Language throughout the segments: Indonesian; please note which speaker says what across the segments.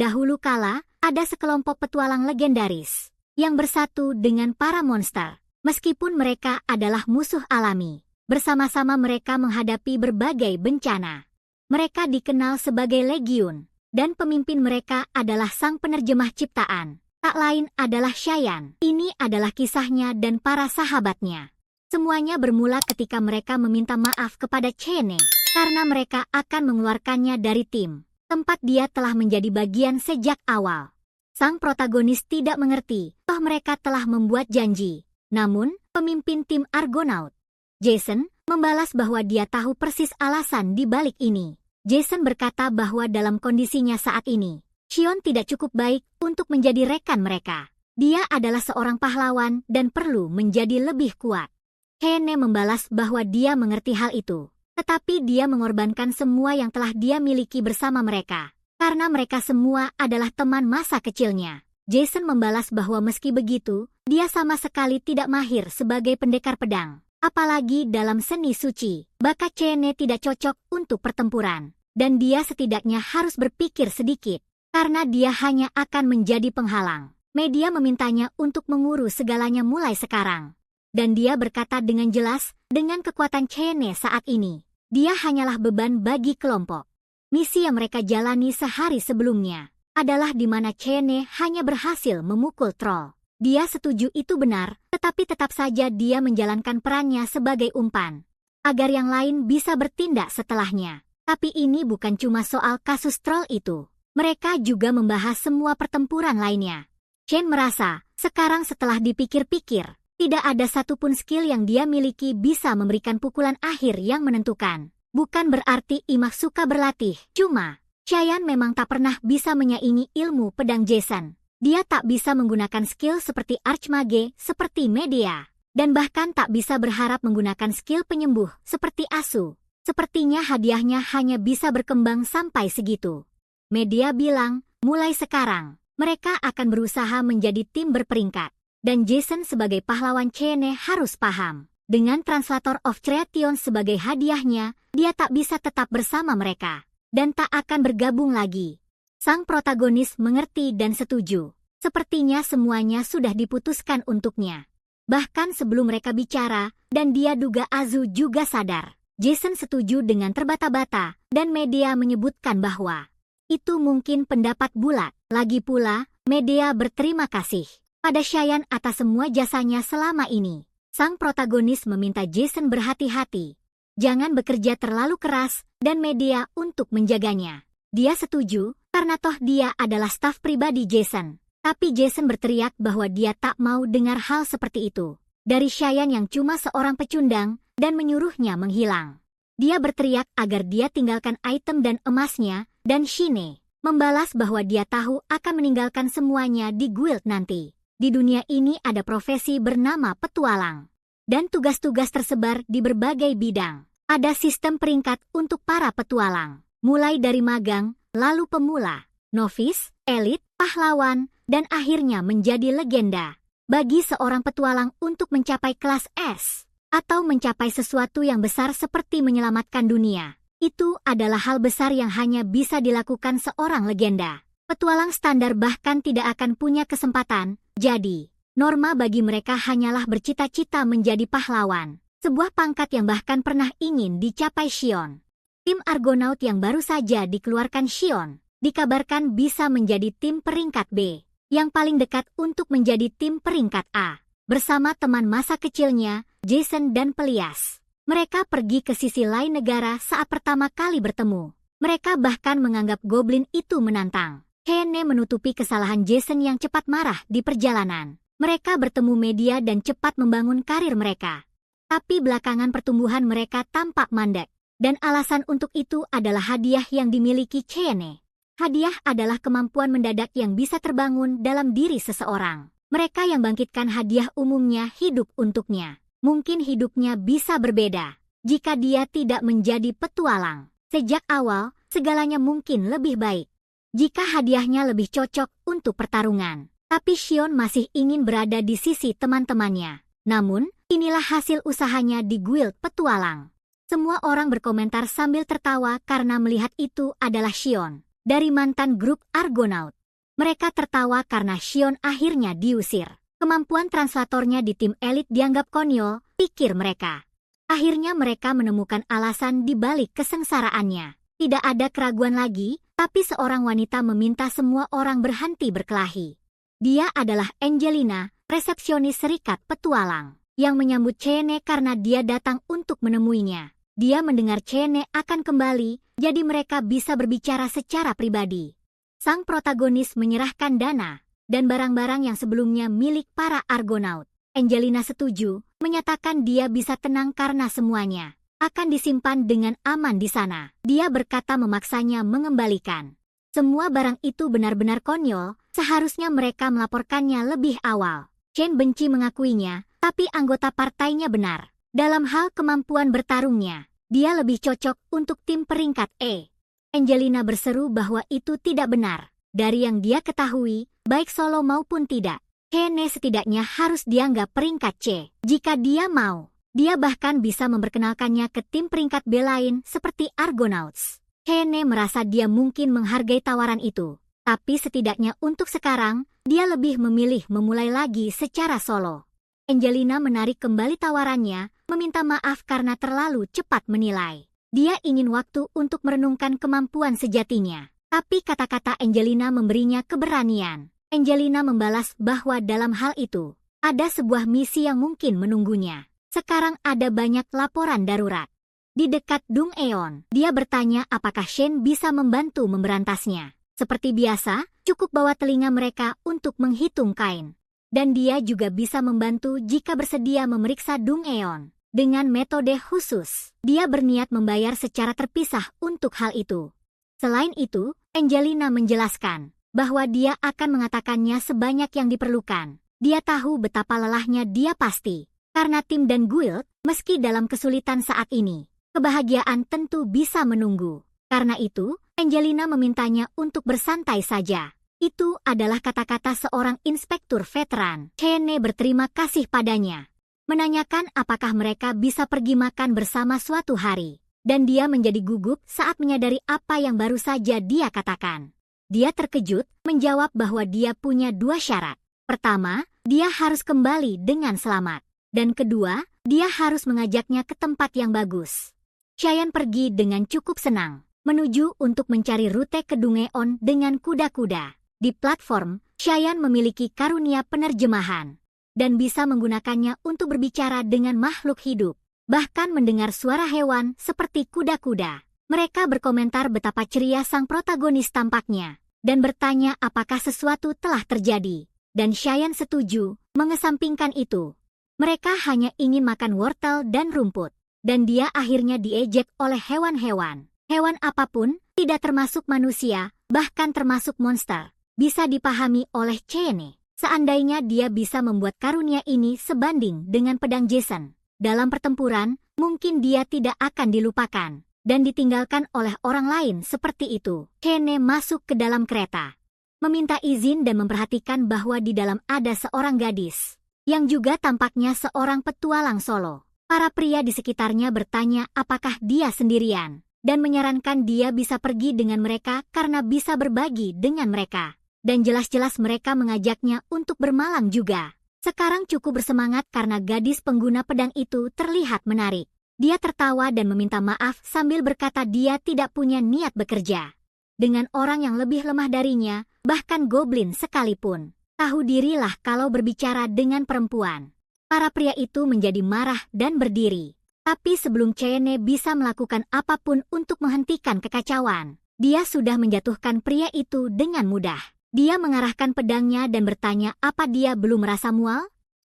Speaker 1: Dahulu kala, ada sekelompok petualang legendaris yang bersatu dengan para monster. Meskipun mereka adalah musuh alami, bersama-sama mereka menghadapi berbagai bencana. Mereka dikenal sebagai Legiun, dan pemimpin mereka adalah sang penerjemah ciptaan. Tak lain adalah Cheyenne. Ini adalah kisahnya dan para sahabatnya. Semuanya bermula ketika mereka meminta maaf kepada Cheyenne karena mereka akan mengeluarkannya dari tim tempat dia telah menjadi bagian sejak awal. Sang protagonis tidak mengerti, toh mereka telah membuat janji. Namun, pemimpin tim Argonaut, Jason, membalas bahwa dia tahu persis alasan di balik ini. Jason berkata bahwa dalam kondisinya saat ini, Shion tidak cukup baik untuk menjadi rekan mereka. Dia adalah seorang pahlawan dan perlu menjadi lebih kuat. Cheyenne membalas bahwa dia mengerti hal itu, tetapi dia mengorbankan semua yang telah dia miliki bersama mereka, karena mereka semua adalah teman masa kecilnya. Jason membalas bahwa meski begitu, dia sama sekali tidak mahir sebagai pendekar pedang. Apalagi dalam seni suci, bakat Cheyenne tidak cocok untuk pertempuran. Dan dia setidaknya harus berpikir sedikit, karena dia hanya akan menjadi penghalang. Media memintanya untuk mengurus segalanya mulai sekarang. Dan dia berkata dengan jelas, dengan kekuatan Cheyenne saat ini, dia hanyalah beban bagi kelompok. Misi yang mereka jalani sehari sebelumnya adalah di mana Cheyenne hanya berhasil memukul troll. Dia setuju itu benar, tetapi tetap saja dia menjalankan perannya sebagai umpan, agar yang lain bisa bertindak setelahnya. Tapi ini bukan cuma soal kasus troll itu. Mereka juga membahas semua pertempuran lainnya. Chen merasa, sekarang setelah dipikir-pikir, tidak ada satupun skill yang dia miliki bisa memberikan pukulan akhir yang menentukan. Bukan berarti Imak suka berlatih, cuma Cheyenne memang tak pernah bisa menyaingi ilmu pedang Jason. Dia tak bisa menggunakan skill seperti Archmage seperti Medea, dan bahkan tak bisa berharap menggunakan skill penyembuh seperti Asu. Sepertinya hadiahnya hanya bisa berkembang sampai segitu. Medea bilang, mulai sekarang, mereka akan berusaha menjadi tim berperingkat. Dan Jason sebagai pahlawan Cheyenne harus paham. Dengan Translator of Threation sebagai hadiahnya, dia tak bisa tetap bersama mereka. Dan tak akan bergabung lagi. Sang protagonis mengerti dan setuju. Sepertinya semuanya sudah diputuskan untuknya. Bahkan sebelum mereka bicara, dan dia duga Azu juga sadar. Jason setuju dengan terbata-bata, dan Medea menyebutkan bahwa itu mungkin pendapat bulat. Lagi pula, Medea berterima kasih pada Cheyenne atas semua jasanya selama ini. Sang protagonis meminta Jason berhati-hati. Jangan bekerja terlalu keras, dan Medea untuk menjaganya. Dia setuju, karena toh dia adalah staf pribadi Jason. Tapi Jason berteriak bahwa dia tak mau dengar hal seperti itu dari Cheyenne yang cuma seorang pecundang, dan menyuruhnya menghilang. Dia berteriak agar dia tinggalkan item dan emasnya, dan Shine membalas bahwa dia tahu akan meninggalkan semuanya di guild nanti. Di dunia ini ada profesi bernama petualang, dan tugas-tugas tersebar di berbagai bidang. Ada sistem peringkat untuk para petualang, mulai dari magang, lalu pemula, novice, elit, pahlawan, dan akhirnya menjadi legenda. Bagi seorang petualang untuk mencapai kelas S, atau mencapai sesuatu yang besar seperti menyelamatkan dunia, itu adalah hal besar yang hanya bisa dilakukan seorang legenda. Petualang standar bahkan tidak akan punya kesempatan, jadi norma bagi mereka hanyalah bercita-cita menjadi pahlawan. Sebuah pangkat yang bahkan pernah ingin dicapai Shion. Tim Argonaut yang baru saja dikeluarkan Shion, dikabarkan bisa menjadi tim peringkat B, yang paling dekat untuk menjadi tim peringkat A. Bersama teman masa kecilnya, Jason dan Pelias. Mereka pergi ke sisi lain negara saat pertama kali bertemu. Mereka bahkan menganggap goblin itu menantang. Cheyenne menutupi kesalahan Jason yang cepat marah di perjalanan. Mereka bertemu media dan cepat membangun karir mereka. Tapi belakangan pertumbuhan mereka tampak mandek. Dan alasan untuk itu adalah hadiah yang dimiliki Cheyenne. Hadiah adalah kemampuan mendadak yang bisa terbangun dalam diri seseorang. Mereka yang bangkitkan hadiah umumnya hidup untuknya. Mungkin hidupnya bisa berbeda jika dia tidak menjadi petualang. Sejak awal, segalanya mungkin lebih baik jika hadiahnya lebih cocok untuk pertarungan. Tapi Shion masih ingin berada di sisi teman-temannya. Namun, inilah hasil usahanya di guild petualang. Semua orang berkomentar sambil tertawa karena melihat itu adalah Shion. dari mantan grup Argonaut. Mereka tertawa karena Xion akhirnya diusir. Kemampuan translatornya di tim elit dianggap konyol, pikir mereka. Akhirnya mereka menemukan alasan di balik kesengsaraannya. Tidak ada keraguan lagi, tapi seorang wanita meminta semua orang berhenti berkelahi. Dia adalah Angelina, resepsionis Serikat Petualang, yang menyambut Cheyenne karena dia datang untuk menemuinya. Dia mendengar Cheyenne akan kembali, jadi mereka bisa berbicara secara pribadi. Sang protagonis menyerahkan dana dan barang-barang yang sebelumnya milik para Argonaut. Angelina setuju, menyatakan dia bisa tenang karena semuanya akan disimpan dengan aman di sana. Dia berkata memaksanya mengembalikan. Semua barang itu benar-benar konyol, seharusnya mereka melaporkannya lebih awal. Chen benci mengakuinya, tapi anggota partainya benar. Dalam hal kemampuan bertarungnya, dia lebih cocok untuk tim peringkat E. Angelina berseru bahwa itu tidak benar. Dari yang dia ketahui, baik solo maupun tidak, Cheyenne setidaknya harus dianggap peringkat C. Jika dia mau, dia bahkan bisa memperkenalkannya ke tim peringkat B lain seperti Argonauts. Cheyenne merasa dia mungkin menghargai tawaran itu. Tapi setidaknya untuk sekarang, dia lebih memilih memulai lagi secara solo. Angelina menarik kembali tawarannya, meminta maaf karena terlalu cepat menilai. Dia ingin waktu untuk merenungkan kemampuan sejatinya. Tapi kata-kata Angelina memberinya keberanian. Angelina membalas bahwa dalam hal itu, ada sebuah misi yang mungkin menunggunya. Sekarang ada banyak laporan darurat. Di dekat Dung Eon, dia bertanya apakah Shen bisa membantu memberantasnya. Seperti biasa, cukup bawa telinga mereka untuk menghitung kain. Dan dia juga bisa membantu jika bersedia memeriksa Dung Eon. Dengan metode khusus, dia berniat membayar secara terpisah untuk hal itu. Selain itu, Angelina menjelaskan bahwa dia akan mengatakannya sebanyak yang diperlukan. Dia tahu betapa lelahnya dia pasti. Karena tim dan guild, meski dalam kesulitan saat ini, kebahagiaan tentu bisa menunggu. Karena itu, Angelina memintanya untuk bersantai saja. Itu adalah kata-kata seorang inspektur veteran. Cheyenne berterima kasih padanya, menanyakan apakah mereka bisa pergi makan bersama suatu hari. Dan dia menjadi gugup saat menyadari apa yang baru saja dia katakan. Dia terkejut, menjawab bahwa dia punya dua syarat. Pertama, dia harus kembali dengan selamat. Dan kedua, dia harus mengajaknya ke tempat yang bagus. Cheyenne pergi dengan cukup senang, menuju untuk mencari rute ke Dung Eon dengan kuda-kuda. Di platform, Cheyenne memiliki karunia penerjemahan, dan bisa menggunakannya untuk berbicara dengan makhluk hidup. Bahkan mendengar suara hewan seperti kuda-kuda. Mereka berkomentar betapa ceria sang protagonis tampaknya, dan bertanya apakah sesuatu telah terjadi. Dan Cheyenne setuju, mengesampingkan itu. Mereka hanya ingin makan wortel dan rumput, dan dia akhirnya diejek oleh hewan-hewan. Hewan apapun, tidak termasuk manusia, bahkan termasuk monster, bisa dipahami oleh Cheyenne. Seandainya dia bisa membuat karunia ini sebanding dengan pedang Jason. Dalam pertempuran, mungkin dia tidak akan dilupakan dan ditinggalkan oleh orang lain seperti itu. Cheyenne masuk ke dalam kereta, meminta izin dan memperhatikan bahwa di dalam ada seorang gadis, yang juga tampaknya seorang petualang solo. Para pria di sekitarnya bertanya apakah dia sendirian, dan menyarankan dia bisa pergi dengan mereka karena bisa berbagi dengan mereka. Dan jelas-jelas mereka mengajaknya untuk bermalang juga. Sekarang cukup bersemangat karena gadis pengguna pedang itu terlihat menarik. Dia tertawa dan meminta maaf sambil berkata dia tidak punya niat bekerja dengan orang yang lebih lemah darinya, bahkan goblin sekalipun. Tahu dirilah kalau berbicara dengan perempuan. Para pria itu menjadi marah dan berdiri. Tapi sebelum Cheyenne bisa melakukan apapun untuk menghentikan kekacauan, dia sudah menjatuhkan pria itu dengan mudah. Dia mengarahkan pedangnya dan bertanya apa dia belum merasa mual?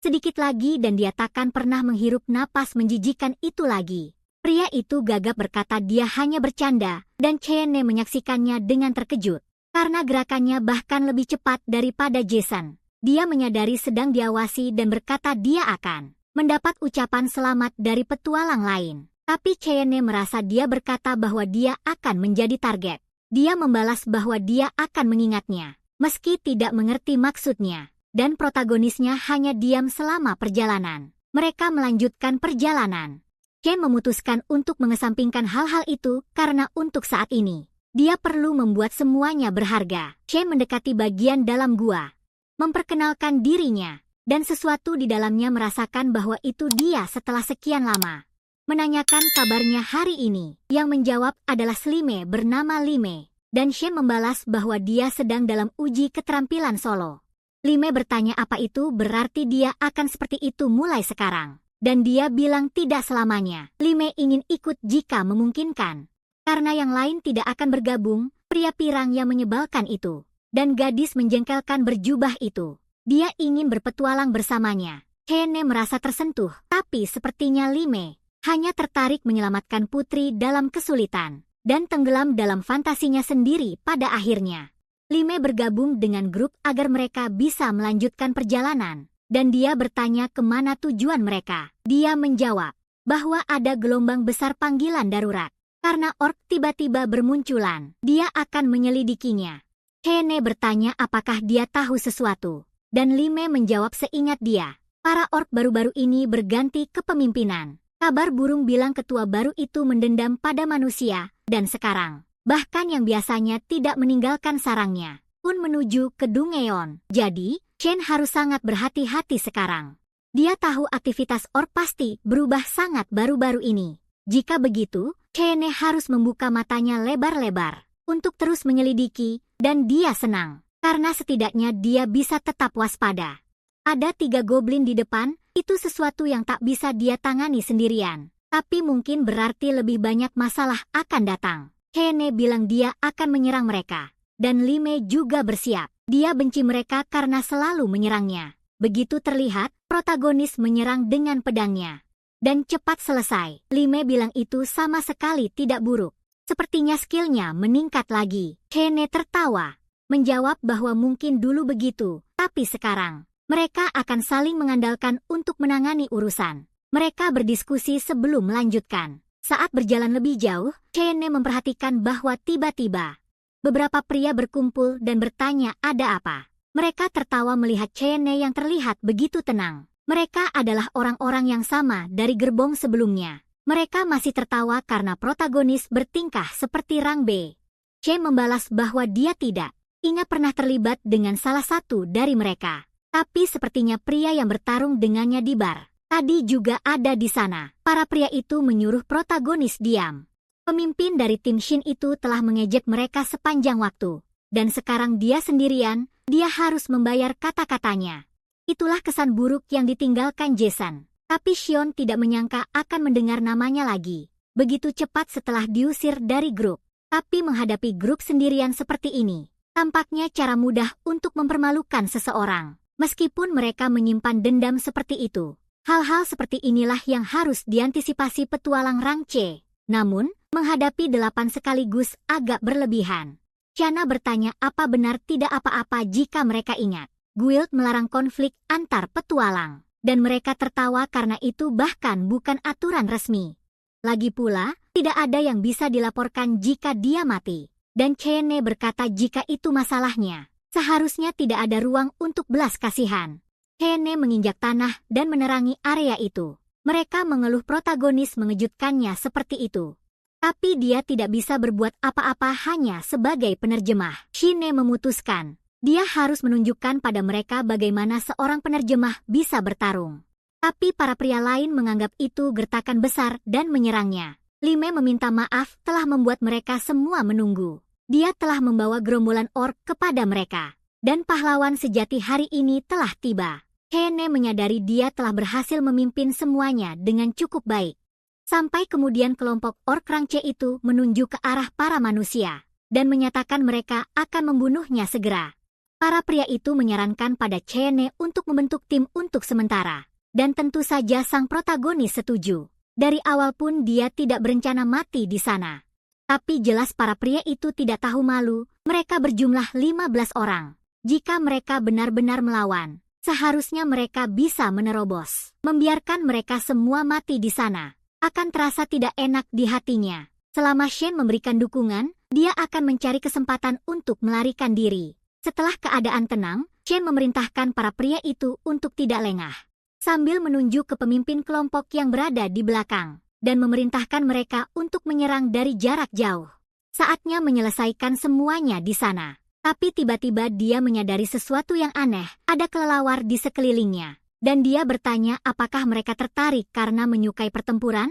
Speaker 1: Sedikit lagi dan dia takkan pernah menghirup napas menjijikan itu lagi. Pria itu gagap berkata dia hanya bercanda, dan Cheyenne menyaksikannya dengan terkejut. Karena gerakannya bahkan lebih cepat daripada Jason. Dia menyadari sedang diawasi dan berkata dia akan mendapat ucapan selamat dari petualang lain. Tapi Cheyenne merasa dia berkata bahwa dia akan menjadi target. Dia membalas bahwa dia akan mengingatnya, meski tidak mengerti maksudnya, dan protagonisnya hanya diam selama perjalanan. Mereka melanjutkan perjalanan. Chen memutuskan untuk mengesampingkan hal-hal itu karena untuk saat ini, Dia perlu membuat semuanya berharga. Shen mendekati bagian dalam gua, memperkenalkan dirinya, dan sesuatu di dalamnya merasakan bahwa itu dia setelah sekian lama. Menanyakan kabarnya hari ini. Yang menjawab adalah Slime bernama Lime, dan Shen membalas bahwa dia sedang dalam uji keterampilan solo. Lime bertanya apa itu berarti dia akan seperti itu mulai sekarang. Dan dia bilang tidak selamanya. Lime ingin ikut jika memungkinkan. Karena yang lain tidak akan bergabung, pria pirang yang menyebalkan itu. Dan gadis menjengkelkan berjubah itu. Dia ingin berpetualang bersamanya. Hene merasa tersentuh, tapi sepertinya Lime hanya tertarik menyelamatkan putri dalam kesulitan. Dan tenggelam dalam fantasinya sendiri pada akhirnya. Lime bergabung dengan grup agar mereka bisa melanjutkan perjalanan. Dan dia bertanya kemana tujuan mereka. Dia menjawab bahwa ada gelombang besar panggilan darurat. Karena ork tiba-tiba bermunculan, dia akan menyelidikinya. Hene bertanya apakah dia tahu sesuatu. Dan Lime menjawab seingat dia. Para ork baru-baru ini berganti kepemimpinan. Kabar burung bilang ketua baru itu mendendam pada manusia, dan sekarang, bahkan yang biasanya tidak meninggalkan sarangnya, pun menuju ke Dungeon. Jadi, Shen harus sangat berhati-hati sekarang. Dia tahu aktivitas ork pasti berubah sangat baru-baru ini. Jika begitu, Shen harus membuka matanya lebar-lebar untuk terus menyelidiki, dan dia senang, karena setidaknya dia bisa tetap waspada. Ada 3 goblin di depan, itu sesuatu yang tak bisa dia tangani sendirian. Tapi mungkin berarti lebih banyak masalah akan datang. Hene bilang dia akan menyerang mereka. Dan Lime juga bersiap. Dia benci mereka karena selalu menyerangnya. Begitu terlihat, protagonis menyerang dengan pedangnya. Dan cepat selesai. Lime bilang itu sama sekali tidak buruk. Sepertinya skillnya meningkat lagi. Hene tertawa. Menjawab bahwa mungkin dulu begitu, tapi sekarang mereka akan saling mengandalkan untuk menangani urusan. Mereka berdiskusi sebelum melanjutkan. Saat berjalan lebih jauh, Cheyenne memperhatikan bahwa tiba-tiba beberapa pria berkumpul dan bertanya ada apa. Mereka tertawa melihat Cheyenne yang terlihat begitu tenang. Mereka adalah orang-orang yang sama dari gerbong sebelumnya. Mereka masih tertawa karena protagonis bertingkah seperti Rang B. Che membalas bahwa dia tidak ingat pernah terlibat dengan salah satu dari mereka. Tapi sepertinya pria yang bertarung dengannya di bar tadi juga ada di sana. Para pria itu menyuruh protagonis diam. Pemimpin dari tim Shin itu telah mengejek mereka sepanjang waktu. Dan sekarang dia sendirian, dia harus membayar kata-katanya. Itulah kesan buruk yang ditinggalkan Jason. Tapi Shion tidak menyangka akan mendengar namanya lagi. Begitu cepat setelah diusir dari grup. Tapi menghadapi grup sendirian seperti ini, tampaknya cara mudah untuk mempermalukan seseorang. Meskipun mereka menyimpan dendam seperti itu, hal-hal seperti inilah yang harus diantisipasi petualang Rang C. Namun, menghadapi 8 sekaligus agak berlebihan. Chana bertanya apa benar tidak apa-apa jika mereka ingat. Guild melarang konflik antar petualang. Dan mereka tertawa karena itu bahkan bukan aturan resmi. Lagi pula, tidak ada yang bisa dilaporkan jika dia mati. Dan Cheyenne berkata jika itu masalahnya, seharusnya tidak ada ruang untuk belas kasihan. Hene menginjak tanah dan menerangi area itu. Mereka mengeluh protagonis mengejutkannya seperti itu. Tapi dia tidak bisa berbuat apa-apa hanya sebagai penerjemah. Shine memutuskan, dia harus menunjukkan pada mereka bagaimana seorang penerjemah bisa bertarung. Tapi para pria lain menganggap itu gertakan besar dan menyerangnya. Lime meminta maaf telah membuat mereka semua menunggu. Dia telah membawa gerombolan ork kepada mereka. Dan pahlawan sejati hari ini telah tiba. Hene menyadari dia telah berhasil memimpin semuanya dengan cukup baik. Sampai kemudian kelompok ork Rangce itu menuju ke arah para manusia. Dan menyatakan mereka akan membunuhnya segera. Para pria itu menyarankan pada Cheyenne untuk membentuk tim untuk sementara. Dan tentu saja sang protagonis setuju. Dari awal pun dia tidak berencana mati di sana. Tapi jelas para pria itu tidak tahu malu, mereka berjumlah 15 orang. Jika mereka benar-benar melawan, seharusnya mereka bisa menerobos. Membiarkan mereka semua mati di sana akan terasa tidak enak di hatinya. Selama Shen memberikan dukungan, dia akan mencari kesempatan untuk melarikan diri. Setelah keadaan tenang, Shen memerintahkan para pria itu untuk tidak lengah. Sambil menunjuk ke pemimpin kelompok yang berada di belakang. Dan memerintahkan mereka untuk menyerang dari jarak jauh. Saatnya menyelesaikan semuanya di sana. Tapi tiba-tiba dia menyadari sesuatu yang aneh, ada kelelawar di sekelilingnya. Dan dia bertanya apakah mereka tertarik karena menyukai pertempuran?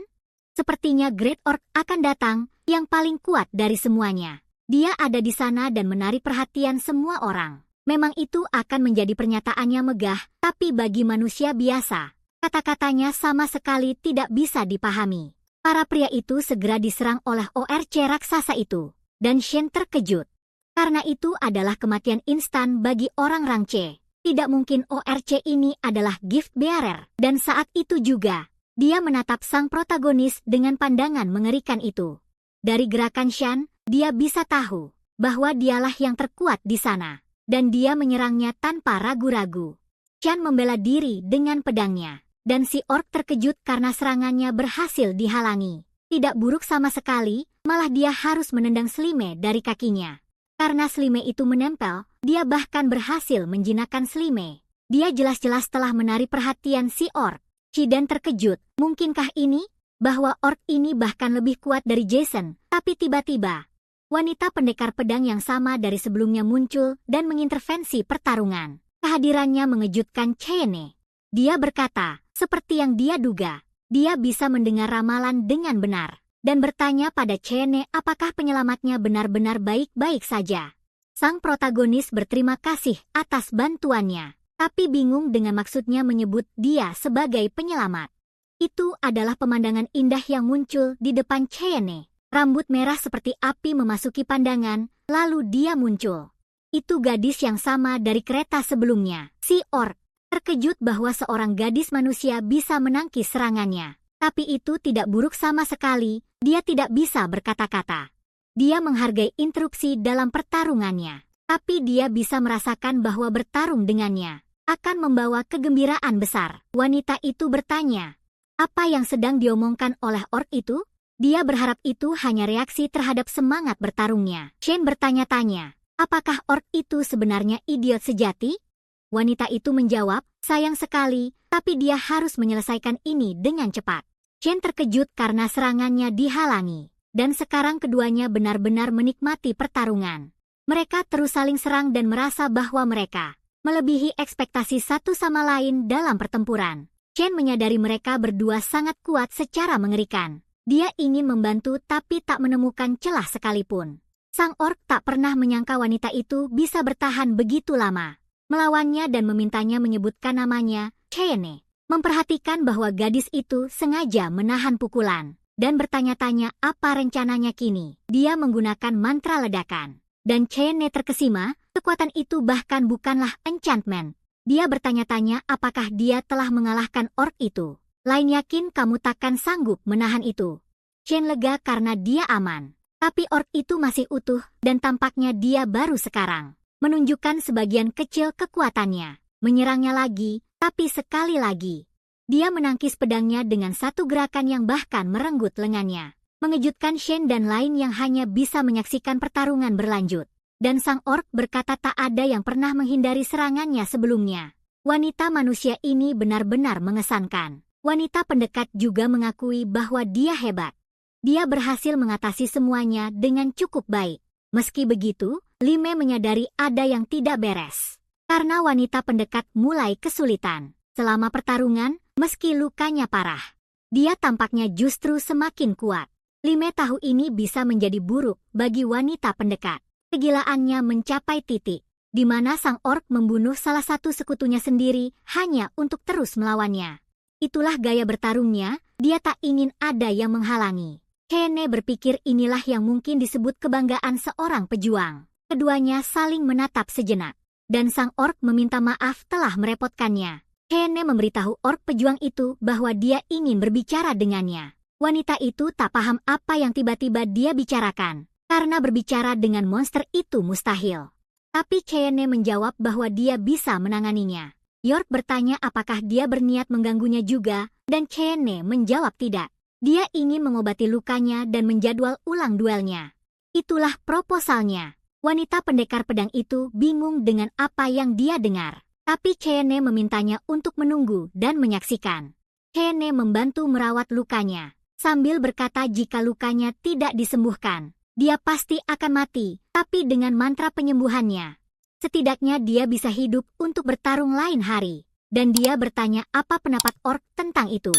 Speaker 1: Sepertinya Great Orc akan datang, yang paling kuat dari semuanya. Dia ada di sana dan menarik perhatian semua orang. Memang itu akan menjadi pernyataannya megah, tapi bagi manusia biasa, kata-katanya sama sekali tidak bisa dipahami. Para pria itu segera diserang oleh ORC raksasa itu. Dan Shen terkejut. Karena itu adalah kematian instan bagi orang Rangce. Tidak mungkin ORC ini adalah gift bearer. Dan saat itu juga, dia menatap sang protagonis dengan pandangan mengerikan itu. Dari gerakan Shen, dia bisa tahu bahwa dialah yang terkuat di sana. Dan dia menyerangnya tanpa ragu-ragu. Shen membela diri dengan pedangnya. Dan si orc terkejut karena serangannya berhasil dihalangi. Tidak buruk sama sekali, malah dia harus menendang Slime dari kakinya. Karena Slime itu menempel, dia bahkan berhasil menjinakkan Slime. Dia jelas-jelas telah menarik perhatian si orc. Shiden terkejut, mungkinkah ini? Bahwa orc ini bahkan lebih kuat dari Jason, tapi tiba-tiba, wanita pendekar pedang yang sama dari sebelumnya muncul dan mengintervensi pertarungan. Kehadirannya mengejutkan Cheyenne. Dia berkata, seperti yang dia duga, dia bisa mendengar ramalan dengan benar. Dan bertanya pada Cheyenne apakah penyelamatnya benar-benar baik-baik saja. Sang protagonis berterima kasih atas bantuannya, tapi bingung dengan maksudnya menyebut dia sebagai penyelamat. Itu adalah pemandangan indah yang muncul di depan Cheyenne. Rambut merah seperti api memasuki pandangan, lalu dia muncul. Itu gadis yang sama dari kereta sebelumnya, si orc. Terkejut bahwa seorang gadis manusia bisa menangkis serangannya. Tapi itu tidak buruk sama sekali, dia tidak bisa berkata-kata. Dia menghargai interupsi dalam pertarungannya. Tapi dia bisa merasakan bahwa bertarung dengannya akan membawa kegembiraan besar. Wanita itu bertanya, apa yang sedang diomongkan oleh orc itu? Dia berharap itu hanya reaksi terhadap semangat bertarungnya. Shen bertanya-tanya, apakah orc itu sebenarnya idiot sejati? Wanita itu menjawab, sayang sekali, tapi dia harus menyelesaikan ini dengan cepat. Shen terkejut karena serangannya dihalangi, dan sekarang keduanya benar-benar menikmati pertarungan. Mereka terus saling serang dan merasa bahwa mereka melebihi ekspektasi satu sama lain dalam pertempuran. Shen menyadari mereka berdua sangat kuat secara mengerikan. Dia ingin membantu tapi tak menemukan celah sekalipun. Sang orc tak pernah menyangka wanita itu bisa bertahan begitu lama. Melawannya dan memintanya menyebutkan namanya, Cheyenne. Memperhatikan bahwa gadis itu sengaja menahan pukulan, dan bertanya-tanya apa rencananya kini. Dia menggunakan mantra ledakan. Dan Cheyenne terkesima, kekuatan itu bahkan bukanlah enchantment. Dia bertanya-tanya apakah dia telah mengalahkan orc itu. Lain yakin kamu takkan sanggup menahan itu. Chen lega karena dia aman. Tapi orc itu masih utuh, dan tampaknya dia baru sekarang menunjukkan sebagian kecil kekuatannya. Menyerangnya lagi, tapi sekali lagi. Dia menangkis pedangnya dengan satu gerakan yang bahkan merenggut lengannya. Mengejutkan Shen dan lain yang hanya bisa menyaksikan pertarungan berlanjut. Dan sang orc berkata tak ada yang pernah menghindari serangannya sebelumnya. Wanita manusia ini benar-benar mengesankan. Wanita pendekat juga mengakui bahwa dia hebat. Dia berhasil mengatasi semuanya dengan cukup baik. Meski begitu, Lime menyadari ada yang tidak beres. Karena wanita pendekat mulai kesulitan. Selama pertarungan, meski lukanya parah, dia tampaknya justru semakin kuat. Lime tahu ini bisa menjadi buruk bagi wanita pendekat. Kegilaannya mencapai titik, di mana sang orc membunuh salah satu sekutunya sendiri hanya untuk terus melawannya. Itulah gaya bertarungnya, dia tak ingin ada yang menghalangi. Cheyenne berpikir inilah yang mungkin disebut kebanggaan seorang pejuang. Keduanya saling menatap sejenak. Dan sang orc meminta maaf telah merepotkannya. Cheyenne memberitahu orc pejuang itu bahwa dia ingin berbicara dengannya. Wanita itu tak paham apa yang tiba-tiba dia bicarakan, karena berbicara dengan monster itu mustahil. Tapi Cheyenne menjawab bahwa dia bisa menanganinya. York bertanya apakah dia berniat mengganggunya juga, dan Cheyenne menjawab tidak. Dia ingin mengobati lukanya dan menjadwal ulang duelnya. Itulah proposalnya. Wanita pendekar pedang itu bingung dengan apa yang dia dengar. Tapi Cheyenne memintanya untuk menunggu dan menyaksikan. Cheyenne membantu merawat lukanya, sambil berkata jika lukanya tidak disembuhkan, Dia pasti akan mati, tapi dengan mantra penyembuhannya. Setidaknya dia bisa hidup untuk bertarung lain hari. Dan dia bertanya apa pendapat orc tentang itu.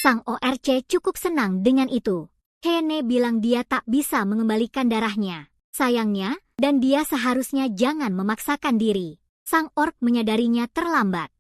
Speaker 1: Sang ORC cukup senang dengan itu. Cheyenne bilang dia tak bisa mengembalikan darahnya. Sayangnya, dan dia seharusnya jangan memaksakan diri. Sang orc menyadarinya terlambat.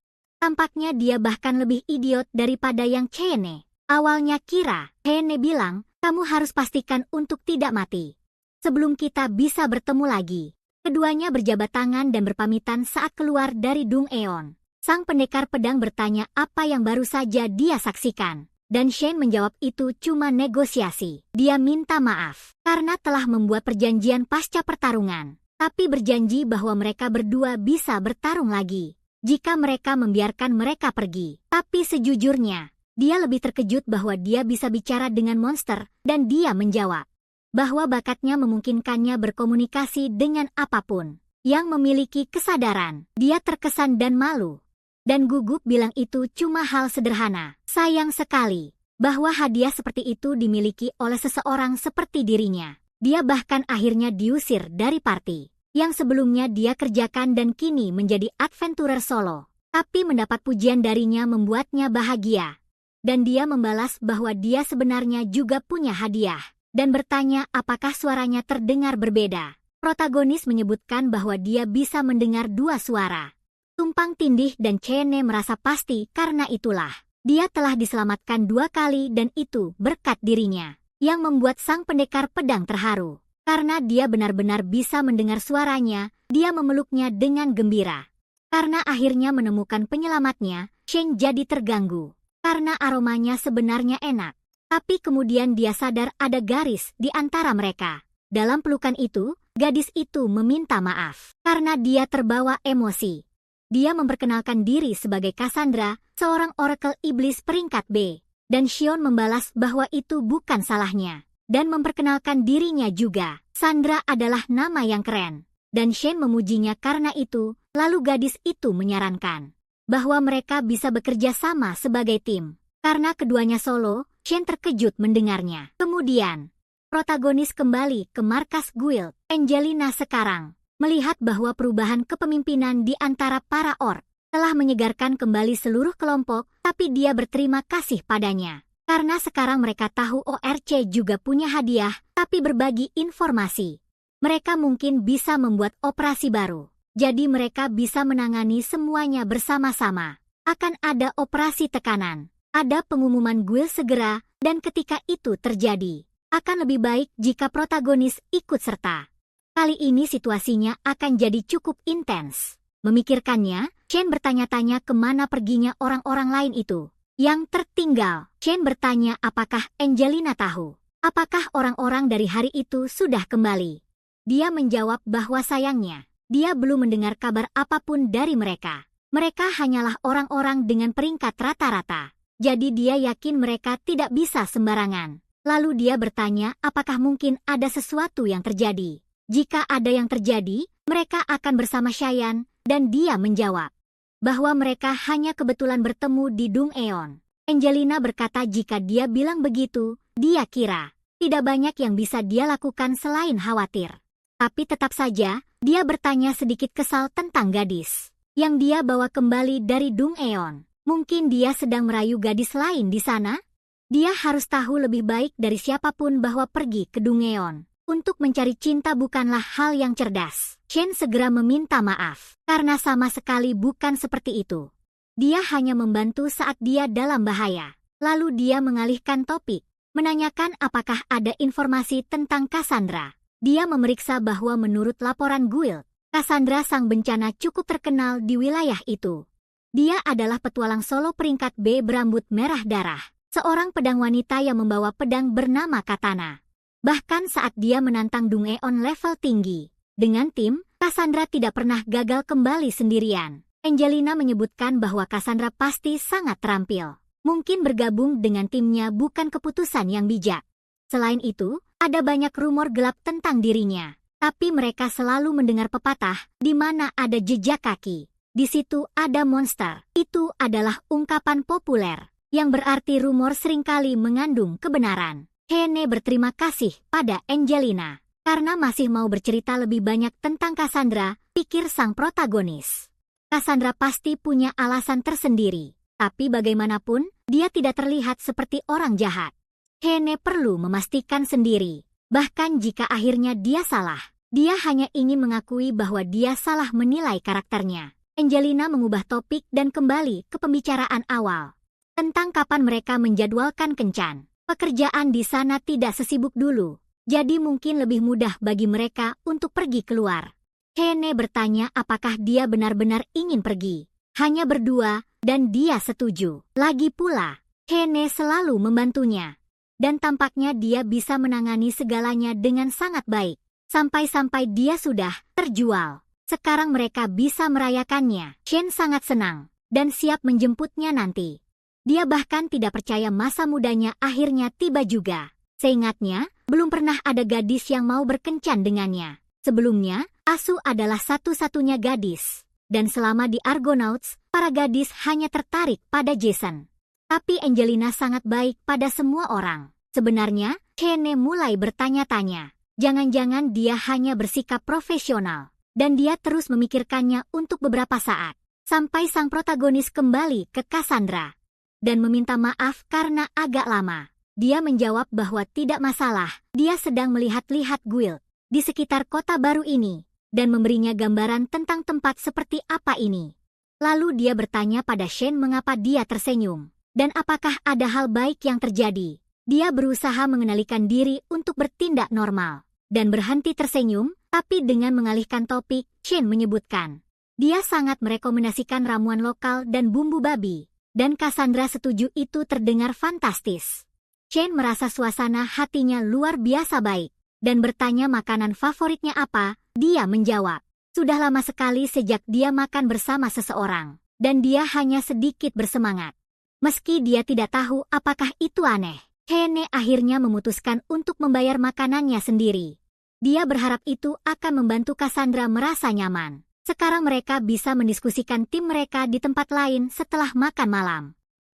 Speaker 1: Tampaknya dia bahkan lebih idiot daripada yang Cheyenne awalnya kira. Cheyenne bilang, kamu harus pastikan untuk tidak mati sebelum kita bisa bertemu lagi. Keduanya berjabat tangan dan berpamitan saat keluar dari Dung Eon. Sang pendekar pedang bertanya apa yang baru saja dia saksikan. Dan Shen menjawab itu cuma negosiasi. Dia minta maaf karena telah membuat perjanjian pasca pertarungan. Tapi berjanji bahwa mereka berdua bisa bertarung lagi jika mereka membiarkan mereka pergi. Tapi sejujurnya, dia lebih terkejut bahwa dia bisa bicara dengan monster, dan dia menjawab bahwa bakatnya memungkinkannya berkomunikasi dengan apapun yang memiliki kesadaran. Dia terkesan dan malu, dan gugup bilang itu cuma hal sederhana. Sayang sekali bahwa hadiah seperti itu dimiliki oleh seseorang seperti dirinya. Dia bahkan akhirnya diusir dari party yang sebelumnya dia kerjakan dan kini menjadi adventurer solo. Tapi mendapat pujian darinya membuatnya bahagia. Dan dia membalas bahwa dia sebenarnya juga punya hadiah. Dan bertanya apakah suaranya terdengar berbeda. Protagonis menyebutkan bahwa dia bisa mendengar dua suara. Tumpang tindih dan Cheyenne merasa pasti karena itulah. Dia telah diselamatkan 2 kali dan itu berkat dirinya. Yang membuat sang pendekar pedang terharu. Karena dia benar-benar bisa mendengar suaranya, dia memeluknya dengan gembira. Karena akhirnya menemukan penyelamatnya, Sheng jadi terganggu. Karena aromanya sebenarnya enak. Tapi kemudian dia sadar ada garis di antara mereka. Dalam pelukan itu, gadis itu meminta maaf. Karena dia terbawa emosi. Dia memperkenalkan diri sebagai Cassandra, seorang oracle iblis peringkat B. Dan Xion membalas bahwa itu bukan salahnya. Dan memperkenalkan dirinya juga. Sandra adalah nama yang keren. Dan Shen memujinya karena itu, lalu gadis itu menyarankan bahwa mereka bisa bekerja sama sebagai tim. Karena keduanya solo, Shen terkejut mendengarnya. Kemudian, protagonis kembali ke markas guild. Angelina sekarang melihat bahwa perubahan kepemimpinan di antara para orc telah menyegarkan kembali seluruh kelompok, tapi dia berterima kasih padanya. Karena sekarang mereka tahu ORC juga punya hadiah, tapi berbagi informasi. Mereka mungkin bisa membuat operasi baru. Jadi mereka bisa menangani semuanya bersama-sama. Akan ada operasi tekanan. Ada pengumuman guild segera, dan ketika itu terjadi, akan lebih baik jika protagonis ikut serta. Kali ini situasinya akan jadi cukup intens. Memikirkannya, Shen bertanya-tanya kemana perginya orang-orang lain itu. Yang tertinggal, Shen bertanya apakah Angelina tahu. Apakah orang-orang dari hari itu sudah kembali? Dia menjawab bahwa sayangnya, dia belum mendengar kabar apapun dari mereka. Mereka hanyalah orang-orang dengan peringkat rata-rata. Jadi dia yakin mereka tidak bisa sembarangan. Lalu dia bertanya apakah mungkin ada sesuatu yang terjadi. Jika ada yang terjadi, mereka akan bersama Cheyenne, dan dia menjawab bahwa mereka hanya kebetulan bertemu di Dung Eon. Angelina berkata jika dia bilang begitu, dia kira tidak banyak yang bisa dia lakukan selain khawatir. Tapi tetap saja, dia bertanya sedikit kesal tentang gadis yang dia bawa kembali dari Dung Eon. Mungkin dia sedang merayu gadis lain di sana? Dia harus tahu lebih baik dari siapapun bahwa pergi ke Dung Eon untuk mencari cinta bukanlah hal yang cerdas. Shen segera meminta maaf, karena sama sekali bukan seperti itu. Dia hanya membantu saat dia dalam bahaya. Lalu dia mengalihkan topik, menanyakan apakah ada informasi tentang Cassandra. Dia memeriksa bahwa menurut laporan guild, Cassandra sang bencana cukup terkenal di wilayah itu. Dia adalah petualang solo peringkat B berambut merah darah, seorang pedang wanita yang membawa pedang bernama Katana. Bahkan saat dia menantang Dung Eon level tinggi, dengan tim, Cassandra tidak pernah gagal kembali sendirian. Angelina menyebutkan bahwa Cassandra pasti sangat terampil. Mungkin bergabung dengan timnya bukan keputusan yang bijak. Selain itu, ada banyak rumor gelap tentang dirinya. Tapi mereka selalu mendengar pepatah, di mana ada jejak kaki. Di situ ada monster. Itu adalah ungkapan populer, yang berarti rumor seringkali mengandung kebenaran. Cheyenne berterima kasih pada Angelina. Karena masih mau bercerita lebih banyak tentang Cassandra, pikir sang protagonis. Cassandra pasti punya alasan tersendiri, tapi bagaimanapun, dia tidak terlihat seperti orang jahat. Hene perlu memastikan sendiri, bahkan jika akhirnya dia salah. Dia hanya ingin mengakui bahwa dia salah menilai karakternya. Angelina mengubah topik dan kembali ke pembicaraan awal. Tentang kapan mereka menjadwalkan kencan. Pekerjaan di sana tidak sesibuk dulu, jadi mungkin lebih mudah bagi mereka untuk pergi keluar. Hene bertanya apakah dia benar-benar ingin pergi. Hanya berdua, dan dia setuju. Lagi pula, Hene selalu membantunya. Dan tampaknya dia bisa menangani segalanya dengan sangat baik. Sampai-sampai dia sudah terjual. Sekarang mereka bisa merayakannya. Shen sangat senang dan siap menjemputnya nanti. Dia bahkan tidak percaya masa mudanya akhirnya tiba juga. Seingatnya, belum pernah ada gadis yang mau berkencan dengannya. Sebelumnya, Asu adalah satu-satunya gadis. Dan selama di Argonauts, para gadis hanya tertarik pada Jason. Tapi Angelina sangat baik pada semua orang. Sebenarnya, Hene mulai bertanya-tanya. Jangan-jangan dia hanya bersikap profesional, dan dia terus memikirkannya untuk beberapa saat, sampai sang protagonis kembali ke Cassandra, dan meminta maaf karena agak lama. Dia menjawab bahwa tidak masalah, dia sedang melihat-lihat guild di sekitar kota baru ini, dan memberinya gambaran tentang tempat seperti apa ini. Lalu dia bertanya pada Shen mengapa dia tersenyum, dan apakah ada hal baik yang terjadi. Dia berusaha mengendalikan diri untuk bertindak normal dan berhenti tersenyum, tapi dengan mengalihkan topik, Shen menyebutkan. Dia sangat merekomendasikan ramuan lokal dan bumbu babi, dan Cassandra setuju itu terdengar fantastis. Shen merasa suasana hatinya luar biasa baik, dan bertanya makanan favoritnya apa. Dia menjawab, sudah lama sekali sejak dia makan bersama seseorang, dan dia hanya sedikit bersemangat. Meski dia tidak tahu apakah itu aneh. Hene akhirnya memutuskan untuk membayar makanannya sendiri. Dia berharap itu akan membantu Cassandra merasa nyaman. Sekarang mereka bisa mendiskusikan tim mereka di tempat lain setelah makan malam.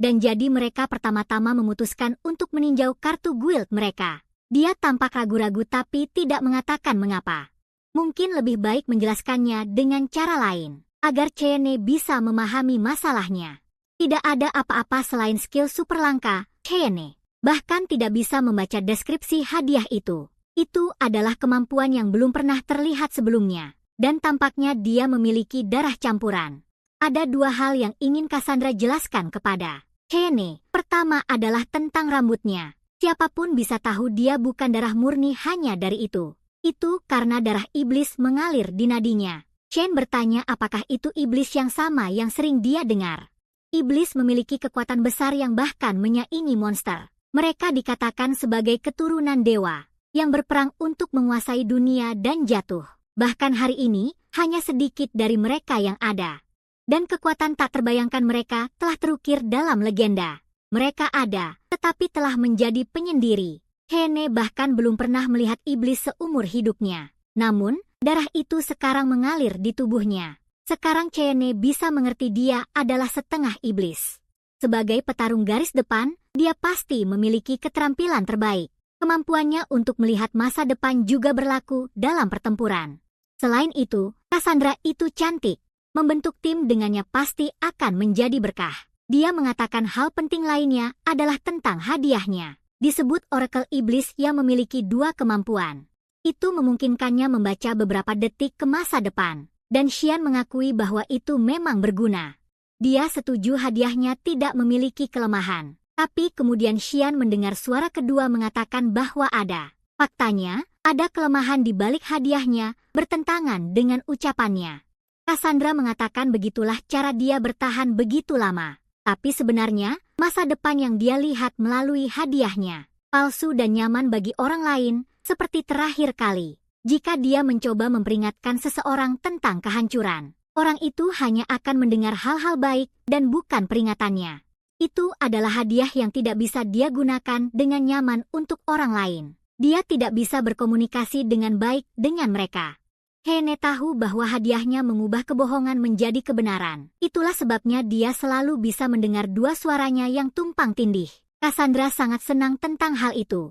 Speaker 1: Dan jadi mereka pertama-tama memutuskan untuk meninjau kartu guild mereka. Dia tampak ragu-ragu tapi tidak mengatakan mengapa. Mungkin lebih baik menjelaskannya dengan cara lain, agar Hene bisa memahami masalahnya. Tidak ada apa-apa selain skill super langka, Hene bahkan tidak bisa membaca deskripsi hadiah itu. Itu adalah kemampuan yang belum pernah terlihat sebelumnya, dan tampaknya dia memiliki darah campuran. Ada dua hal yang ingin Cassandra jelaskan kepada Hene. Pertama adalah tentang rambutnya. Siapapun bisa tahu dia bukan darah murni hanya dari itu. Itu karena darah iblis mengalir di nadinya. Shen bertanya apakah itu iblis yang sama yang sering dia dengar. Iblis memiliki kekuatan besar yang bahkan menyaingi monster. Mereka dikatakan sebagai keturunan dewa yang berperang untuk menguasai dunia dan jatuh. Bahkan hari ini, hanya sedikit dari mereka yang ada. Dan kekuatan tak terbayangkan mereka telah terukir dalam legenda. Mereka ada, tetapi telah menjadi penyendiri. Hene bahkan belum pernah melihat iblis seumur hidupnya. Namun, darah itu sekarang mengalir di tubuhnya. Sekarang Hene bisa mengerti dia adalah setengah iblis. Sebagai petarung garis depan, dia pasti memiliki keterampilan terbaik. Kemampuannya untuk melihat masa depan juga berlaku dalam pertempuran. Selain itu, Cassandra itu cantik. Membentuk tim dengannya pasti akan menjadi berkah. Dia mengatakan hal penting lainnya adalah tentang hadiahnya. Disebut Oracle Iblis yang memiliki dua kemampuan. Itu memungkinkannya membaca beberapa detik ke masa depan. Dan Xian mengakui bahwa itu memang berguna. Dia setuju hadiahnya tidak memiliki kelemahan. Tapi kemudian Xian mendengar suara kedua mengatakan bahwa ada. Faktanya, ada kelemahan di balik hadiahnya, bertentangan dengan ucapannya. Cassandra mengatakan begitulah cara dia bertahan begitu lama. Tapi sebenarnya, masa depan yang dia lihat melalui hadiahnya palsu dan nyaman bagi orang lain, seperti terakhir kali. Jika dia mencoba memperingatkan seseorang tentang kehancuran, orang itu hanya akan mendengar hal-hal baik dan bukan peringatannya. Itu adalah hadiah yang tidak bisa dia gunakan dengan nyaman untuk orang lain. Dia tidak bisa berkomunikasi dengan baik dengan mereka. Hene tahu bahwa hadiahnya mengubah kebohongan menjadi kebenaran. Itulah sebabnya dia selalu bisa mendengar dua suaranya yang tumpang tindih. Cassandra sangat senang tentang hal itu.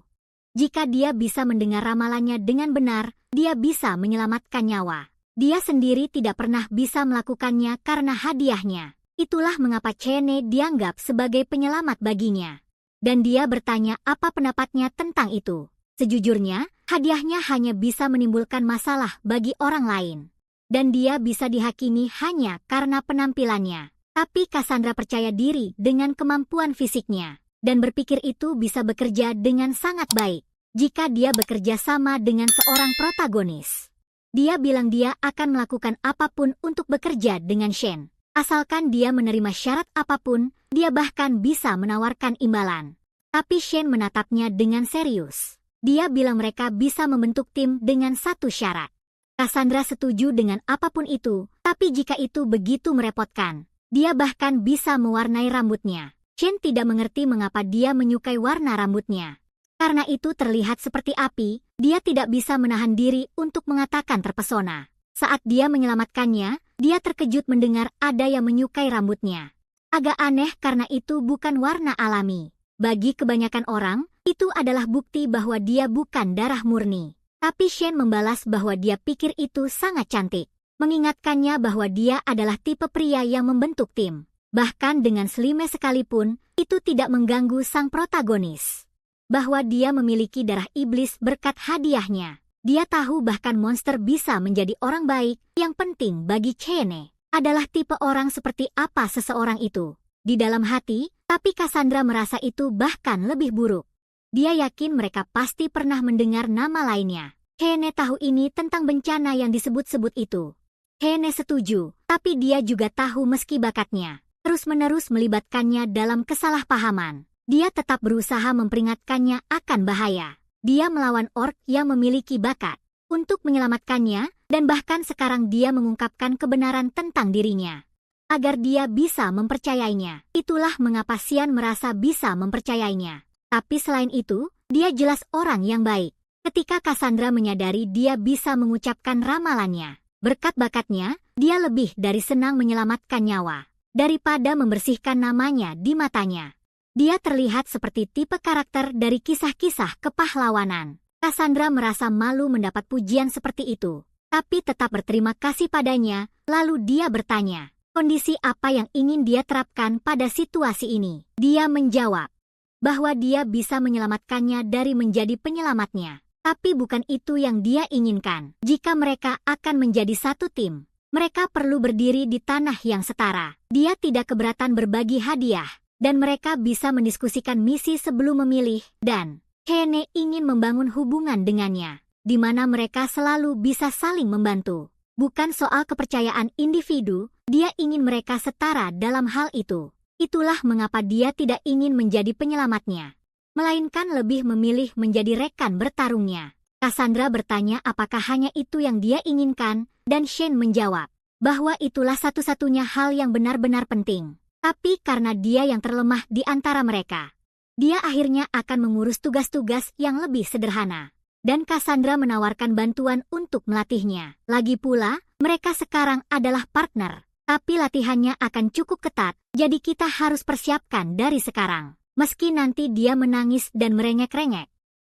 Speaker 1: Jika dia bisa mendengar ramalannya dengan benar, dia bisa menyelamatkan nyawa. Dia sendiri tidak pernah bisa melakukannya karena hadiahnya. Itulah mengapa Chene dianggap sebagai penyelamat baginya. Dan dia bertanya apa pendapatnya tentang itu. Sejujurnya, hadiahnya hanya bisa menimbulkan masalah bagi orang lain. Dan dia bisa dihakimi hanya karena penampilannya. Tapi Cassandra percaya diri dengan kemampuan fisiknya. Dan berpikir itu bisa bekerja dengan sangat baik. Jika dia bekerja sama dengan seorang protagonis. Dia bilang dia akan melakukan apapun untuk bekerja dengan Shen. Asalkan dia menerima syarat apapun, dia bahkan bisa menawarkan imbalan. Tapi Shen menatapnya dengan serius. Dia bilang mereka bisa membentuk tim dengan satu syarat. Cassandra setuju dengan apapun itu, tapi jika itu begitu merepotkan, dia bahkan bisa mewarnai rambutnya. Shen tidak mengerti mengapa dia menyukai warna rambutnya. Karena itu terlihat seperti api, dia tidak bisa menahan diri untuk mengatakan terpesona. Saat dia menyelamatkannya, dia terkejut mendengar ada yang menyukai rambutnya. Agak aneh karena itu bukan warna alami. Bagi kebanyakan orang, itu adalah bukti bahwa dia bukan darah murni. Tapi Shen membalas bahwa dia pikir itu sangat cantik. Mengingatkannya bahwa dia adalah tipe pria yang membentuk tim. Bahkan dengan slime sekalipun, itu tidak mengganggu sang protagonis. Bahwa dia memiliki darah iblis berkat hadiahnya. Dia tahu bahkan monster bisa menjadi orang baik. Yang penting bagi Chene adalah tipe orang seperti apa seseorang itu. Di dalam hati, tapi Cassandra merasa itu bahkan lebih buruk. Dia yakin mereka pasti pernah mendengar nama lainnya. Chene tahu ini tentang bencana yang disebut-sebut itu. Chene setuju, tapi dia juga tahu meski bakatnya terus-menerus melibatkannya dalam kesalahpahaman. Dia tetap berusaha memperingatkannya akan bahaya. Dia melawan orc yang memiliki bakat untuk menyelamatkannya, dan bahkan sekarang dia mengungkapkan kebenaran tentang dirinya. Agar dia bisa mempercayainya. Itulah mengapa Xian merasa bisa mempercayainya. Tapi selain itu, dia jelas orang yang baik. Ketika Cassandra menyadari dia bisa mengucapkan ramalannya, berkat bakatnya, dia lebih dari senang menyelamatkan nyawa. Daripada membersihkan namanya di matanya. Dia terlihat seperti tipe karakter dari kisah-kisah kepahlawanan. Cassandra merasa malu mendapat pujian seperti itu, tapi tetap berterima kasih padanya. Lalu dia bertanya, kondisi apa yang ingin dia terapkan pada situasi ini? Dia menjawab bahwa dia bisa menyelamatkannya dari menjadi penyelamatnya. Tapi bukan itu yang dia inginkan. Jika mereka akan menjadi satu tim, mereka perlu berdiri di tanah yang setara. Dia tidak keberatan berbagi hadiah. Dan mereka bisa mendiskusikan misi sebelum memilih, dan Chene ingin membangun hubungan dengannya, di mana mereka selalu bisa saling membantu. Bukan soal kepercayaan individu, dia ingin mereka setara dalam hal itu. Itulah mengapa dia tidak ingin menjadi penyelamatnya, melainkan lebih memilih menjadi rekan bertarungnya. Cassandra bertanya apakah hanya itu yang dia inginkan, dan Shen menjawab bahwa itulah satu-satunya hal yang benar-benar penting. Tapi karena dia yang terlemah di antara mereka, dia akhirnya akan mengurus tugas-tugas yang lebih sederhana. Dan Cassandra menawarkan bantuan untuk melatihnya. Lagi pula, mereka sekarang adalah partner. Tapi latihannya akan cukup ketat, jadi kita harus persiapkan dari sekarang. Meski nanti dia menangis dan merengek-rengek,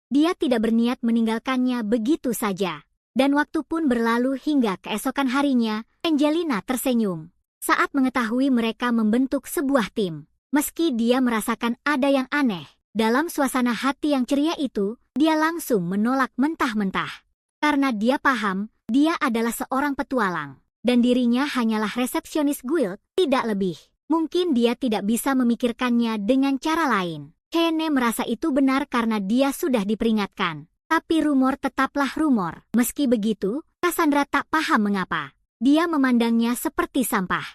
Speaker 1: dia tidak berniat meninggalkannya begitu saja. Dan waktu pun berlalu hingga keesokan harinya, Angelina tersenyum saat mengetahui mereka membentuk sebuah tim. Meski dia merasakan ada yang aneh, dalam suasana hati yang ceria itu, dia langsung menolak mentah-mentah. Karena dia paham, dia adalah seorang petualang, dan dirinya hanyalah resepsionis guild, tidak lebih. Mungkin dia tidak bisa memikirkannya dengan cara lain. Chene merasa itu benar karena dia sudah diperingatkan. Tapi rumor tetaplah rumor. Meski begitu, Cassandra tak paham mengapa dia memandangnya seperti sampah.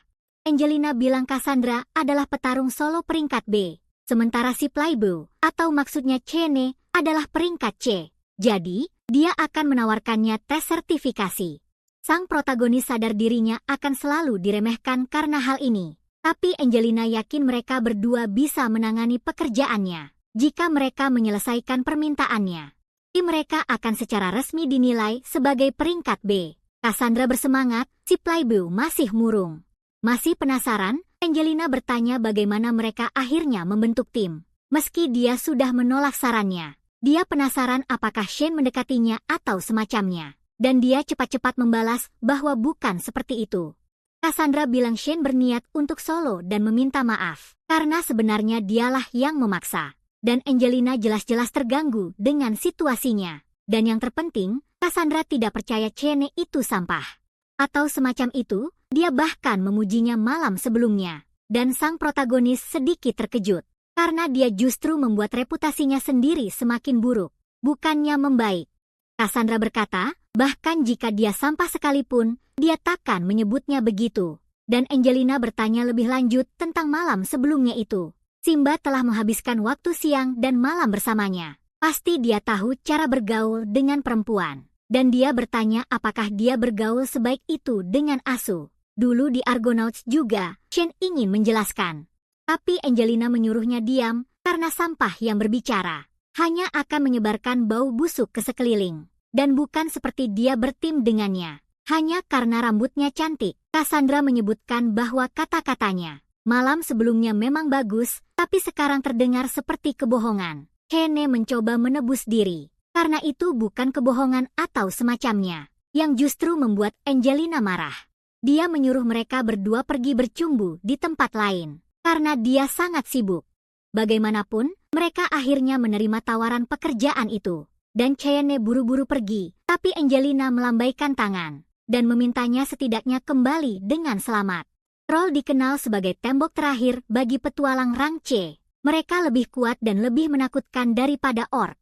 Speaker 1: Angelina bilang Cassandra adalah petarung solo peringkat B, sementara si Playboy, atau maksudnya Chene, adalah peringkat C. Jadi, dia akan menawarkannya tes sertifikasi. Sang protagonis sadar dirinya akan selalu diremehkan karena hal ini. Tapi Angelina yakin mereka berdua bisa menangani pekerjaannya. Jika mereka menyelesaikan permintaannya, tim mereka akan secara resmi dinilai sebagai peringkat B. Cassandra bersemangat, si Playboy masih murung. Masih penasaran, Angelina bertanya bagaimana mereka akhirnya membentuk tim. Meski dia sudah menolak sarannya, Dia penasaran apakah Shane mendekatinya atau semacamnya. Dan dia cepat-cepat membalas bahwa bukan seperti itu. Cassandra bilang Shane berniat untuk solo dan meminta maaf. Karena sebenarnya dialah yang memaksa. Dan Angelina jelas-jelas terganggu dengan situasinya. Dan yang terpenting, Cassandra tidak percaya Shane itu sampah. Atau semacam itu, dia bahkan memujinya malam sebelumnya. Dan sang protagonis sedikit terkejut. Karena dia justru membuat reputasinya sendiri semakin buruk. Bukannya membaik. Cassandra berkata, bahkan jika dia sampah sekalipun, dia takkan menyebutnya begitu. Dan Angelina bertanya lebih lanjut tentang malam sebelumnya itu. Simba telah menghabiskan waktu siang dan malam bersamanya. Pasti dia tahu cara bergaul dengan perempuan. Dan dia bertanya apakah dia bergaul sebaik itu dengan Asu. Dulu di Argonauts juga, Shane ingin menjelaskan. Tapi Angelina menyuruhnya diam karena sampah yang berbicara hanya akan menyebarkan bau busuk ke sekeliling. Dan bukan seperti dia bertim dengannya. Hanya karena rambutnya cantik, Cassandra menyebutkan bahwa kata-katanya malam sebelumnya memang bagus, tapi sekarang terdengar seperti kebohongan. Shane mencoba menebus diri. Karena itu bukan kebohongan atau semacamnya, yang justru membuat Angelina marah. Dia menyuruh mereka berdua pergi bercumbu di tempat lain, karena dia sangat sibuk. Bagaimanapun, mereka akhirnya menerima tawaran pekerjaan itu. Dan Shane buru-buru pergi, tapi Angelina melambaikan tangan dan memintanya setidaknya kembali dengan selamat. Troll dikenal sebagai tembok terakhir bagi petualang rang C. Mereka lebih kuat dan lebih menakutkan daripada orc.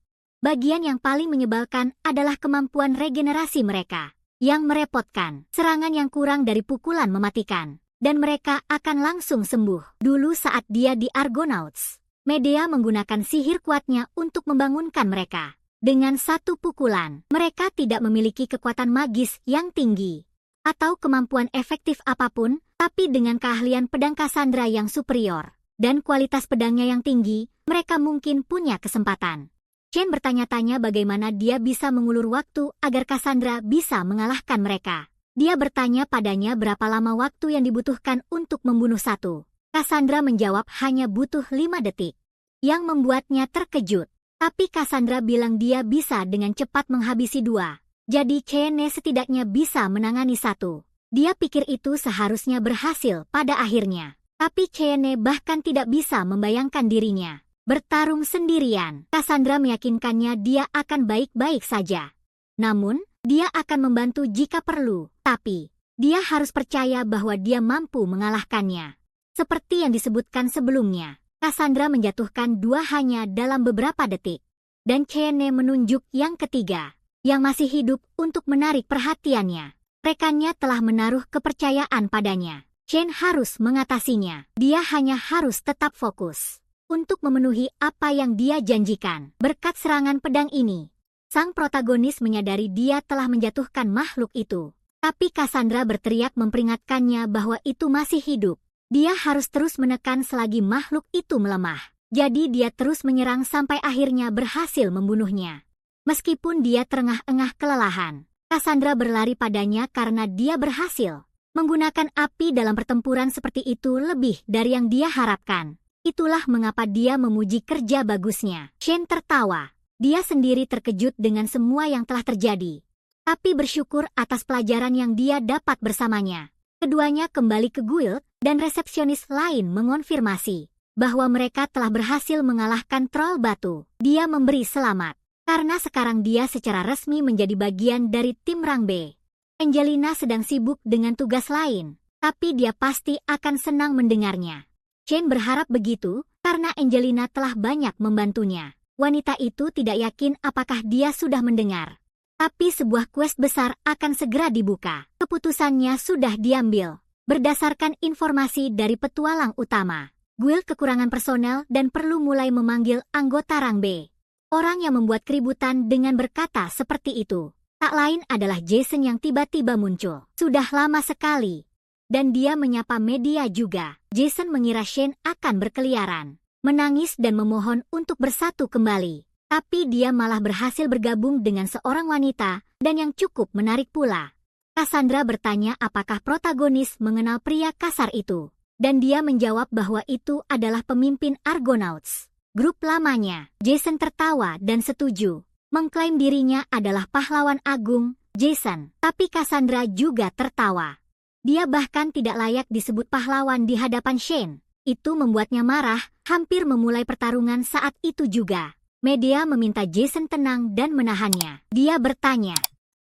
Speaker 1: Bagian yang paling menyebalkan adalah kemampuan regenerasi mereka, yang merepotkan. Serangan yang kurang dari pukulan mematikan, dan mereka akan langsung sembuh. Dulu saat dia di Argonauts, Medea menggunakan sihir kuatnya untuk membangunkan mereka. Dengan satu pukulan, mereka tidak memiliki kekuatan magis yang tinggi atau kemampuan efektif apapun, tapi dengan keahlian pedang Cassandra yang superior dan kualitas pedangnya yang tinggi, mereka mungkin punya kesempatan. Shane bertanya-tanya bagaimana dia bisa mengulur waktu agar Cassandra bisa mengalahkan mereka. Dia bertanya padanya berapa lama waktu yang dibutuhkan untuk membunuh satu. Cassandra menjawab hanya butuh 5 detik, yang membuatnya terkejut. Tapi Cassandra bilang dia bisa dengan cepat menghabisi 2. Jadi Shane setidaknya bisa menangani 1. Dia pikir itu seharusnya berhasil pada akhirnya. Tapi Shane bahkan tidak bisa membayangkan dirinya bertarung sendirian. Cassandra meyakinkannya dia akan baik-baik saja. Namun, dia akan membantu jika perlu. Tapi, dia harus percaya bahwa dia mampu mengalahkannya. Seperti yang disebutkan sebelumnya. Cassandra menjatuhkan 2 hanya dalam beberapa detik. Dan Shane menunjuk yang ketiga, yang masih hidup untuk menarik perhatiannya. Rekannya telah menaruh kepercayaan padanya. Shane harus mengatasinya. Dia hanya harus tetap fokus untuk memenuhi apa yang dia janjikan. Berkat serangan pedang ini, sang protagonis menyadari dia telah menjatuhkan makhluk itu. Tapi Cassandra berteriak memperingatkannya bahwa itu masih hidup. Dia harus terus menekan selagi makhluk itu melemah. Jadi dia terus menyerang sampai akhirnya berhasil membunuhnya. Meskipun dia terengah-engah kelelahan, Cassandra berlari padanya karena dia berhasil menggunakan api dalam pertempuran seperti itu lebih dari yang dia harapkan. Itulah mengapa dia memuji kerja bagusnya. Shane tertawa. Dia sendiri terkejut dengan semua yang telah terjadi. Tapi bersyukur atas pelajaran yang dia dapat bersamanya. Keduanya kembali ke guild, dan resepsionis lain mengonfirmasi bahwa mereka telah berhasil mengalahkan troll batu. Dia memberi selamat, karena sekarang dia secara resmi menjadi bagian dari tim rang B. Angelina sedang sibuk dengan tugas lain, tapi dia pasti akan senang mendengarnya. Shane berharap begitu, karena Angelina telah banyak membantunya. Wanita itu tidak yakin apakah dia sudah mendengar. Tapi sebuah quest besar akan segera dibuka. Keputusannya sudah diambil. Berdasarkan informasi dari petualang utama, guild kekurangan personel dan perlu mulai memanggil anggota rang B. Orang yang membuat keributan dengan berkata seperti itu tak lain adalah Jason yang tiba-tiba muncul. Sudah lama sekali. Dan dia menyapa media juga. Jason mengira Shane akan berkeliaran, menangis dan memohon untuk bersatu kembali. Tapi dia malah berhasil bergabung dengan seorang wanita, dan yang cukup menarik pula. Cassandra bertanya apakah protagonis mengenal pria kasar itu. Dan dia menjawab bahwa itu adalah pemimpin Argonauts. grup lamanya. Jason tertawa dan setuju, mengklaim dirinya adalah pahlawan agung, Jason. Tapi Cassandra juga tertawa. Dia bahkan tidak layak disebut pahlawan di hadapan Shane. Itu membuatnya marah, hampir memulai pertarungan saat itu juga. Media meminta Jason tenang dan menahannya. Dia bertanya,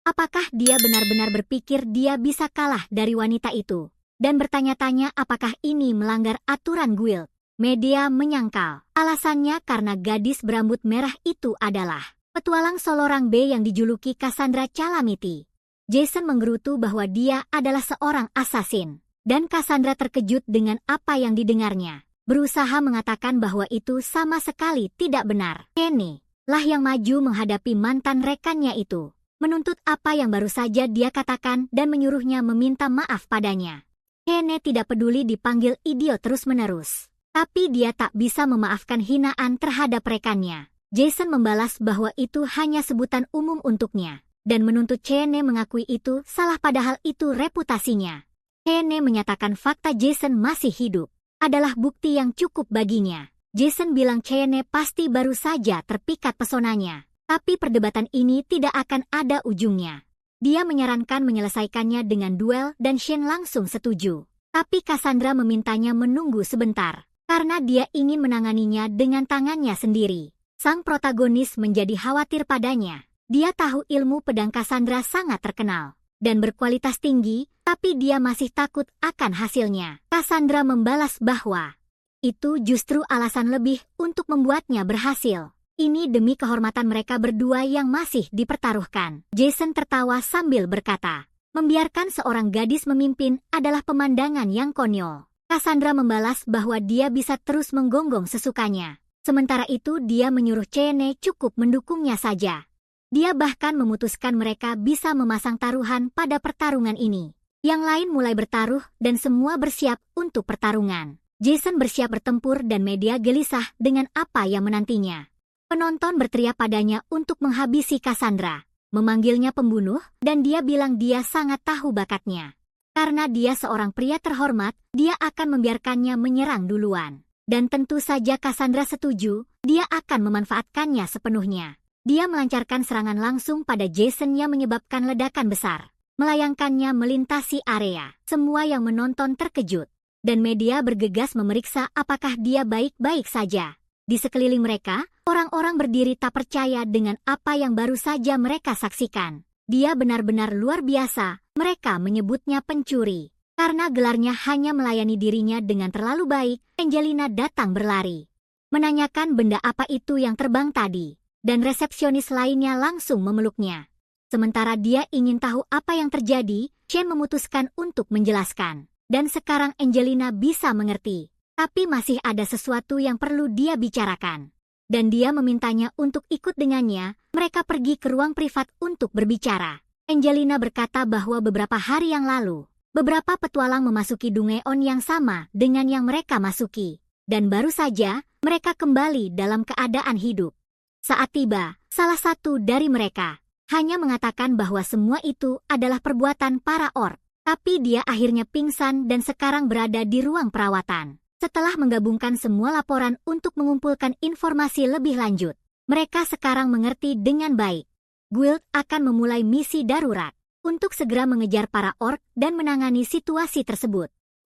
Speaker 1: apakah dia benar-benar berpikir dia bisa kalah dari wanita itu? Dan bertanya-tanya apakah ini melanggar aturan guild. Media menyangkal. Alasannya karena gadis berambut merah itu adalah petualang Solorang B yang dijuluki Cassandra Calamity. Jason menggerutu bahwa dia adalah seorang asasin. Dan Cassandra terkejut dengan apa yang didengarnya. Berusaha mengatakan bahwa itu sama sekali tidak benar. Kenny lah yang maju menghadapi mantan rekannya itu. Menuntut apa yang baru saja dia katakan dan menyuruhnya meminta maaf padanya. Kenny tidak peduli dipanggil idiot terus-menerus. Tapi dia tak bisa memaafkan hinaan terhadap rekannya. Jason membalas bahwa itu hanya sebutan umum untuknya. Dan menuntut Kenny mengakui itu salah padahal itu reputasinya. Kenny menyatakan fakta Jason masih hidup adalah bukti yang cukup baginya. Jason bilang Kenny pasti baru saja terpikat pesonanya. Tapi perdebatan ini tidak akan ada ujungnya. Dia menyarankan menyelesaikannya dengan duel dan Shane langsung setuju. Tapi Cassandra memintanya menunggu sebentar. Karena dia ingin menanganinya dengan tangannya sendiri. Sang protagonis menjadi khawatir padanya. Dia tahu ilmu pedang Cassandra sangat terkenal dan berkualitas tinggi, tapi dia masih takut akan hasilnya. Cassandra membalas bahwa itu justru alasan lebih untuk membuatnya berhasil. Ini demi kehormatan mereka berdua yang masih dipertaruhkan. Jason tertawa sambil berkata, membiarkan seorang gadis memimpin adalah pemandangan yang konyol. Cassandra membalas bahwa dia bisa terus menggonggong sesukanya. Sementara itu dia menyuruh Kenny cukup mendukungnya saja. Dia bahkan memutuskan mereka bisa memasang taruhan pada pertarungan ini. Yang lain mulai bertaruh dan semua bersiap untuk pertarungan. Jason bersiap bertempur dan media gelisah dengan apa yang menantinya. Penonton berteriak padanya untuk menghabisi Cassandra, memanggilnya pembunuh, dan dia bilang dia sangat tahu bakatnya. Karena dia seorang pria terhormat, dia akan membiarkannya menyerang duluan. Dan tentu saja Cassandra setuju, dia akan memanfaatkannya sepenuhnya. Dia melancarkan serangan langsung pada Jason yang menyebabkan ledakan besar. Melayangkannya melintasi area. Semua yang menonton terkejut. Dan media bergegas memeriksa apakah dia baik-baik saja. Di sekeliling mereka, orang-orang berdiri tak percaya dengan apa yang baru saja mereka saksikan. Dia benar-benar luar biasa. Mereka menyebutnya pencuri. Karena gelarnya hanya melayani dirinya dengan terlalu baik, Angelina datang berlari. Menanyakan benda apa itu yang terbang tadi. Dan resepsionis lainnya langsung memeluknya. Sementara dia ingin tahu apa yang terjadi, Shane memutuskan untuk menjelaskan. Dan sekarang Angelina bisa mengerti. Tapi masih ada sesuatu yang perlu dia bicarakan. Dan dia memintanya untuk ikut dengannya, mereka pergi ke ruang privat untuk berbicara. Angelina berkata bahwa beberapa hari yang lalu, beberapa petualang memasuki Dungeon yang sama dengan yang mereka masuki. Dan baru saja, mereka kembali dalam keadaan hidup. Saat tiba, salah satu dari mereka hanya mengatakan bahwa semua itu adalah perbuatan para orc. Tapi dia akhirnya pingsan dan sekarang berada di ruang perawatan. Setelah menggabungkan semua laporan untuk mengumpulkan informasi lebih lanjut, mereka sekarang mengerti dengan baik. Guild akan memulai misi darurat untuk segera mengejar para orc dan menangani situasi tersebut.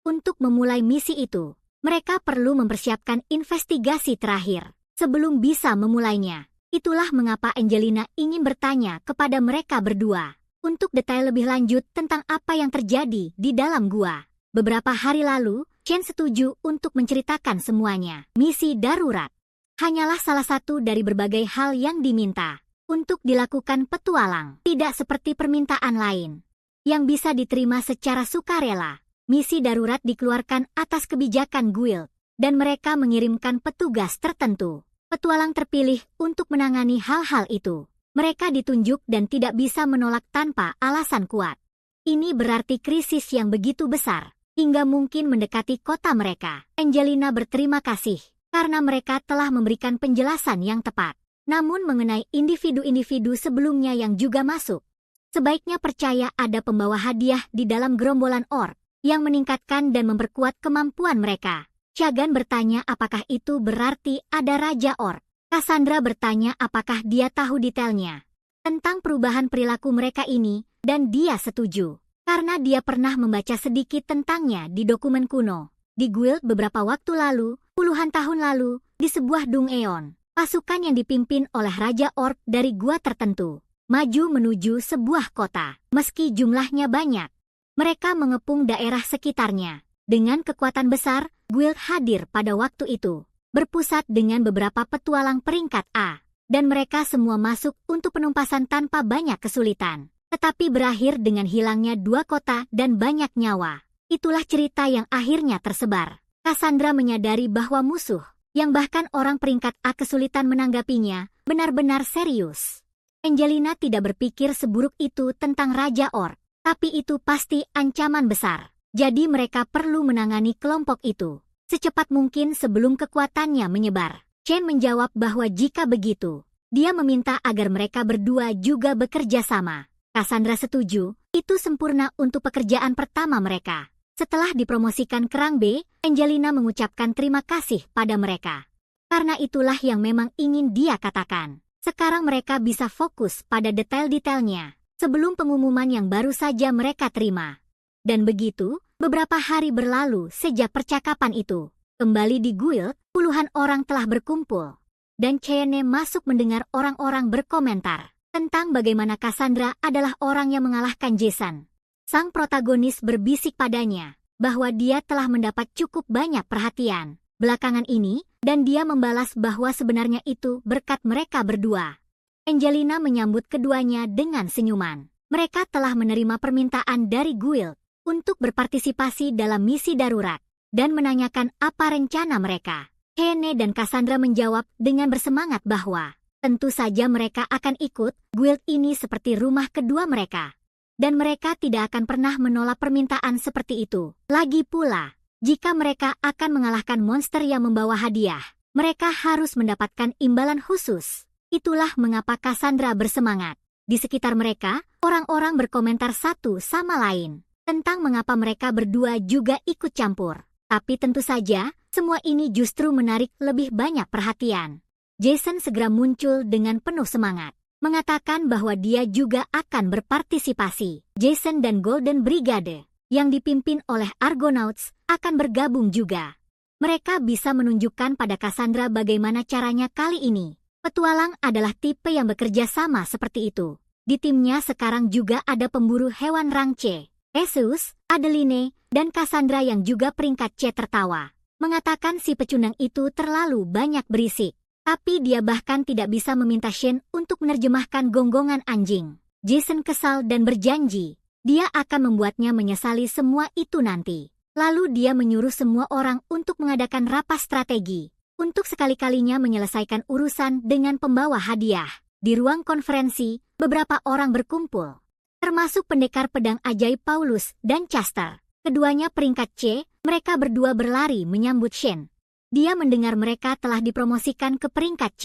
Speaker 1: Untuk memulai misi itu, mereka perlu mempersiapkan investigasi terakhir sebelum bisa memulainya. Itulah mengapa Angelina ingin bertanya kepada mereka berdua untuk detail lebih lanjut tentang apa yang terjadi di dalam gua. Beberapa hari lalu, Shane setuju untuk menceritakan semuanya. Misi darurat hanyalah salah satu dari berbagai hal yang diminta untuk dilakukan petualang. Tidak seperti permintaan lain yang bisa diterima secara sukarela. Misi darurat dikeluarkan atas kebijakan guild dan mereka mengirimkan petugas tertentu. Petualang terpilih untuk menangani hal-hal itu. Mereka ditunjuk dan tidak bisa menolak tanpa alasan kuat. Ini berarti krisis yang begitu besar, hingga mungkin mendekati kota mereka. Angelina berterima kasih, karena mereka telah memberikan penjelasan yang tepat. Namun mengenai individu-individu sebelumnya yang juga masuk, sebaiknya percaya ada pembawa hadiah di dalam gerombolan orc, yang meningkatkan dan memperkuat kemampuan mereka. Shagan bertanya apakah itu berarti ada Raja Orc. Cassandra bertanya apakah dia tahu detailnya tentang perubahan perilaku mereka ini, dan dia setuju. Karena dia pernah membaca sedikit tentangnya di dokumen kuno. Di guild beberapa waktu lalu, puluhan tahun lalu, di sebuah Dung Eon, pasukan yang dipimpin oleh Raja Orc dari gua tertentu maju menuju sebuah kota. Meski jumlahnya banyak, mereka mengepung daerah sekitarnya. Dengan kekuatan besar, guild hadir pada waktu itu, berpusat dengan beberapa petualang peringkat A, dan mereka semua masuk untuk penumpasan tanpa banyak kesulitan. Tetapi berakhir dengan hilangnya 2 kota dan banyak nyawa. Itulah cerita yang akhirnya tersebar. Cassandra menyadari bahwa musuh, yang bahkan orang peringkat A kesulitan menanggapinya, benar-benar serius. Angelina tidak berpikir seburuk itu tentang Raja Orc, tapi itu pasti ancaman besar. Jadi mereka perlu menangani kelompok itu secepat mungkin sebelum kekuatannya menyebar. Chen menjawab bahwa jika begitu, dia meminta agar mereka berdua juga bekerja sama. Cassandra setuju, itu sempurna untuk pekerjaan pertama mereka. Setelah dipromosikan ke rang B, Angelina mengucapkan terima kasih pada mereka. Karena itulah yang memang ingin dia katakan. Sekarang mereka bisa fokus pada detail-detailnya sebelum pengumuman yang baru saja mereka terima. Dan begitu, beberapa hari berlalu sejak percakapan itu. Kembali di guild, puluhan orang telah berkumpul. Dan Cheyenne masuk mendengar orang-orang berkomentar tentang bagaimana Cassandra adalah orang yang mengalahkan Jason. Sang protagonis berbisik padanya bahwa dia telah mendapat cukup banyak perhatian belakangan ini, dan dia membalas bahwa sebenarnya itu berkat mereka berdua. Angelina menyambut keduanya dengan senyuman. Mereka telah menerima permintaan dari guild untuk berpartisipasi dalam misi darurat dan menanyakan apa rencana mereka. Cheyenne dan Cassandra menjawab dengan bersemangat bahwa tentu saja mereka akan ikut. Guild ini seperti rumah kedua mereka, dan mereka tidak akan pernah menolak permintaan seperti itu. Lagi pula, jika mereka akan mengalahkan monster yang membawa hadiah, mereka harus mendapatkan imbalan khusus. Itulah mengapa Cassandra bersemangat. Di sekitar mereka, orang-orang berkomentar satu sama lain tentang mengapa mereka berdua juga ikut campur. Tapi tentu saja, semua ini justru menarik lebih banyak perhatian. Jason segera muncul dengan penuh semangat, mengatakan bahwa dia juga akan berpartisipasi. Jason dan Golden Brigade, yang dipimpin oleh Argonauts, akan bergabung juga. Mereka bisa menunjukkan pada Cassandra bagaimana caranya kali ini. Petualang adalah tipe yang bekerja sama seperti itu. Di timnya sekarang juga ada pemburu hewan rang C. Theseus, Adeline, dan Cassandra yang juga peringkat C tertawa, mengatakan si pecundang itu terlalu banyak berisik. Tapi dia bahkan tidak bisa meminta Shen untuk menerjemahkan gonggongan anjing. Jason kesal dan berjanji, dia akan membuatnya menyesali semua itu nanti. Lalu dia menyuruh semua orang untuk mengadakan rapat strategi, untuk sekali-kalinya menyelesaikan urusan dengan pembawa hadiah. Di ruang konferensi, beberapa orang berkumpul, termasuk pendekar pedang ajaib Paulus dan Chester. Keduanya peringkat C, mereka berdua berlari menyambut Shen. Dia mendengar mereka telah dipromosikan ke peringkat C,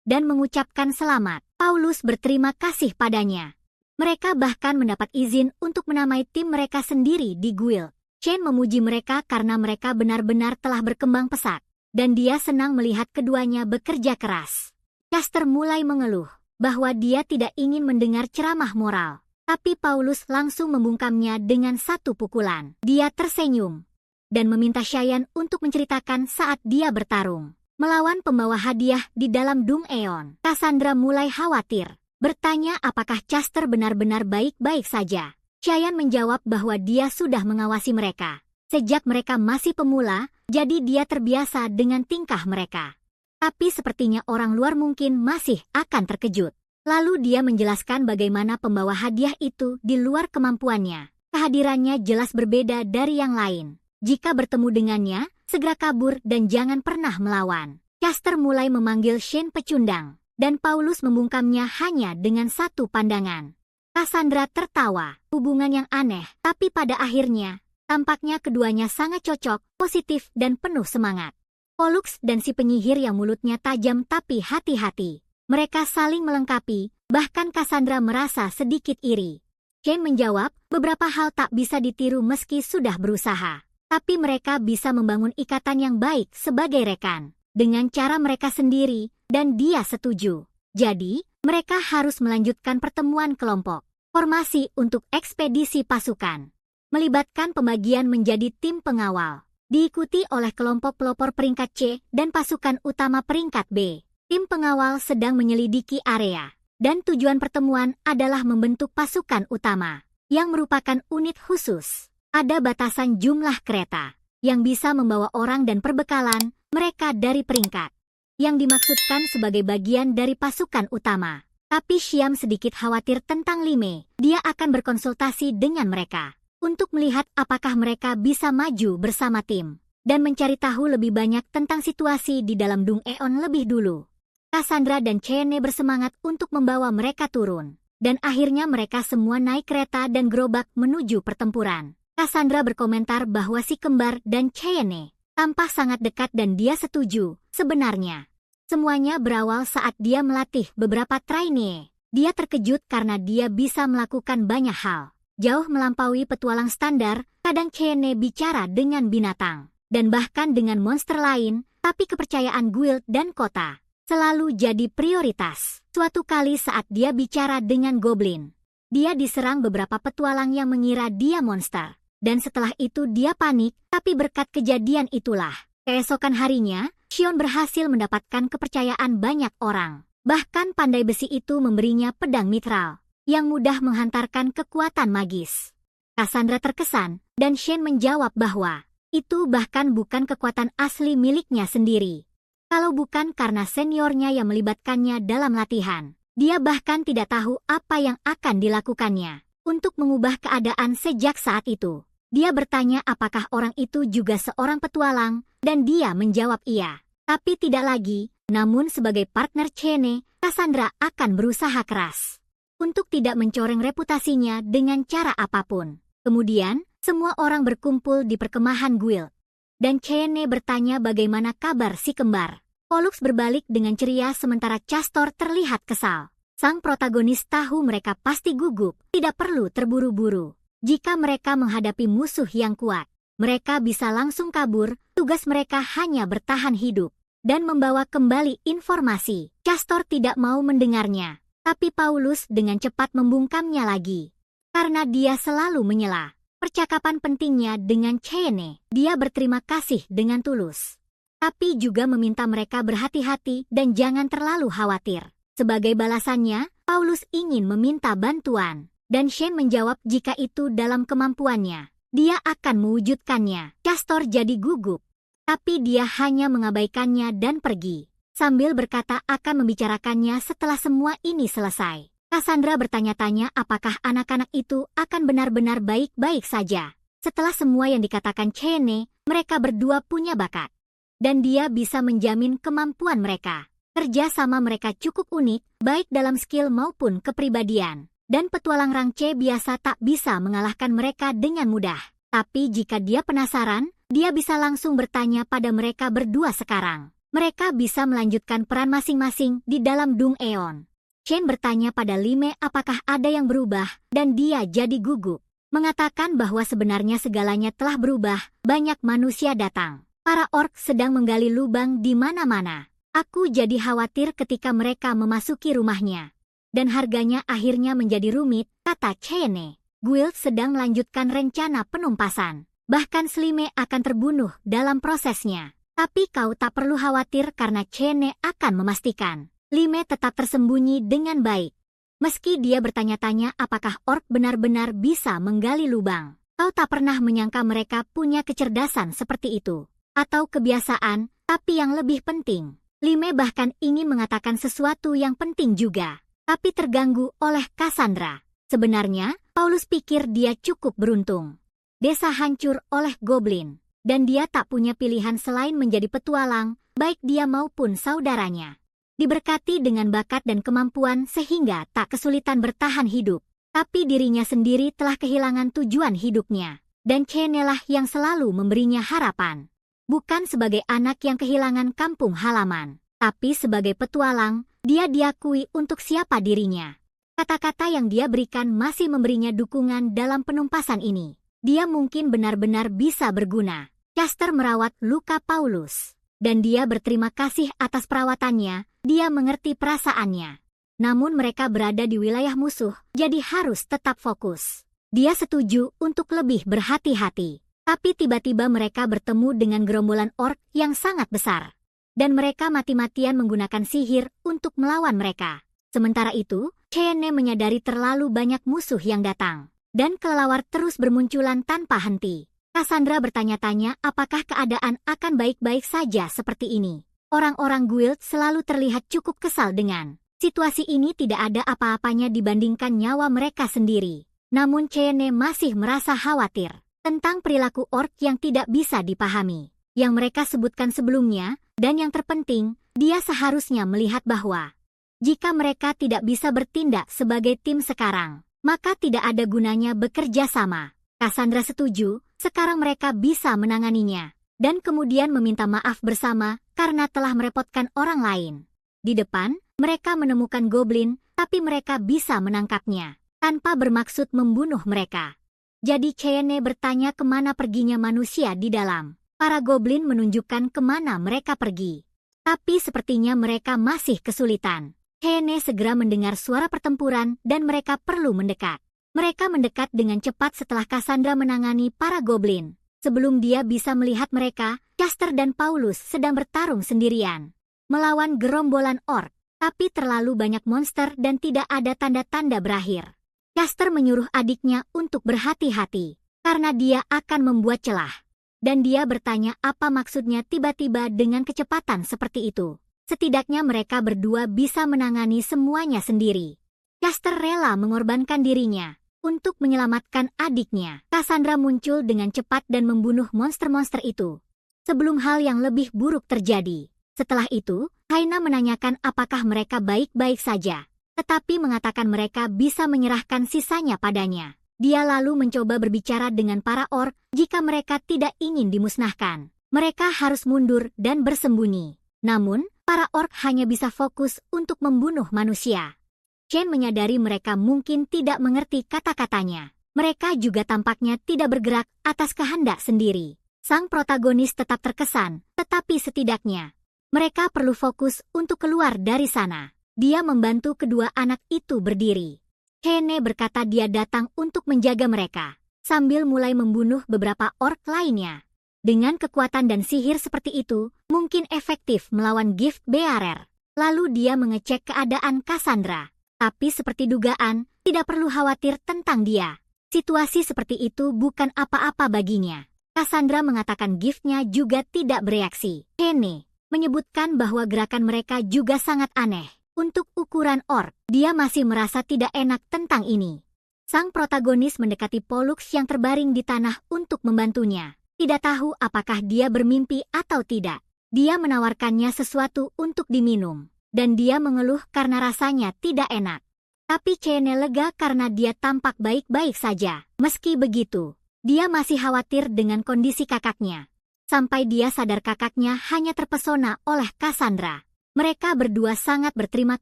Speaker 1: dan mengucapkan selamat. Paulus berterima kasih padanya. Mereka bahkan mendapat izin untuk menamai tim mereka sendiri di guild. Shen memuji mereka karena mereka benar-benar telah berkembang pesat, dan dia senang melihat keduanya bekerja keras. Chester mulai mengeluh bahwa dia tidak ingin mendengar ceramah moral. Tapi Paulus langsung membungkamnya dengan satu pukulan. Dia tersenyum dan meminta Cheyenne untuk menceritakan saat dia bertarung melawan pembawa hadiah di dalam Dung Eon. Cassandra mulai khawatir, bertanya apakah Chester benar-benar baik-baik saja. Cheyenne menjawab bahwa dia sudah mengawasi mereka sejak mereka masih pemula, jadi dia terbiasa dengan tingkah mereka. Tapi sepertinya orang luar mungkin masih akan terkejut. Lalu dia menjelaskan bagaimana pembawa hadiah itu di luar kemampuannya. Kehadirannya jelas berbeda dari yang lain. Jika bertemu dengannya, segera kabur dan jangan pernah melawan. Chester mulai memanggil Shen pecundang, dan Paulus membungkamnya hanya dengan satu pandangan. Cassandra tertawa, hubungan yang aneh, tapi pada akhirnya, tampaknya keduanya sangat cocok, positif dan penuh semangat. Pollux dan si penyihir yang mulutnya tajam tapi hati-hati. Mereka saling melengkapi, bahkan Cassandra merasa sedikit iri. Shen menjawab, beberapa hal tak bisa ditiru meski sudah berusaha. Tapi mereka bisa membangun ikatan yang baik sebagai rekan dengan cara mereka sendiri, dan dia setuju. Jadi, mereka harus melanjutkan pertemuan kelompok. Formasi untuk ekspedisi pasukan melibatkan pembagian menjadi tim pengawal, diikuti oleh kelompok pelopor peringkat C dan pasukan utama peringkat B. Tim pengawal sedang menyelidiki area, dan tujuan pertemuan adalah membentuk pasukan utama, yang merupakan unit khusus. Ada batasan jumlah kereta, yang bisa membawa orang dan perbekalan mereka dari peringkat, yang dimaksudkan sebagai bagian dari pasukan utama. Tapi Xiam sedikit khawatir tentang Lime. Dia akan berkonsultasi dengan mereka untuk melihat apakah mereka bisa maju bersama tim dan mencari tahu lebih banyak tentang situasi di dalam Dung Eon lebih dulu. Cassandra dan Cheyenne bersemangat untuk membawa mereka turun, dan akhirnya mereka semua naik kereta dan gerobak menuju pertempuran. Cassandra berkomentar bahwa si kembar dan Cheyenne tampak sangat dekat dan dia setuju. Sebenarnya, semuanya berawal saat dia melatih beberapa trainee. Dia terkejut karena dia bisa melakukan banyak hal, jauh melampaui petualang standar. Kadang Cheyenne bicara dengan binatang, dan bahkan dengan monster lain, tapi kepercayaan guild dan kota selalu jadi prioritas. Suatu kali saat dia bicara dengan goblin, dia diserang beberapa petualang yang mengira dia monster. Dan setelah itu dia panik, tapi berkat kejadian itulah, keesokan harinya, Xion berhasil mendapatkan kepercayaan banyak orang. Bahkan pandai besi itu memberinya pedang mitral, yang mudah menghantarkan kekuatan magis. Cassandra terkesan, dan Shen menjawab bahwa itu bahkan bukan kekuatan asli miliknya sendiri. Kalau bukan karena seniornya yang melibatkannya dalam latihan, dia bahkan tidak tahu apa yang akan dilakukannya untuk mengubah keadaan sejak saat itu. Dia bertanya apakah orang itu juga seorang petualang, dan dia menjawab iya. Tapi tidak lagi, namun sebagai partner Cheyenne, Cassandra akan berusaha keras untuk tidak mencoreng reputasinya dengan cara apapun. Kemudian, semua orang berkumpul di perkemahan guild, dan Cheyenne bertanya bagaimana kabar si kembar. Pollux berbalik dengan ceria sementara Castor terlihat kesal. Sang protagonis tahu mereka pasti gugup, tidak perlu terburu-buru. Jika mereka menghadapi musuh yang kuat, mereka bisa langsung kabur. Tugas mereka hanya bertahan hidup dan membawa kembali informasi. Castor tidak mau mendengarnya, tapi Paulus dengan cepat membungkamnya lagi. Karena dia selalu menyela percakapan pentingnya dengan Cheyenne, dia berterima kasih dengan tulus. Tapi juga meminta mereka berhati-hati dan jangan terlalu khawatir. Sebagai balasannya, Paulus ingin meminta bantuan. Dan Shen menjawab jika itu dalam kemampuannya, dia akan mewujudkannya. Castor jadi gugup, tapi dia hanya mengabaikannya dan pergi, sambil berkata akan membicarakannya setelah semua ini selesai. Cassandra bertanya-tanya apakah anak-anak itu akan benar-benar baik-baik saja. Setelah semua yang dikatakan Cheyenne, mereka berdua punya bakat, dan dia bisa menjamin kemampuan mereka. Kerja sama mereka cukup unik, baik dalam skill maupun kepribadian. Dan petualang rang C biasa tak bisa mengalahkan mereka dengan mudah. Tapi jika dia penasaran, dia bisa langsung bertanya pada mereka berdua sekarang. Mereka bisa melanjutkan peran masing-masing di dalam Dung Eon. Shen bertanya pada Lime apakah ada yang berubah, dan dia jadi gugup. Mengatakan bahwa sebenarnya segalanya telah berubah, banyak manusia datang. Para orc sedang menggali lubang di mana-mana. Aku jadi khawatir ketika mereka memasuki rumahnya. Dan harganya akhirnya menjadi rumit, kata Cheyenne. Guild sedang melanjutkan rencana penumpasan. Bahkan Slime akan terbunuh dalam prosesnya. Tapi kau tak perlu khawatir karena Cheyenne akan memastikan Lime tetap tersembunyi dengan baik. Meski dia bertanya-tanya apakah orc benar-benar bisa menggali lubang. Kau tak pernah menyangka mereka punya kecerdasan seperti itu. Atau kebiasaan, tapi yang lebih penting. Lime bahkan ingin mengatakan sesuatu yang penting juga. Tapi terganggu oleh Cassandra. Sebenarnya, Paulus pikir dia cukup beruntung. Desa hancur oleh goblin, dan dia tak punya pilihan selain menjadi petualang, baik dia maupun saudaranya. Diberkati dengan bakat dan kemampuan sehingga tak kesulitan bertahan hidup. Tapi dirinya sendiri telah kehilangan tujuan hidupnya. Dan Cheyenne lah yang selalu memberinya harapan. Bukan sebagai anak yang kehilangan kampung halaman, tapi sebagai petualang. Dia diakui untuk siapa dirinya. Kata-kata yang dia berikan masih memberinya dukungan dalam penumpasan ini. Dia mungkin benar-benar bisa berguna. Caster merawat luka Paulus. Dan dia berterima kasih atas perawatannya, dia mengerti perasaannya. Namun mereka berada di wilayah musuh, jadi harus tetap fokus. Dia setuju untuk lebih berhati-hati. Tapi tiba-tiba mereka bertemu dengan gerombolan orc yang sangat besar. Dan mereka mati-matian menggunakan sihir untuk melawan mereka. Sementara itu, Cheyenne menyadari terlalu banyak musuh yang datang. Dan kelelawar terus bermunculan tanpa henti. Cassandra bertanya-tanya apakah keadaan akan baik-baik saja seperti ini. Orang-orang guild selalu terlihat cukup kesal dengan situasi ini, tidak ada apa-apanya dibandingkan nyawa mereka sendiri. Namun Cheyenne masih merasa khawatir tentang perilaku orc yang tidak bisa dipahami, yang mereka sebutkan sebelumnya, dan yang terpenting, dia seharusnya melihat bahwa jika mereka tidak bisa bertindak sebagai tim sekarang, maka tidak ada gunanya bekerja sama. Cassandra setuju, sekarang mereka bisa menanganinya, dan kemudian meminta maaf bersama karena telah merepotkan orang lain. Di depan, mereka menemukan goblin, tapi mereka bisa menangkapnya, tanpa bermaksud membunuh mereka. Jadi Cheyenne bertanya kemana perginya manusia di dalam. Para goblin menunjukkan kemana mereka pergi. Tapi sepertinya mereka masih kesulitan. Cheyenne segera mendengar suara pertempuran dan mereka perlu mendekat. Mereka mendekat dengan cepat setelah Cassandra menangani para goblin. Sebelum dia bisa melihat mereka, Caster dan Paulus sedang bertarung sendirian melawan gerombolan orc. Tapi terlalu banyak monster dan tidak ada tanda-tanda berakhir. Caster menyuruh adiknya untuk berhati-hati, karena dia akan membuat celah. Dan dia bertanya apa maksudnya tiba-tiba dengan kecepatan seperti itu. Setidaknya mereka berdua bisa menangani semuanya sendiri. Caster rela mengorbankan dirinya untuk menyelamatkan adiknya. Cassandra muncul dengan cepat dan membunuh monster-monster itu sebelum hal yang lebih buruk terjadi. Setelah itu, Haina menanyakan apakah mereka baik-baik saja, tetapi mengatakan mereka bisa menyerahkan sisanya padanya. Dia lalu mencoba berbicara dengan para orc, jika mereka tidak ingin dimusnahkan, mereka harus mundur dan bersembunyi. Namun, para orc hanya bisa fokus untuk membunuh manusia. Chen menyadari mereka mungkin tidak mengerti kata-katanya. Mereka juga tampaknya tidak bergerak atas kehendak sendiri. Sang protagonis tetap terkesan, tetapi setidaknya mereka perlu fokus untuk keluar dari sana. Dia membantu kedua anak itu berdiri. Cheyenne berkata dia datang untuk menjaga mereka, sambil mulai membunuh beberapa orc lainnya. Dengan kekuatan dan sihir seperti itu, mungkin efektif melawan gift bearer. Lalu dia mengecek keadaan Cassandra. Tapi seperti dugaan, tidak perlu khawatir tentang dia. Situasi seperti itu bukan apa-apa baginya. Cassandra mengatakan giftnya juga tidak bereaksi. Cheyenne menyebutkan bahwa gerakan mereka juga sangat aneh. Untuk ukuran orc, dia masih merasa tidak enak tentang ini. Sang protagonis mendekati Pollux yang terbaring di tanah untuk membantunya. Tidak tahu apakah dia bermimpi atau tidak. Dia menawarkannya sesuatu untuk diminum. Dan dia mengeluh karena rasanya tidak enak. Tapi Cheyenne lega karena dia tampak baik-baik saja. Meski begitu, dia masih khawatir dengan kondisi kakaknya. Sampai dia sadar kakaknya hanya terpesona oleh Cassandra. Mereka berdua sangat berterima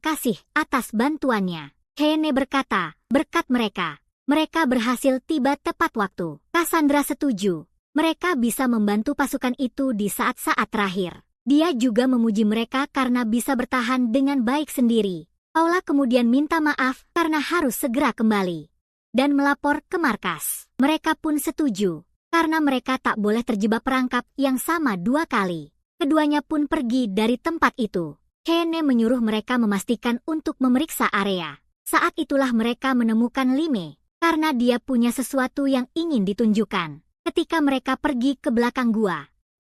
Speaker 1: kasih atas bantuannya. Cheyenne berkata, berkat mereka, mereka berhasil tiba tepat waktu. Cassandra setuju. Mereka bisa membantu pasukan itu di saat-saat terakhir. Dia juga memuji mereka karena bisa bertahan dengan baik sendiri. Paula kemudian minta maaf karena harus segera kembali dan melapor ke markas. Mereka pun setuju, karena mereka tak boleh terjebak perangkap yang sama dua kali. Keduanya pun pergi dari tempat itu. Cheyenne menyuruh mereka memastikan untuk memeriksa area. Saat itulah mereka menemukan Lime, karena dia punya sesuatu yang ingin ditunjukkan. Ketika mereka pergi ke belakang gua,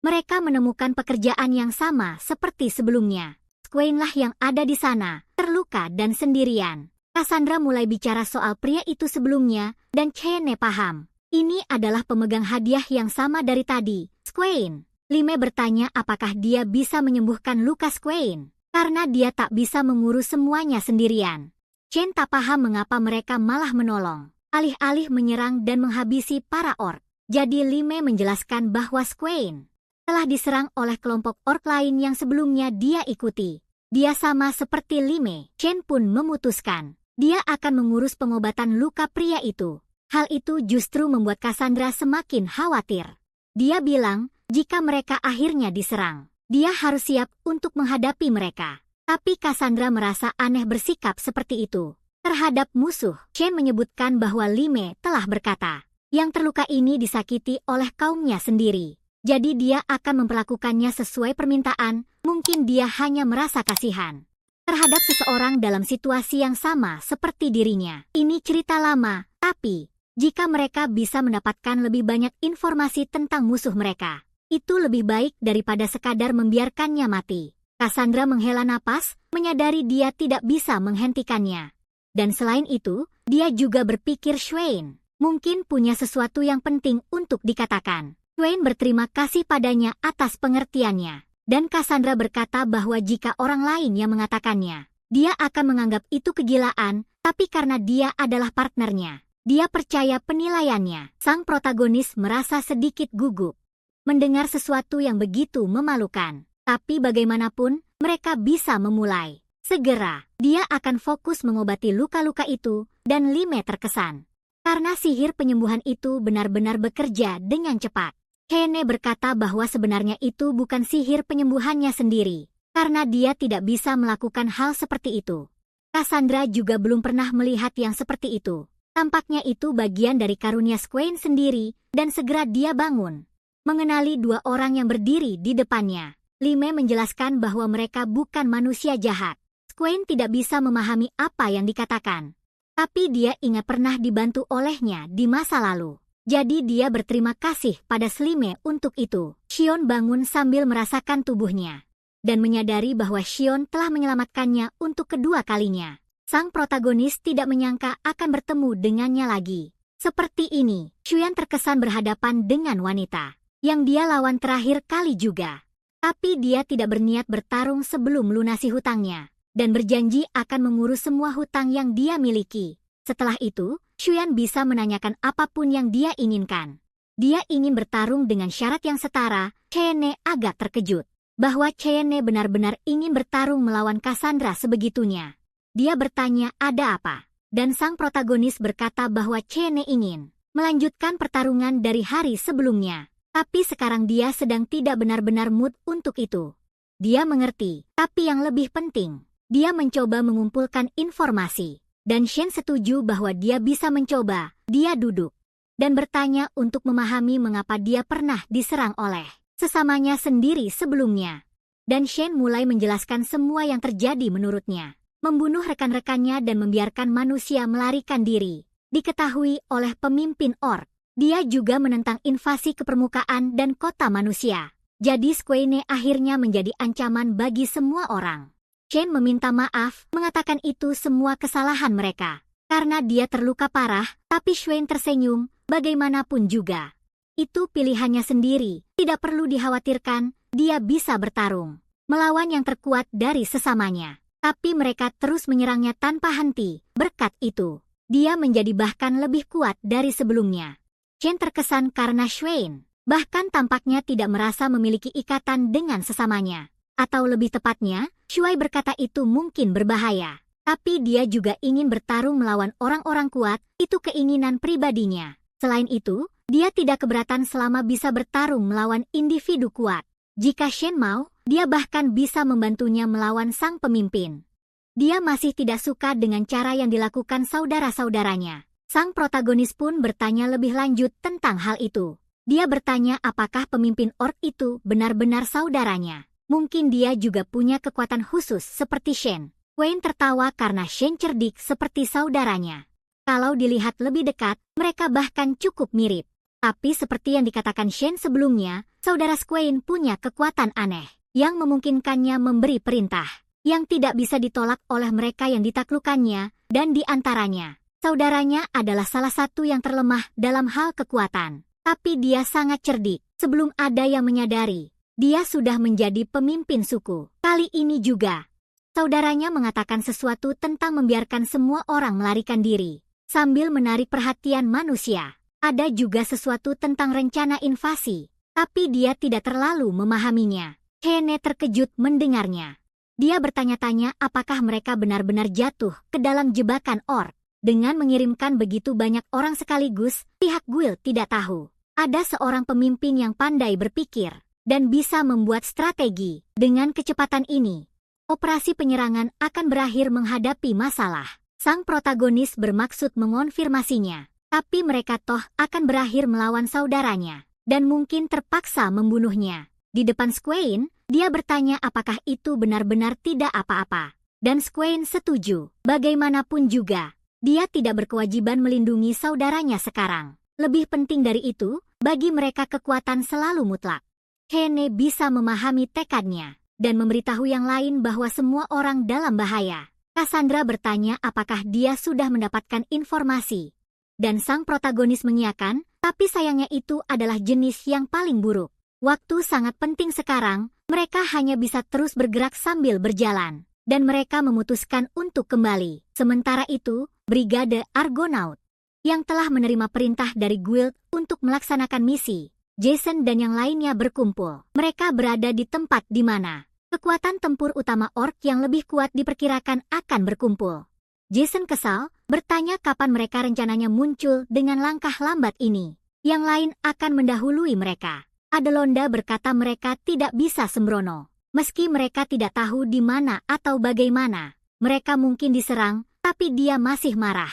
Speaker 1: mereka menemukan pekerjaan yang sama seperti sebelumnya. Squain lah yang ada di sana, terluka dan sendirian. Cassandra mulai bicara soal pria itu sebelumnya, dan Cheyenne paham. Ini adalah pemegang hadiah yang sama dari tadi, Squain. Lime bertanya apakah dia bisa menyembuhkan luka Squain, karena dia tak bisa mengurus semuanya sendirian. Chen tak paham mengapa mereka malah menolong, alih-alih menyerang dan menghabisi para orc. Jadi Lime menjelaskan bahwa Squain telah diserang oleh kelompok orc lain yang sebelumnya dia ikuti. Dia sama seperti Lime. Chen pun memutuskan dia akan mengurus pengobatan luka pria itu. Hal itu justru membuat Cassandra semakin khawatir. Dia bilang, jika mereka akhirnya diserang, dia harus siap untuk menghadapi mereka. Tapi Cassandra merasa aneh bersikap seperti itu terhadap musuh. Shen menyebutkan bahwa Li Mei telah berkata, yang terluka ini disakiti oleh kaumnya sendiri. Jadi dia akan memperlakukannya sesuai permintaan, mungkin dia hanya merasa kasihan terhadap seseorang dalam situasi yang sama seperti dirinya. Ini cerita lama, tapi jika mereka bisa mendapatkan lebih banyak informasi tentang musuh mereka, itu lebih baik daripada sekadar membiarkannya mati. Cassandra menghela napas, menyadari dia tidak bisa menghentikannya. Dan selain itu, dia juga berpikir Xuan mungkin punya sesuatu yang penting untuk dikatakan. Xuan berterima kasih padanya atas pengertiannya. Dan Cassandra berkata bahwa jika orang lain yang mengatakannya, dia akan menganggap itu kegilaan, tapi karena dia adalah partnernya, dia percaya penilaiannya. Sang protagonis merasa sedikit gugup mendengar sesuatu yang begitu memalukan. Tapi bagaimanapun, mereka bisa memulai. Segera, dia akan fokus mengobati luka-luka itu, dan Li Mei terkesan karena sihir penyembuhan itu benar-benar bekerja dengan cepat. Hene berkata bahwa sebenarnya itu bukan sihir penyembuhannya sendiri, karena dia tidak bisa melakukan hal seperti itu. Cassandra juga belum pernah melihat yang seperti itu. Tampaknya itu bagian dari karunia Xuan sendiri, dan segera dia bangun mengenali dua orang yang berdiri di depannya. Li Mei menjelaskan bahwa mereka bukan manusia jahat. Xuan tidak bisa memahami apa yang dikatakan, tapi dia ingat pernah dibantu olehnya di masa lalu. Jadi dia berterima kasih pada Li Mei untuk itu. Xion bangun sambil merasakan tubuhnya dan menyadari bahwa Xion telah menyelamatkannya untuk kedua kalinya. Sang protagonis tidak menyangka akan bertemu dengannya lagi. Seperti ini, Xion terkesan berhadapan dengan wanita yang dia lawan terakhir kali juga. Tapi dia tidak berniat bertarung sebelum melunasi hutangnya, dan berjanji akan mengurus semua hutang yang dia miliki. Setelah itu, Xuan bisa menanyakan apapun yang dia inginkan. Dia ingin bertarung dengan syarat yang setara. Cheyenne agak terkejut bahwa Cheyenne benar-benar ingin bertarung melawan Cassandra sebegitunya. Dia bertanya ada apa, dan sang protagonis berkata bahwa Cheyenne ingin melanjutkan pertarungan dari hari sebelumnya. Tapi sekarang dia sedang tidak benar-benar mood untuk itu. Dia mengerti, tapi yang lebih penting, dia mencoba mengumpulkan informasi. Dan Shen setuju bahwa dia bisa mencoba. Dia duduk dan bertanya untuk memahami mengapa dia pernah diserang oleh sesamanya sendiri sebelumnya. Dan Shen mulai menjelaskan semua yang terjadi menurutnya. Membunuh rekan-rekannya dan membiarkan manusia melarikan diri diketahui oleh pemimpin orc. Dia juga menentang invasi ke permukaan dan kota manusia. Jadi Xuan akhirnya menjadi ancaman bagi semua orang. Shen meminta maaf, mengatakan itu semua kesalahan mereka. Karena dia terluka parah, tapi Xuan tersenyum, bagaimanapun juga. Itu pilihannya sendiri, tidak perlu dikhawatirkan, dia bisa bertarung melawan yang terkuat dari sesamanya. Tapi mereka terus menyerangnya tanpa henti. Berkat itu, dia menjadi bahkan lebih kuat dari sebelumnya. Shen terkesan karena Xuan bahkan tampaknya tidak merasa memiliki ikatan dengan sesamanya. Atau lebih tepatnya, Shuai berkata itu mungkin berbahaya. Tapi dia juga ingin bertarung melawan orang-orang kuat, itu keinginan pribadinya. Selain itu, dia tidak keberatan selama bisa bertarung melawan individu kuat. Jika Shen mau, dia bahkan bisa membantunya melawan sang pemimpin. Dia masih tidak suka dengan cara yang dilakukan saudara-saudaranya. Sang protagonis pun bertanya lebih lanjut tentang hal itu. Dia bertanya apakah pemimpin orc itu benar-benar saudaranya. Mungkin dia juga punya kekuatan khusus seperti Shen. Xuan tertawa karena Shen cerdik seperti saudaranya. Kalau dilihat lebih dekat, mereka bahkan cukup mirip. Tapi seperti yang dikatakan Shen sebelumnya, saudara Xuan punya kekuatan aneh yang memungkinkannya memberi perintah yang tidak bisa ditolak oleh mereka yang ditaklukkannya, dan di antaranya, saudaranya adalah salah satu yang terlemah dalam hal kekuatan. Tapi dia sangat cerdik. Sebelum ada yang menyadari, dia sudah menjadi pemimpin suku. Kali ini juga, saudaranya mengatakan sesuatu tentang membiarkan semua orang melarikan diri, sambil menarik perhatian manusia. Ada juga sesuatu tentang rencana invasi, tapi dia tidak terlalu memahaminya. Hene terkejut mendengarnya. Dia bertanya-tanya apakah mereka benar-benar jatuh ke dalam jebakan orc. Dengan mengirimkan begitu banyak orang sekaligus, pihak guild tidak tahu. Ada seorang pemimpin yang pandai berpikir dan bisa membuat strategi. Dengan kecepatan ini, operasi penyerangan akan berakhir menghadapi masalah. Sang protagonis bermaksud mengonfirmasinya, tapi mereka toh akan berakhir melawan saudaranya dan mungkin terpaksa membunuhnya. Di depan Squain, dia bertanya apakah itu benar-benar tidak apa-apa. Dan Squain setuju. Bagaimanapun juga, dia tidak berkewajiban melindungi saudaranya sekarang. Lebih penting dari itu, bagi mereka kekuatan selalu mutlak. Hene bisa memahami tekadnya dan memberitahu yang lain bahwa semua orang dalam bahaya. Cassandra bertanya apakah dia sudah mendapatkan informasi. Dan sang protagonis mengiyakan, tapi sayangnya itu adalah jenis yang paling buruk. Waktu sangat penting sekarang, mereka hanya bisa terus bergerak sambil berjalan. Dan mereka memutuskan untuk kembali. Sementara itu, Brigade Argonaut yang telah menerima perintah dari guild untuk melaksanakan misi, Jason dan yang lainnya berkumpul. Mereka berada di tempat di mana kekuatan tempur utama orc yang lebih kuat diperkirakan akan berkumpul. Jason kesal, bertanya kapan mereka rencananya muncul dengan langkah lambat ini. Yang lain akan mendahului mereka. Adelonda berkata mereka tidak bisa sembrono. Meski mereka tidak tahu di mana atau bagaimana, mereka mungkin diserang, tapi dia masih marah.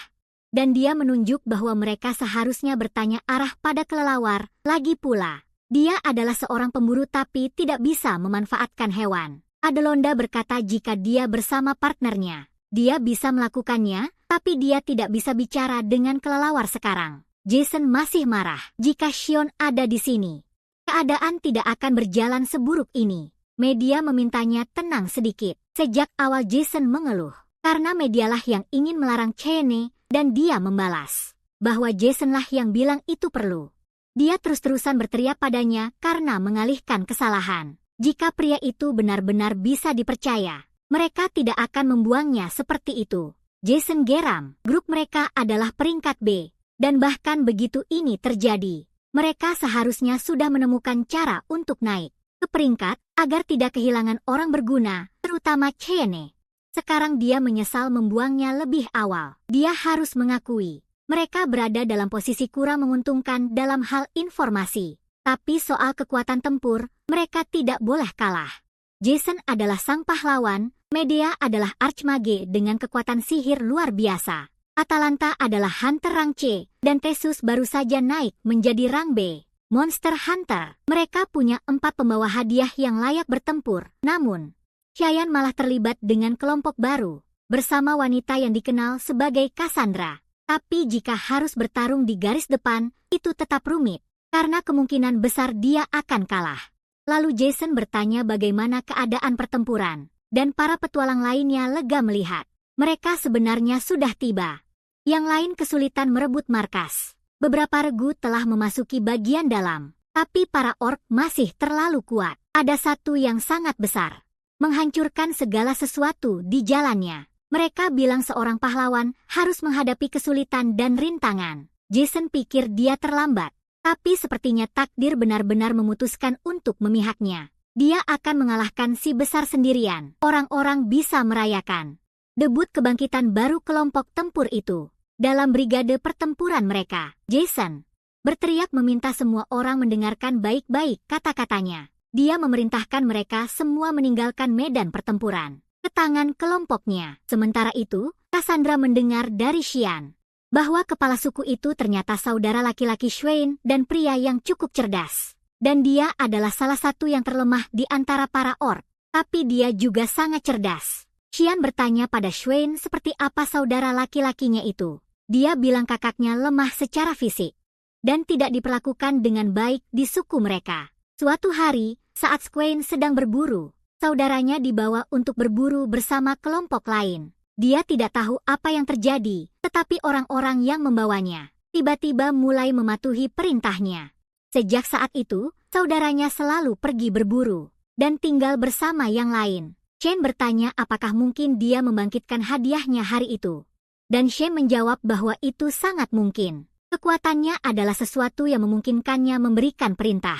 Speaker 1: Dan dia menunjuk bahwa mereka seharusnya bertanya arah pada kelelawar. Lagi pula, dia adalah seorang pemburu tapi tidak bisa memanfaatkan hewan. Adelonda berkata jika dia bersama partnernya, dia bisa melakukannya, tapi dia tidak bisa bicara dengan kelelawar sekarang. Jason masih marah. Jika Shion ada di sini, keadaan tidak akan berjalan seburuk ini. Media memintanya tenang sedikit. Sejak awal Jason mengeluh, karena medialah yang ingin melarang Cheyenne, dan dia membalas bahwa Jasonlah yang bilang itu perlu. Dia terus-terusan berteriak padanya karena mengalihkan kesalahan. Jika pria itu benar-benar bisa dipercaya, mereka tidak akan membuangnya seperti itu. Jason geram, grup mereka adalah peringkat B, dan bahkan begitu ini terjadi, mereka seharusnya sudah menemukan cara untuk naik ke peringkat agar tidak kehilangan orang berguna, terutama Cheyenne. Sekarang dia menyesal membuangnya lebih awal. Dia harus mengakui, mereka berada dalam posisi kurang menguntungkan dalam hal informasi. Tapi soal kekuatan tempur, mereka tidak boleh kalah. Jason adalah sang pahlawan, Medea adalah archmage dengan kekuatan sihir luar biasa. Atalanta adalah hunter rang C, dan Theseus baru saja naik menjadi rang B. Monster Hunter, mereka punya 4 pembawa hadiah yang layak bertempur. Namun, Cheyenne malah terlibat dengan kelompok baru, bersama wanita yang dikenal sebagai Cassandra. Tapi jika harus bertarung di garis depan, itu tetap rumit, karena kemungkinan besar dia akan kalah. Lalu Jason bertanya bagaimana keadaan pertempuran, dan para petualang lainnya lega melihat. Mereka sebenarnya sudah tiba. Yang lain kesulitan merebut markas. Beberapa regu telah memasuki bagian dalam, tapi para orc masih terlalu kuat. Ada satu yang sangat besar, menghancurkan segala sesuatu di jalannya. Mereka bilang seorang pahlawan harus menghadapi kesulitan dan rintangan. Jason pikir dia terlambat, tapi sepertinya takdir benar-benar memutuskan untuk memihaknya. Dia akan mengalahkan si besar sendirian. Orang-orang bisa merayakan debut kebangkitan baru kelompok tempur itu. Dalam brigade pertempuran mereka, Jason berteriak meminta semua orang mendengarkan baik-baik kata-katanya. Dia memerintahkan mereka semua meninggalkan medan pertempuran ke tangan kelompoknya. Sementara itu, Cassandra mendengar dari Xian bahwa kepala suku itu ternyata saudara laki-laki Swain dan pria yang cukup cerdas. Dan dia adalah salah satu yang terlemah di antara para orc, tapi dia juga sangat cerdas. Xian bertanya pada Swain seperti apa saudara laki-lakinya itu. Dia bilang kakaknya lemah secara fisik dan tidak diperlakukan dengan baik di suku mereka. Suatu hari, saat Swain sedang berburu, saudaranya dibawa untuk berburu bersama kelompok lain. Dia tidak tahu apa yang terjadi, tetapi orang-orang yang membawanya tiba-tiba mulai mematuhi perintahnya. Sejak saat itu, saudaranya selalu pergi berburu dan tinggal bersama yang lain. Chen bertanya apakah mungkin dia membangkitkan hadiahnya hari itu. Dan Shen menjawab bahwa itu sangat mungkin. Kekuatannya adalah sesuatu yang memungkinkannya memberikan perintah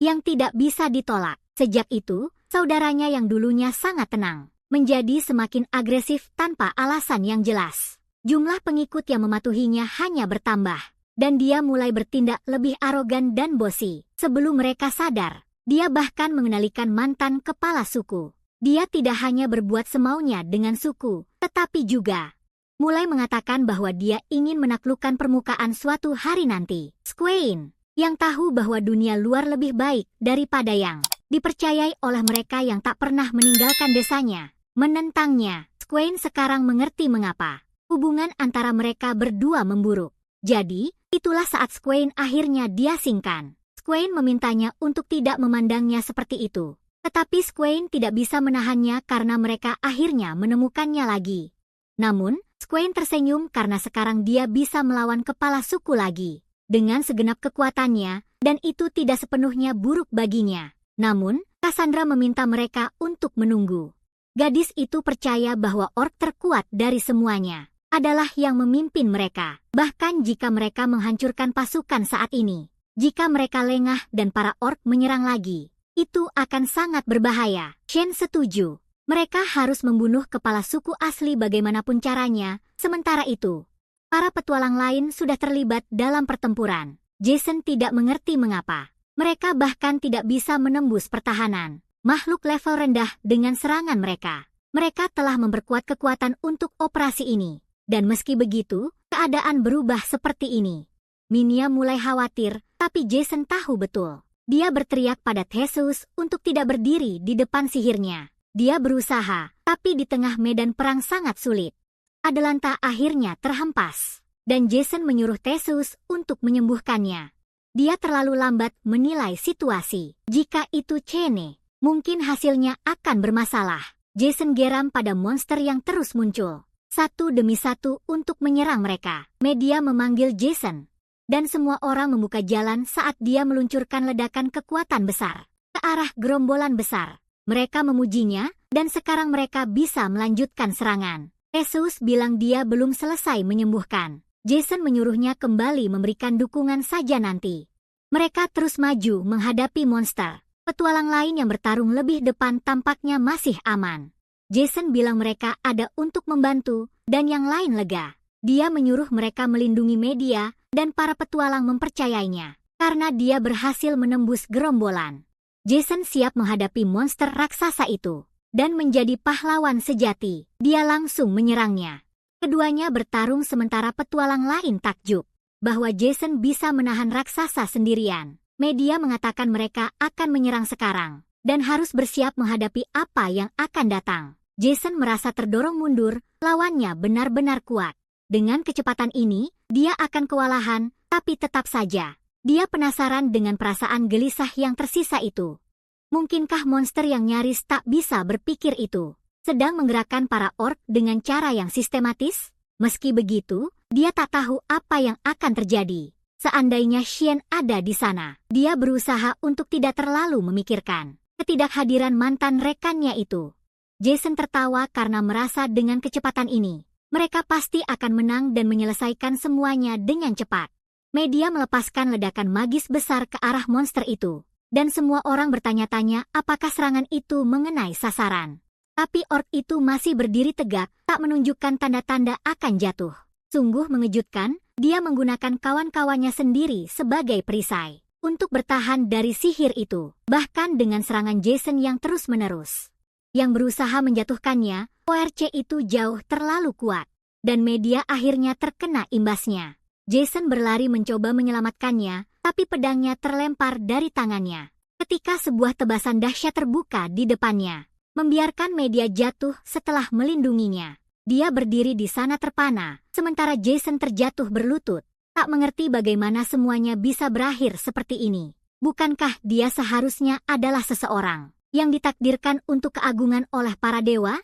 Speaker 1: yang tidak bisa ditolak. Sejak itu, saudaranya yang dulunya sangat tenang menjadi semakin agresif tanpa alasan yang jelas. Jumlah pengikut yang mematuhinya hanya bertambah, dan dia mulai bertindak lebih arogan dan bosi. Sebelum mereka sadar, dia bahkan mengenalikan mantan kepala suku. Dia tidak hanya berbuat semaunya dengan suku, tetapi juga mulai mengatakan bahwa dia ingin menaklukkan permukaan suatu hari nanti. Squain, yang tahu bahwa dunia luar lebih baik daripada yang dipercayai oleh mereka yang tak pernah meninggalkan desanya, menentangnya. Squain sekarang mengerti mengapa hubungan antara mereka berdua memburuk. Jadi, itulah saat Squain akhirnya diasingkan. Squain memintanya untuk tidak memandangnya seperti itu. Tetapi Squain tidak bisa menahannya karena mereka akhirnya menemukannya lagi. Namun, Squain tersenyum karena sekarang dia bisa melawan kepala suku lagi dengan segenap kekuatannya, dan itu tidak sepenuhnya buruk baginya. Namun, Cassandra meminta mereka untuk menunggu. Gadis itu percaya bahwa orc terkuat dari semuanya adalah yang memimpin mereka. Bahkan jika mereka menghancurkan pasukan saat ini, jika mereka lengah dan para orc menyerang lagi, itu akan sangat berbahaya. Shen setuju. Mereka harus membunuh kepala suku asli bagaimanapun caranya. Sementara itu, para petualang lain sudah terlibat dalam pertempuran. Jason tidak mengerti mengapa mereka bahkan tidak bisa menembus pertahanan makhluk level rendah dengan serangan mereka. Mereka telah memperkuat kekuatan untuk operasi ini. Dan meski begitu, keadaan berubah seperti ini. Minia mulai khawatir, tapi Jason tahu betul. Dia berteriak pada Theseus untuk tidak berdiri di depan sihirnya. Dia berusaha, tapi di tengah medan perang sangat sulit. Adelanta akhirnya terhempas, dan Jason menyuruh Theseus untuk menyembuhkannya. Dia terlalu lambat menilai situasi. Jika itu Chene, mungkin hasilnya akan bermasalah. Jason geram pada monster yang terus muncul, satu demi satu untuk menyerang mereka. Media memanggil Jason, dan semua orang membuka jalan saat dia meluncurkan ledakan kekuatan besar ke arah gerombolan besar. Mereka memujinya, dan sekarang mereka bisa melanjutkan serangan. Theseus bilang dia belum selesai menyembuhkan. Jason menyuruhnya kembali memberikan dukungan saja nanti. Mereka terus maju menghadapi monster. Petualang lain yang bertarung lebih depan tampaknya masih aman. Jason bilang mereka ada untuk membantu, dan yang lain lega. Dia menyuruh mereka melindungi media, dan para petualang mempercayainya, karena dia berhasil menembus gerombolan. Jason siap menghadapi monster raksasa itu, dan menjadi pahlawan sejati. Dia langsung menyerangnya. Keduanya bertarung sementara petualang lain takjub bahwa Jason bisa menahan raksasa sendirian. Media mengatakan mereka akan menyerang sekarang, dan harus bersiap menghadapi apa yang akan datang. Jason merasa terdorong mundur, lawannya benar-benar kuat. Dengan kecepatan ini, dia akan kewalahan, tapi tetap saja dia penasaran dengan perasaan gelisah yang tersisa itu. Mungkinkah monster yang nyaris tak bisa berpikir itu sedang menggerakkan para orc dengan cara yang sistematis? Meski begitu, dia tak tahu apa yang akan terjadi. Seandainya Shen ada di sana, dia berusaha untuk tidak terlalu memikirkan ketidakhadiran mantan rekannya itu. Jason tertawa karena merasa dengan kecepatan ini, mereka pasti akan menang dan menyelesaikan semuanya dengan cepat. Media melepaskan ledakan magis besar ke arah monster itu, dan semua orang bertanya-tanya apakah serangan itu mengenai sasaran. Tapi orc itu masih berdiri tegak, tak menunjukkan tanda-tanda akan jatuh. Sungguh mengejutkan, dia menggunakan kawan-kawannya sendiri sebagai perisai untuk bertahan dari sihir itu, bahkan dengan serangan Jason yang terus-menerus yang berusaha menjatuhkannya. ORC itu jauh terlalu kuat, dan media akhirnya terkena imbasnya. Jason berlari mencoba menyelamatkannya, tapi pedangnya terlempar dari tangannya ketika sebuah tebasan dahsyat terbuka di depannya, membiarkan media jatuh setelah melindunginya. Dia berdiri di sana terpana, sementara Jason terjatuh berlutut, tak mengerti bagaimana semuanya bisa berakhir seperti ini. Bukankah dia seharusnya adalah seseorang yang ditakdirkan untuk keagungan oleh para dewa?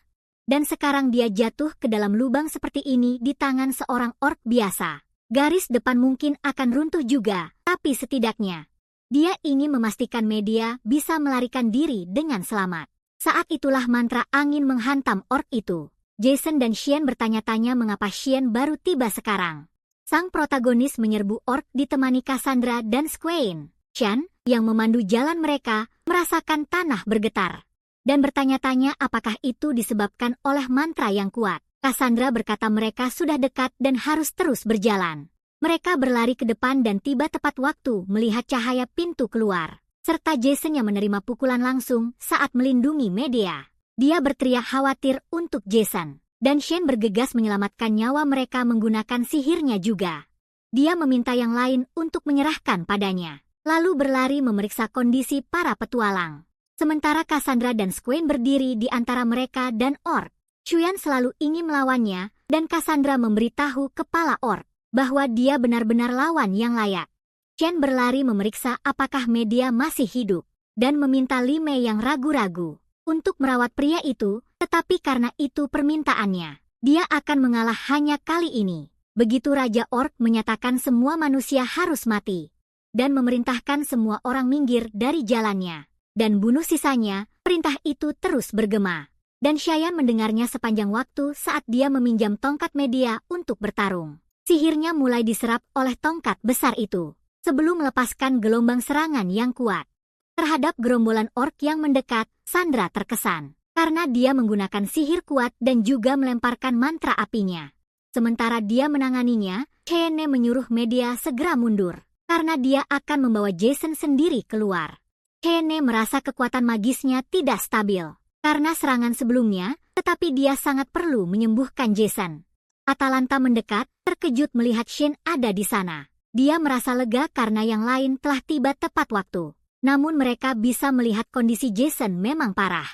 Speaker 1: Dan sekarang dia jatuh ke dalam lubang seperti ini di tangan seorang orc biasa. Garis depan mungkin akan runtuh juga, tapi setidaknya dia ingin memastikan media bisa melarikan diri dengan selamat. Saat itulah mantra angin menghantam orc itu. Jason dan Shen bertanya-tanya mengapa Shen baru tiba sekarang. Sang protagonis menyerbu orc ditemani Cassandra dan Squain. Shen, yang memandu jalan mereka, merasakan tanah bergetar dan bertanya-tanya apakah itu disebabkan oleh mantra yang kuat. Cassandra berkata mereka sudah dekat dan harus terus berjalan. Mereka berlari ke depan dan tiba tepat waktu melihat cahaya pintu keluar, serta Jason yang menerima pukulan langsung saat melindungi Medea. Dia berteriak khawatir untuk Jason, dan Shane bergegas menyelamatkan nyawa mereka menggunakan sihirnya juga. Dia meminta yang lain untuk menyerahkan padanya, lalu berlari memeriksa kondisi para petualang. Sementara Cassandra dan Squain berdiri di antara mereka dan orc. Chuyan selalu ingin melawannya, dan Cassandra memberitahu kepala orc bahwa dia benar-benar lawan yang layak. Chen berlari memeriksa apakah Medea masih hidup, dan meminta Li Mei yang ragu-ragu untuk merawat pria itu, tetapi karena itu permintaannya, dia akan mengalah hanya kali ini. Begitu Raja Orc menyatakan semua manusia harus mati, dan memerintahkan semua orang minggir dari jalannya, dan bunuh sisanya, perintah itu terus bergema. Dan Cheyenne mendengarnya sepanjang waktu saat dia meminjam tongkat Medea untuk bertarung. Sihirnya mulai diserap oleh tongkat besar itu, sebelum melepaskan gelombang serangan yang kuat. Terhadap gerombolan orc yang mendekat, Sandra terkesan, karena dia menggunakan sihir kuat dan juga melemparkan mantra apinya. Sementara dia menanganinya, Cheyenne menyuruh Medea segera mundur, karena dia akan membawa Jason sendiri keluar. Cheyenne merasa kekuatan magisnya tidak stabil karena serangan sebelumnya, tetapi dia sangat perlu menyembuhkan Jason. Atalanta mendekat, terkejut melihat Shane ada di sana. Dia merasa lega karena yang lain telah tiba tepat waktu. Namun mereka bisa melihat kondisi Jason memang parah.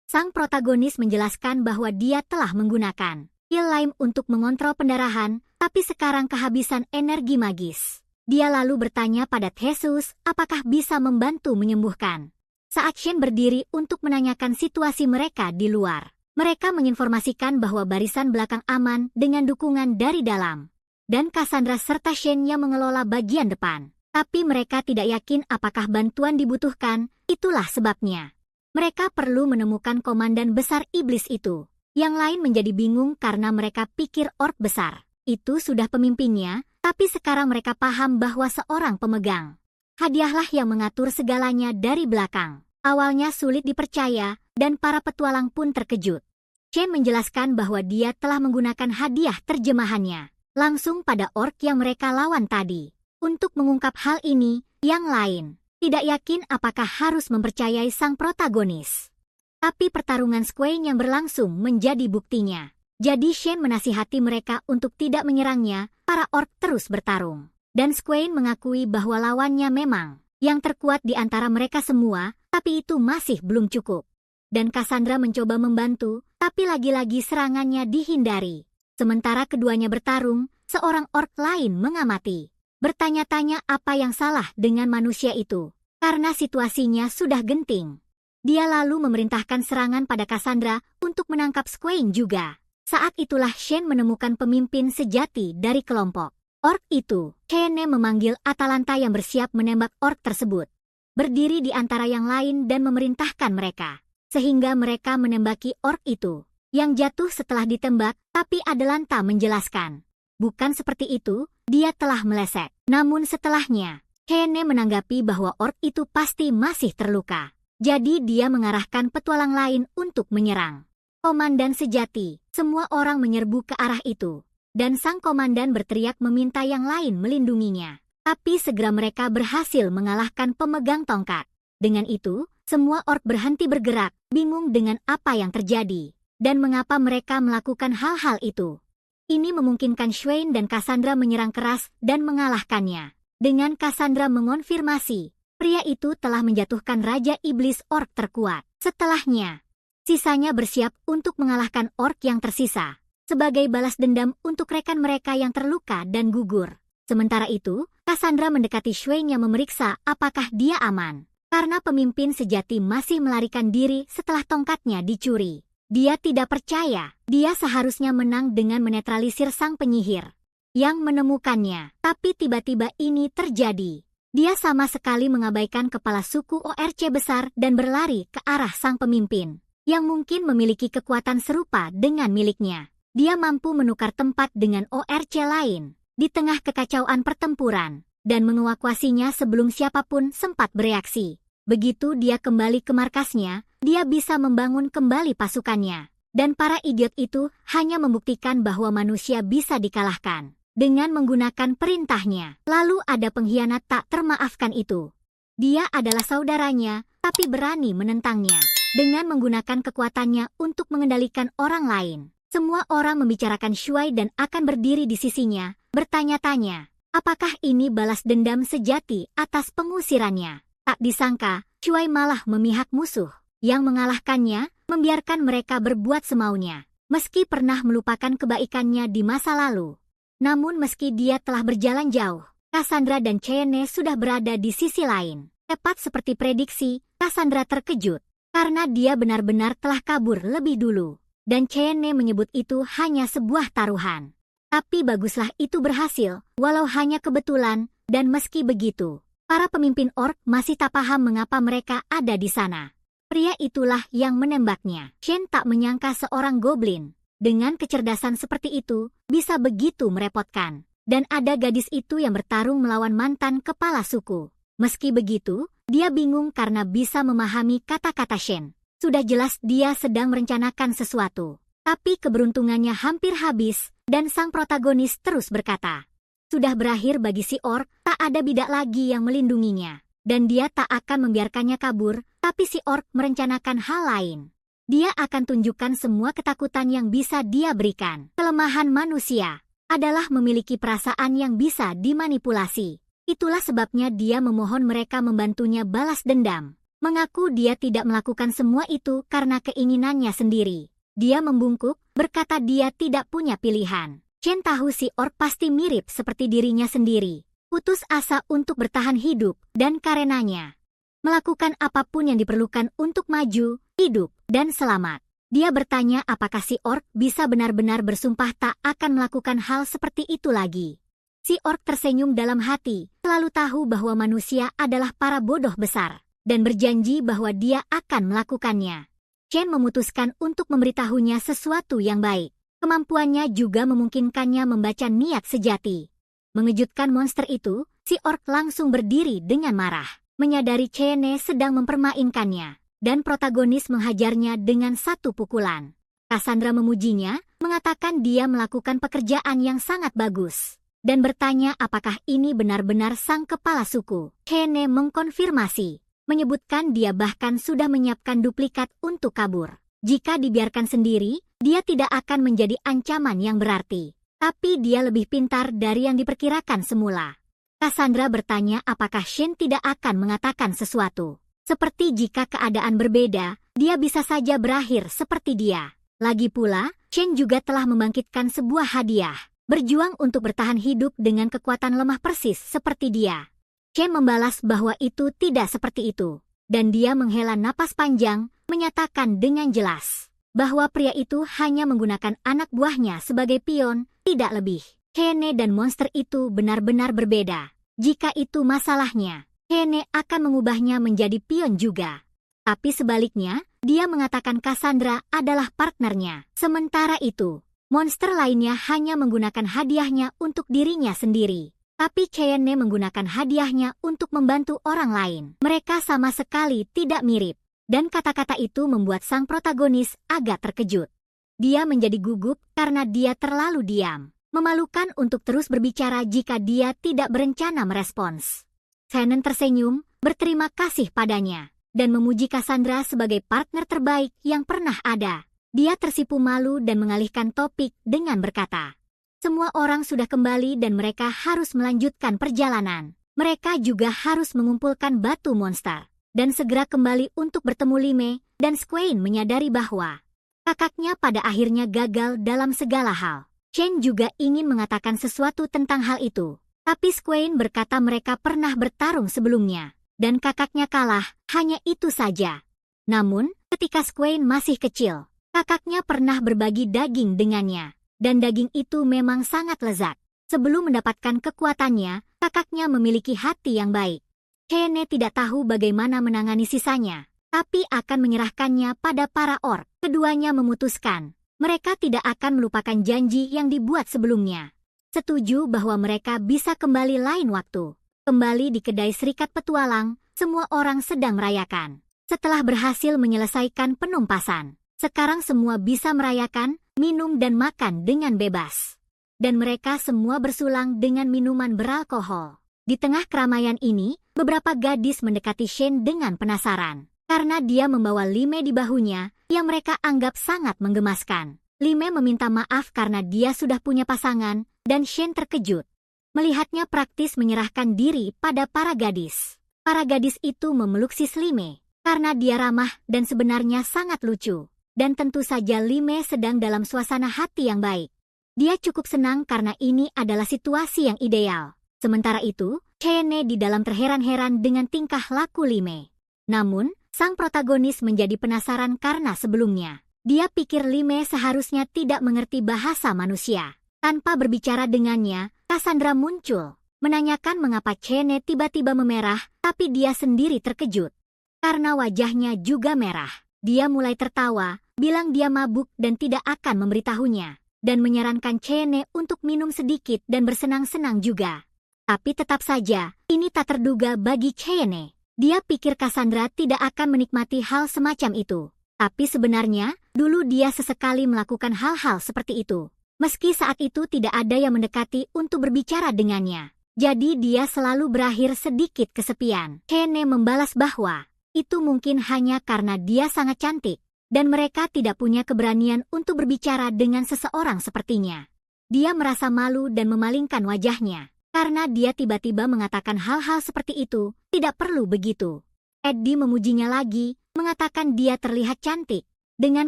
Speaker 1: Sang protagonis menjelaskan bahwa dia telah menggunakan pil lime untuk mengontrol pendarahan, tapi sekarang kehabisan energi magis. Dia lalu bertanya pada Jesus apakah bisa membantu menyembuhkan. Saat Shane berdiri untuk menanyakan situasi mereka di luar, mereka menginformasikan bahwa barisan belakang aman dengan dukungan dari dalam, dan Cassandra serta Shane yang mengelola bagian depan. Tapi mereka tidak yakin apakah bantuan dibutuhkan, itulah sebabnya. Mereka perlu menemukan komandan besar iblis itu. Yang lain menjadi bingung karena mereka pikir orc besar itu sudah pemimpinnya, tapi sekarang mereka paham bahwa seorang pemegang hadiahlah yang mengatur segalanya dari belakang. Awalnya sulit dipercaya, dan para petualang pun terkejut. Shane menjelaskan bahwa dia telah menggunakan hadiah terjemahannya langsung pada orc yang mereka lawan tadi. Untuk mengungkap hal ini, yang lain tidak yakin apakah harus mempercayai sang protagonis. Tapi pertarungan Squain yang berlangsung menjadi buktinya. Jadi Shane menasihati mereka untuk tidak menyerangnya, para orc terus bertarung. Dan Squain mengakui bahwa lawannya memang yang terkuat di antara mereka semua, tapi itu masih belum cukup. Dan Cassandra mencoba membantu, tapi lagi-lagi serangannya dihindari. Sementara keduanya bertarung, seorang orc lain mengamati. Bertanya-tanya apa yang salah dengan manusia itu, karena situasinya sudah genting. Dia lalu memerintahkan serangan pada Cassandra untuk menangkap Squain juga. Saat itulah Shane menemukan pemimpin sejati dari kelompok orc itu. Cheyenne memanggil Atalanta yang bersiap menembak orc tersebut, berdiri di antara yang lain dan memerintahkan mereka, sehingga mereka menembaki orc itu, yang jatuh setelah ditembak, tapi Atalanta menjelaskan, bukan seperti itu, dia telah meleset. Namun setelahnya, Cheyenne menanggapi bahwa orc itu pasti masih terluka. Jadi dia mengarahkan petualang lain untuk menyerang. Komandan sejati, semua orang menyerbu ke arah itu. Dan sang komandan berteriak meminta yang lain melindunginya. Tapi segera mereka berhasil mengalahkan pemegang tongkat. Dengan itu, semua orc berhenti bergerak, bingung dengan apa yang terjadi. Dan mengapa mereka melakukan hal-hal itu. Ini memungkinkan Swain dan Cassandra menyerang keras dan mengalahkannya. Dengan Cassandra mengonfirmasi, pria itu telah menjatuhkan Raja Iblis Orc terkuat. Setelahnya, sisanya bersiap untuk mengalahkan orc yang tersisa, sebagai balas dendam untuk rekan mereka yang terluka dan gugur. Sementara itu, Cassandra mendekati Swain yang memeriksa apakah dia aman, karena pemimpin sejati masih melarikan diri setelah tongkatnya dicuri. Dia tidak percaya, dia seharusnya menang dengan menetralisir sang penyihir yang menemukannya, tapi tiba-tiba ini terjadi. Dia sama sekali mengabaikan kepala suku ORC besar dan berlari ke arah sang pemimpin, yang mungkin memiliki kekuatan serupa dengan miliknya. Dia mampu menukar tempat dengan ORC lain di tengah kekacauan pertempuran dan mengevakuasinya sebelum siapapun sempat bereaksi. Begitu dia kembali ke markasnya, dia bisa membangun kembali pasukannya Dan para idiot itu hanya membuktikan bahwa manusia bisa dikalahkan dengan menggunakan perintahnya. Lalu ada pengkhianat tak termaafkan itu. Dia adalah saudaranya, tapi berani menentangnya dengan menggunakan kekuatannya untuk mengendalikan orang lain. Semua orang membicarakan Shuai dan akan berdiri di sisinya, bertanya-tanya, apakah ini balas dendam sejati atas pengusirannya? Tak disangka, Shuai malah memihak musuh. Yang mengalahkannya, membiarkan mereka berbuat semaunya, meski pernah melupakan kebaikannya di masa lalu. Namun meski dia telah berjalan jauh, Cassandra dan Cheyenne sudah berada di sisi lain. Tepat seperti prediksi, Cassandra terkejut, karena dia benar-benar telah kabur lebih dulu. Dan Cheyenne menyebut itu hanya sebuah taruhan. Tapi baguslah itu berhasil, walau hanya kebetulan, dan meski begitu, para pemimpin orc masih tak paham mengapa mereka ada di sana. Pria itulah yang menembaknya. Shen tak menyangka seorang goblin dengan kecerdasan seperti itu bisa begitu merepotkan. Dan ada gadis itu yang bertarung melawan mantan kepala suku. Meski begitu, dia bingung karena bisa memahami kata-kata Shen. Sudah jelas dia sedang merencanakan sesuatu. Tapi keberuntungannya hampir habis dan sang protagonis terus berkata, sudah berakhir bagi si orc, tak ada bidak lagi yang melindunginya. Dan dia tak akan membiarkannya kabur, tapi si orc merencanakan hal lain. Dia akan tunjukkan semua ketakutan yang bisa dia berikan. Kelemahan manusia adalah memiliki perasaan yang bisa dimanipulasi. Itulah sebabnya dia memohon mereka membantunya balas dendam. Mengaku dia tidak melakukan semua itu karena keinginannya sendiri. Dia membungkuk, berkata dia tidak punya pilihan. Chen tahu si orc pasti mirip seperti dirinya sendiri. Putus asa untuk bertahan hidup, dan karenanya melakukan apapun yang diperlukan untuk maju, hidup, dan selamat. Dia bertanya apakah si orc bisa benar-benar bersumpah tak akan melakukan hal seperti itu lagi. Si orc tersenyum dalam hati, selalu tahu bahwa manusia adalah para bodoh besar, dan berjanji bahwa dia akan melakukannya. Chen memutuskan untuk memberitahunya sesuatu yang baik. Kemampuannya juga memungkinkannya membaca niat sejati. Mengejutkan monster itu, si orc langsung berdiri dengan marah. Menyadari Cheyenne sedang mempermainkannya, dan protagonis menghajarnya dengan satu pukulan. Cassandra memujinya, mengatakan dia melakukan pekerjaan yang sangat bagus, dan bertanya apakah ini benar-benar sang kepala suku. Cheyenne mengkonfirmasi, menyebutkan dia bahkan sudah menyiapkan duplikat untuk kabur. Jika dibiarkan sendiri, dia tidak akan menjadi ancaman yang berarti. Tapi dia lebih pintar dari yang diperkirakan semula. Cassandra bertanya apakah Shen tidak akan mengatakan sesuatu. Seperti jika keadaan berbeda, dia bisa saja berakhir seperti dia. Lagi pula, Shen juga telah membangkitkan sebuah hadiah. Berjuang untuk bertahan hidup dengan kekuatan lemah persis seperti dia. Shen membalas bahwa itu tidak seperti itu. Dan dia menghela napas panjang, menyatakan dengan jelas bahwa pria itu hanya menggunakan anak buahnya sebagai pion, tidak lebih. Cheyenne dan monster itu benar-benar berbeda. Jika itu masalahnya, Cheyenne akan mengubahnya menjadi pion juga. Tapi sebaliknya, dia mengatakan Cassandra adalah partnernya. Sementara itu, monster lainnya hanya menggunakan hadiahnya untuk dirinya sendiri. Tapi Cheyenne menggunakan hadiahnya untuk membantu orang lain. Mereka sama sekali tidak mirip. Dan kata-kata itu membuat sang protagonis agak terkejut. Dia menjadi gugup karena dia terlalu diam. Memalukan untuk terus berbicara jika dia tidak berencana merespons. Shannon tersenyum, berterima kasih padanya, dan memuji Cassandra sebagai partner terbaik yang pernah ada. Dia tersipu malu dan mengalihkan topik dengan berkata, semua orang sudah kembali dan mereka harus melanjutkan perjalanan. Mereka juga harus mengumpulkan batu monster dan segera kembali untuk bertemu Lime, dan Squain menyadari bahwa kakaknya pada akhirnya gagal dalam segala hal. Chen juga ingin mengatakan sesuatu tentang hal itu, tapi Squain berkata mereka pernah bertarung sebelumnya, dan kakaknya kalah, hanya itu saja. Namun, ketika Squain masih kecil, kakaknya pernah berbagi daging dengannya, dan daging itu memang sangat lezat. Sebelum mendapatkan kekuatannya, kakaknya memiliki hati yang baik. Cheyenne tidak tahu bagaimana menangani sisanya, tapi akan menyerahkannya pada para orc. Keduanya memutuskan, mereka tidak akan melupakan janji yang dibuat sebelumnya. Setuju bahwa mereka bisa kembali lain waktu. Kembali di kedai serikat petualang, semua orang sedang merayakan. Setelah berhasil menyelesaikan penumpasan, Sekarang semua bisa merayakan, minum dan makan dengan bebas. Dan mereka semua bersulang dengan minuman beralkohol. Di tengah keramaian ini, beberapa gadis mendekati Shane dengan penasaran. Karena dia membawa Lime di bahunya, yang mereka anggap sangat menggemaskan. Lime meminta maaf karena dia sudah punya pasangan, dan Shane terkejut. Melihatnya praktis menyerahkan diri pada para gadis. Para gadis itu memeluk sis Lime, karena dia ramah dan sebenarnya sangat lucu. Dan tentu saja Lime sedang dalam suasana hati yang baik. Dia cukup senang karena ini adalah situasi yang ideal. Sementara itu, Cheyenne di dalam terheran-heran dengan tingkah laku Lime. Namun, sang protagonis menjadi penasaran karena sebelumnya dia pikir Lime seharusnya tidak mengerti bahasa manusia. Tanpa berbicara dengannya, Cassandra muncul, menanyakan mengapa Cheyenne tiba-tiba memerah, tapi dia sendiri terkejut. Karena wajahnya juga merah, dia mulai tertawa, bilang dia mabuk dan tidak akan memberitahunya, dan menyarankan Cheyenne untuk minum sedikit dan bersenang-senang juga. Tapi tetap saja, ini tak terduga bagi Cheyenne. Dia pikir Cassandra tidak akan menikmati hal semacam itu. Tapi sebenarnya, dulu dia sesekali melakukan hal-hal seperti itu. Meski saat itu tidak ada yang mendekati untuk berbicara dengannya. Jadi dia selalu berakhir sedikit kesepian. Cheyenne membalas bahwa itu mungkin hanya karena dia sangat cantik. Dan mereka tidak punya keberanian untuk berbicara dengan seseorang sepertinya. Dia merasa malu dan memalingkan wajahnya. Karena dia tiba-tiba mengatakan hal-hal seperti itu, tidak perlu begitu. Eddie memujinya lagi, mengatakan dia terlihat cantik. Dengan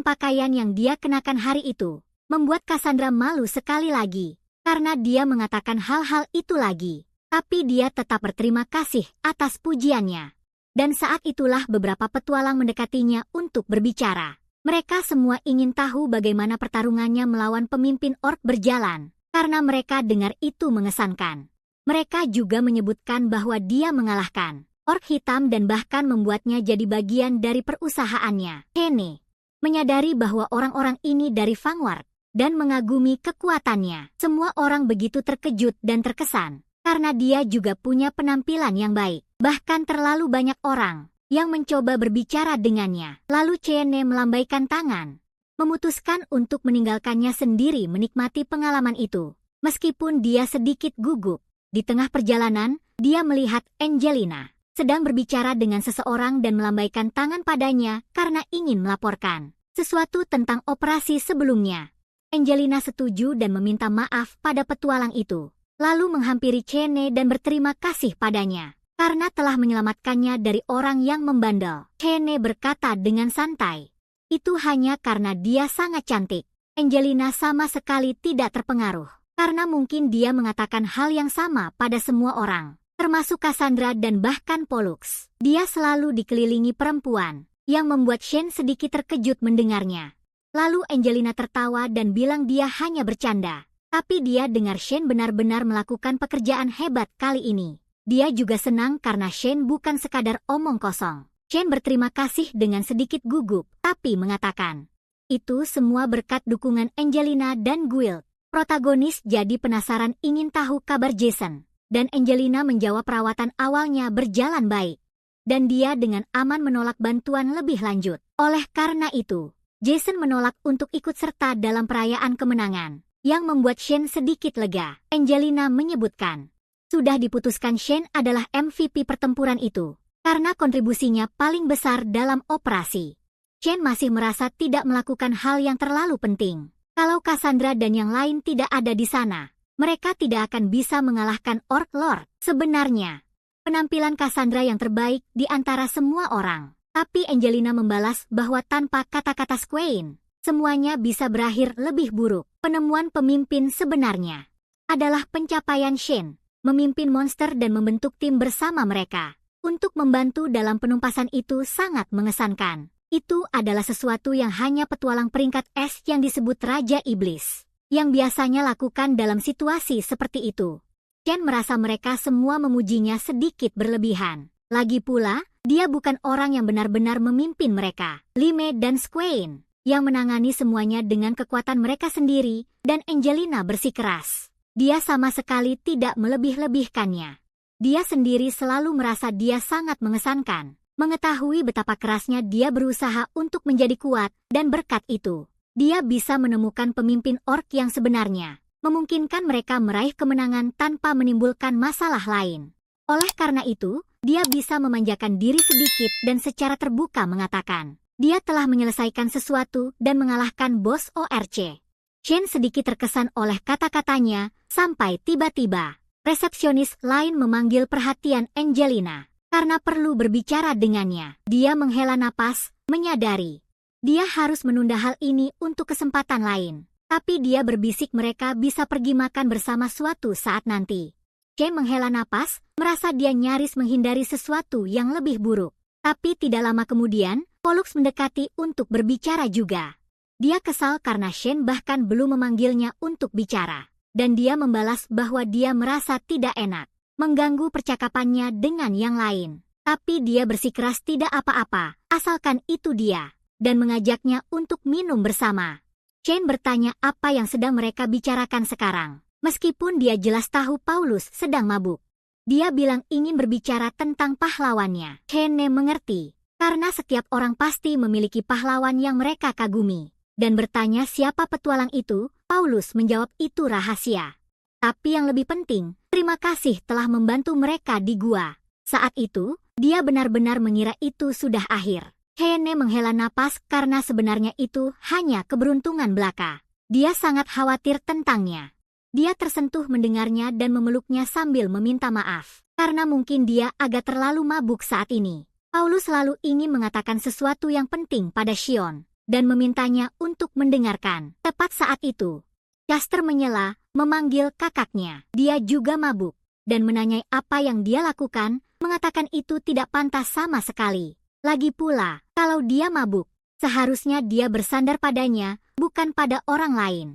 Speaker 1: pakaian yang dia kenakan hari itu. Membuat Cassandra malu sekali lagi, karena dia mengatakan hal-hal itu lagi. Tapi dia tetap berterima kasih atas pujiannya. Dan saat itulah beberapa petualang mendekatinya untuk berbicara. Mereka semua ingin tahu bagaimana pertarungannya melawan pemimpin orc berjalan, karena mereka dengar itu mengesankan. Mereka juga menyebutkan bahwa dia mengalahkan orc hitam dan bahkan membuatnya jadi bagian dari perusahaannya. Cheyenne menyadari bahwa orang-orang ini dari Vanguard, dan mengagumi kekuatannya. Semua orang begitu terkejut dan terkesan, karena dia juga punya penampilan yang baik. Bahkan terlalu banyak orang yang mencoba berbicara dengannya. Lalu Cheyenne melambaikan tangan, memutuskan untuk meninggalkannya sendiri menikmati pengalaman itu. Meskipun dia sedikit gugup, di tengah perjalanan, dia melihat Angelina sedang berbicara dengan seseorang dan melambaikan tangan padanya karena ingin melaporkan sesuatu tentang operasi sebelumnya. Angelina setuju dan meminta maaf pada petualang itu, lalu menghampiri Cheyenne dan berterima kasih padanya, karena telah menyelamatkannya dari orang yang membandel. Cheyenne berkata dengan santai, itu hanya karena dia sangat cantik. Angelina sama sekali tidak terpengaruh, karena mungkin dia mengatakan hal yang sama pada semua orang, termasuk Cassandra dan bahkan Pollux. Dia selalu dikelilingi perempuan, yang membuat Shane sedikit terkejut mendengarnya. Lalu Angelina tertawa dan bilang dia hanya bercanda. Tapi dia dengar Shane benar-benar melakukan pekerjaan hebat kali ini. Dia juga senang karena Shane bukan sekadar omong kosong. Shane berterima kasih dengan sedikit gugup, tapi mengatakan, itu semua berkat dukungan Angelina dan Guild. Protagonis jadi penasaran ingin tahu kabar Jason. Dan Angelina menjawab perawatan awalnya berjalan baik. Dan dia dengan aman menolak bantuan lebih lanjut. Oleh karena itu, Jason menolak untuk ikut serta dalam perayaan kemenangan, yang membuat Shane sedikit lega. Angelina menyebutkan, sudah diputuskan Shane adalah MVP pertempuran itu, karena kontribusinya paling besar dalam operasi. Shane masih merasa tidak melakukan hal yang terlalu penting. Kalau Cassandra dan yang lain tidak ada di sana, mereka tidak akan bisa mengalahkan Orc Lord. Sebenarnya, penampilan Cassandra yang terbaik di antara semua orang. Tapi Angelina membalas bahwa tanpa kata-kata Squain, semuanya bisa berakhir lebih buruk. Penemuan pemimpin sebenarnya adalah pencapaian Shane, memimpin monster dan membentuk tim bersama mereka. Untuk membantu dalam penumpasan itu sangat mengesankan. Itu adalah sesuatu yang hanya petualang peringkat S yang disebut Raja Iblis, yang biasanya lakukan dalam situasi seperti itu. Shane merasa mereka semua memujinya sedikit berlebihan. Lagi pula, dia bukan orang yang benar-benar memimpin mereka. Lime dan Squain, yang menangani semuanya dengan kekuatan mereka sendiri, dan Angelina bersikeras. Dia sama sekali tidak melebih-lebihkannya. Dia sendiri selalu merasa dia sangat mengesankan. Mengetahui betapa kerasnya dia berusaha untuk menjadi kuat, dan berkat itu, dia bisa menemukan pemimpin orc yang sebenarnya, memungkinkan mereka meraih kemenangan tanpa menimbulkan masalah lain. Oleh karena itu, dia bisa memanjakan diri sedikit dan secara terbuka mengatakan, dia telah menyelesaikan sesuatu dan mengalahkan bos ORC. Shen sedikit terkesan oleh kata-katanya, sampai tiba-tiba, resepsionis lain memanggil perhatian Angelina. Karena perlu berbicara dengannya, dia menghela napas, menyadari. Dia harus menunda hal ini untuk kesempatan lain. Tapi dia berbisik mereka bisa pergi makan bersama suatu saat nanti. Shen menghela napas, merasa dia nyaris menghindari sesuatu yang lebih buruk. Tapi tidak lama kemudian, Pollux mendekati untuk berbicara juga. Dia kesal karena Shen bahkan belum memanggilnya untuk bicara. Dan dia membalas bahwa dia merasa tidak enak mengganggu percakapannya dengan yang lain. Tapi dia bersikeras tidak apa-apa, asalkan itu dia, dan mengajaknya untuk minum bersama. Shen bertanya apa yang sedang mereka bicarakan sekarang, meskipun dia jelas tahu Paulus sedang mabuk. Dia bilang ingin berbicara tentang pahlawannya. Shen mengerti, karena setiap orang pasti memiliki pahlawan yang mereka kagumi. Dan bertanya siapa petualang itu, Paulus menjawab itu rahasia. Tapi yang lebih penting, terima kasih telah membantu mereka di gua. Saat itu, dia benar-benar mengira itu sudah akhir. Heyne menghela napas karena sebenarnya itu hanya keberuntungan belaka. Dia sangat khawatir tentangnya. Dia tersentuh mendengarnya dan memeluknya sambil meminta maaf. Karena mungkin dia agak terlalu mabuk saat ini. Paulus selalu ingin mengatakan sesuatu yang penting pada Shion. Dan memintanya untuk mendengarkan. Tepat saat itu, Caster menyela, memanggil kakaknya. Dia juga mabuk, dan menanyai apa yang dia lakukan, mengatakan itu tidak pantas sama sekali. Lagi pula, kalau dia mabuk, seharusnya dia bersandar padanya, bukan pada orang lain.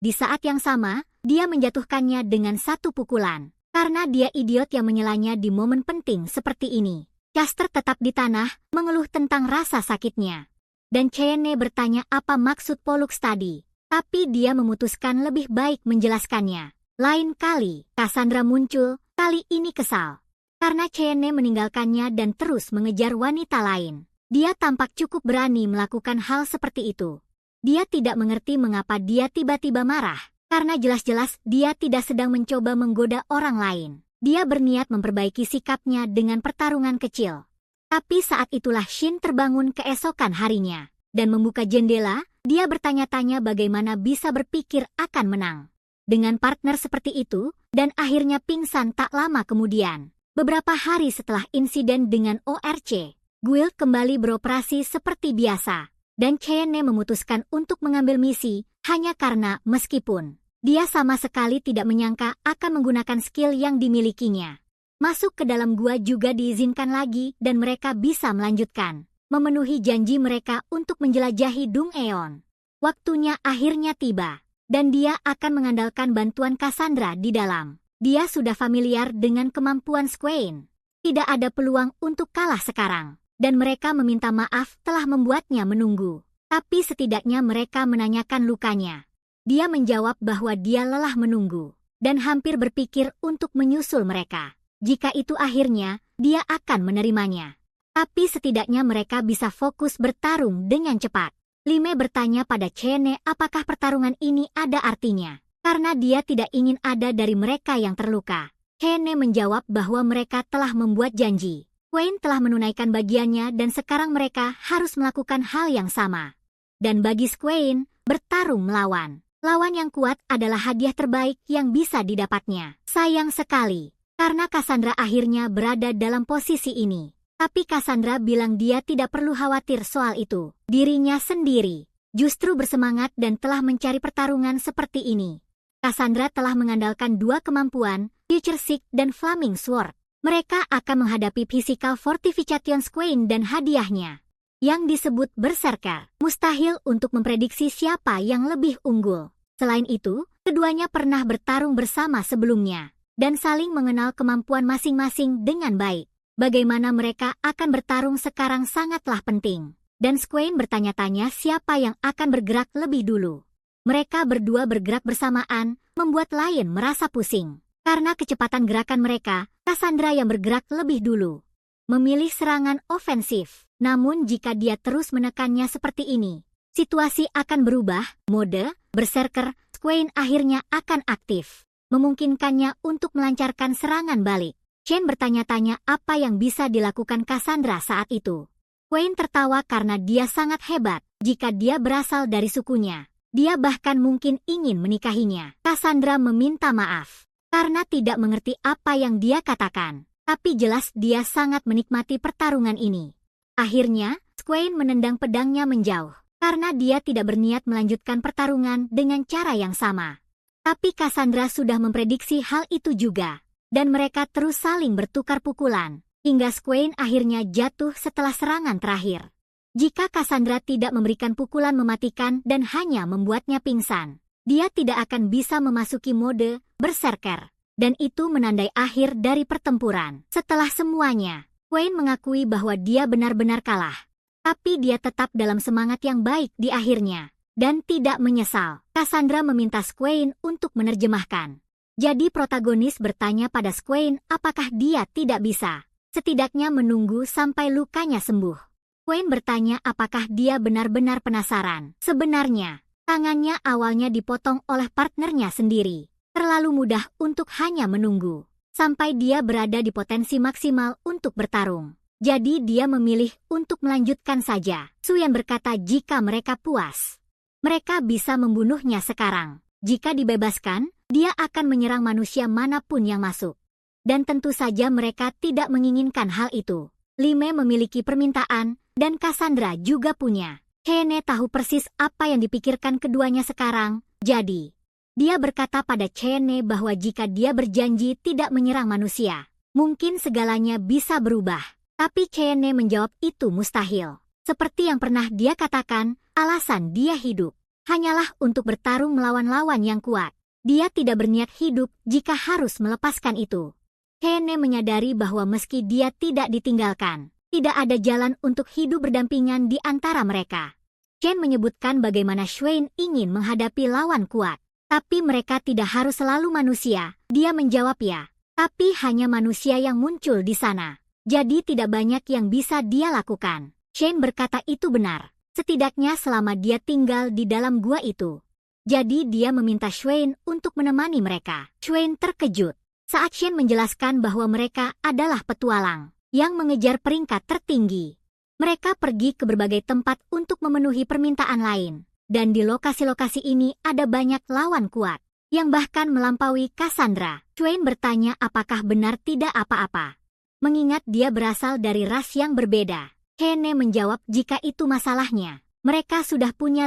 Speaker 1: Di saat yang sama, dia menjatuhkannya dengan satu pukulan. Karena dia idiot yang menyelanya di momen penting seperti ini. Caster tetap di tanah, mengeluh tentang rasa sakitnya. Dan Cheyenne bertanya apa maksud Pollux tadi. Tapi dia memutuskan lebih baik menjelaskannya. Lain kali, Cassandra muncul, kali ini kesal. Karena Cheyenne meninggalkannya dan terus mengejar wanita lain. Dia tampak cukup berani melakukan hal seperti itu. Dia tidak mengerti mengapa dia tiba-tiba marah. Karena jelas-jelas dia tidak sedang mencoba menggoda orang lain. Dia berniat memperbaiki sikapnya dengan pertarungan kecil. Tapi saat itulah Shin terbangun keesokan harinya. Dan membuka jendela, dia bertanya-tanya bagaimana bisa berpikir akan menang. Dengan partner seperti itu, dan akhirnya pingsan tak lama kemudian. Beberapa hari setelah insiden dengan ORC, Guild kembali beroperasi seperti biasa. Dan Cheyenne memutuskan untuk mengambil misi, hanya karena meskipun dia sama sekali tidak menyangka akan menggunakan skill yang dimilikinya. Masuk ke dalam gua juga diizinkan lagi dan mereka bisa melanjutkan. Memenuhi janji mereka untuk menjelajahi Dung Eon. Waktunya akhirnya tiba, dan dia akan mengandalkan bantuan Cassandra di dalam. Dia sudah familiar dengan kemampuan Swain. Tidak ada peluang untuk kalah sekarang, dan mereka meminta maaf telah membuatnya menunggu. Tapi setidaknya mereka menanyakan lukanya. Dia menjawab bahwa dia lelah menunggu, dan hampir berpikir untuk menyusul mereka. Jika itu akhirnya, dia akan menerimanya. Tapi setidaknya mereka bisa fokus bertarung dengan cepat. Lime bertanya pada Cheyenne apakah pertarungan ini ada artinya. Karena dia tidak ingin ada dari mereka yang terluka. Cheyenne menjawab bahwa mereka telah membuat janji. Wayne telah menunaikan bagiannya dan sekarang mereka harus melakukan hal yang sama. Dan bagi Swain, bertarung melawan lawan yang kuat adalah hadiah terbaik yang bisa didapatnya. Sayang sekali, karena Cassandra akhirnya berada dalam posisi ini. Tapi Cassandra bilang dia tidak perlu khawatir soal itu. Dirinya sendiri justru bersemangat dan telah mencari pertarungan seperti ini. Cassandra telah mengandalkan dua kemampuan, Future Sight dan Flaming Sword. Mereka akan menghadapi Physical Fortification Swain dan hadiahnya, yang disebut Berserker. Mustahil untuk memprediksi siapa yang lebih unggul. Selain itu, keduanya pernah bertarung bersama sebelumnya, dan saling mengenal kemampuan masing-masing dengan baik. Bagaimana mereka akan bertarung sekarang sangatlah penting. Dan Swain bertanya-tanya siapa yang akan bergerak lebih dulu. Mereka berdua bergerak bersamaan, membuat Lion merasa pusing. Karena kecepatan gerakan mereka, Cassandra yang bergerak lebih dulu. memilih serangan ofensif. Namun jika dia terus menekannya seperti ini, situasi akan berubah. Mode Berserker Swain akhirnya akan aktif, memungkinkannya untuk melancarkan serangan balik. Shen bertanya-tanya apa yang bisa dilakukan Cassandra saat itu. Swain tertawa karena dia sangat hebat. Jika dia berasal dari sukunya, dia bahkan mungkin ingin menikahinya. Cassandra meminta maaf karena tidak mengerti apa yang dia katakan. Tapi jelas dia sangat menikmati pertarungan ini. Akhirnya, Swain menendang pedangnya menjauh, karena dia tidak berniat melanjutkan pertarungan dengan cara yang sama. Tapi Cassandra sudah memprediksi hal itu juga, dan mereka terus saling bertukar pukulan, hingga Swain akhirnya jatuh setelah serangan terakhir. Jika Cassandra tidak memberikan pukulan mematikan dan hanya membuatnya pingsan, dia tidak akan bisa memasuki mode Berserker. Dan itu menandai akhir dari pertempuran. Setelah semuanya, Swain mengakui bahwa dia benar-benar kalah. Tapi dia tetap dalam semangat yang baik di akhirnya, dan tidak menyesal. Cassandra meminta Swain untuk menerjemahkan. Jadi protagonis bertanya pada Swain apakah dia tidak bisa setidaknya menunggu sampai lukanya sembuh. Swain bertanya apakah dia benar-benar penasaran. Sebenarnya, tangannya awalnya dipotong oleh partnernya sendiri. Terlalu mudah untuk hanya menunggu sampai dia berada di potensi maksimal untuk bertarung. Jadi dia memilih untuk melanjutkan saja. Suyan berkata jika mereka puas, mereka bisa membunuhnya sekarang. Jika dibebaskan, dia akan menyerang manusia manapun yang masuk. Dan tentu saja mereka tidak menginginkan hal itu. Lime memiliki permintaan, dan Cassandra juga punya. Cheyenne tahu persis apa yang dipikirkan keduanya sekarang, jadi dia berkata pada Cheyenne bahwa jika dia berjanji tidak menyerang manusia, mungkin segalanya bisa berubah. Tapi Cheyenne menjawab itu mustahil. Seperti yang pernah dia katakan, alasan dia hidup hanyalah untuk bertarung melawan lawan yang kuat. Dia tidak berniat hidup jika harus melepaskan itu. Cheyenne menyadari bahwa meski dia tidak ditinggalkan, tidak ada jalan untuk hidup berdampingan di antara mereka. Chen menyebutkan bagaimana Swain ingin menghadapi lawan kuat. Tapi mereka tidak harus selalu manusia, dia menjawab ya. Tapi hanya manusia yang muncul di sana. Jadi tidak banyak yang bisa dia lakukan. Shane berkata itu benar. Setidaknya selama dia tinggal di dalam gua itu. Jadi dia meminta Swain untuk menemani mereka. Swain terkejut saat Shane menjelaskan bahwa mereka adalah petualang yang mengejar peringkat tertinggi. Mereka pergi ke berbagai tempat untuk memenuhi permintaan lain. Dan di lokasi-lokasi ini ada banyak lawan kuat, yang bahkan melampaui Cassandra. Swain bertanya apakah benar tidak apa-apa. Mengingat dia berasal dari ras yang berbeda. Cheyenne menjawab jika itu masalahnya. Mereka sudah punya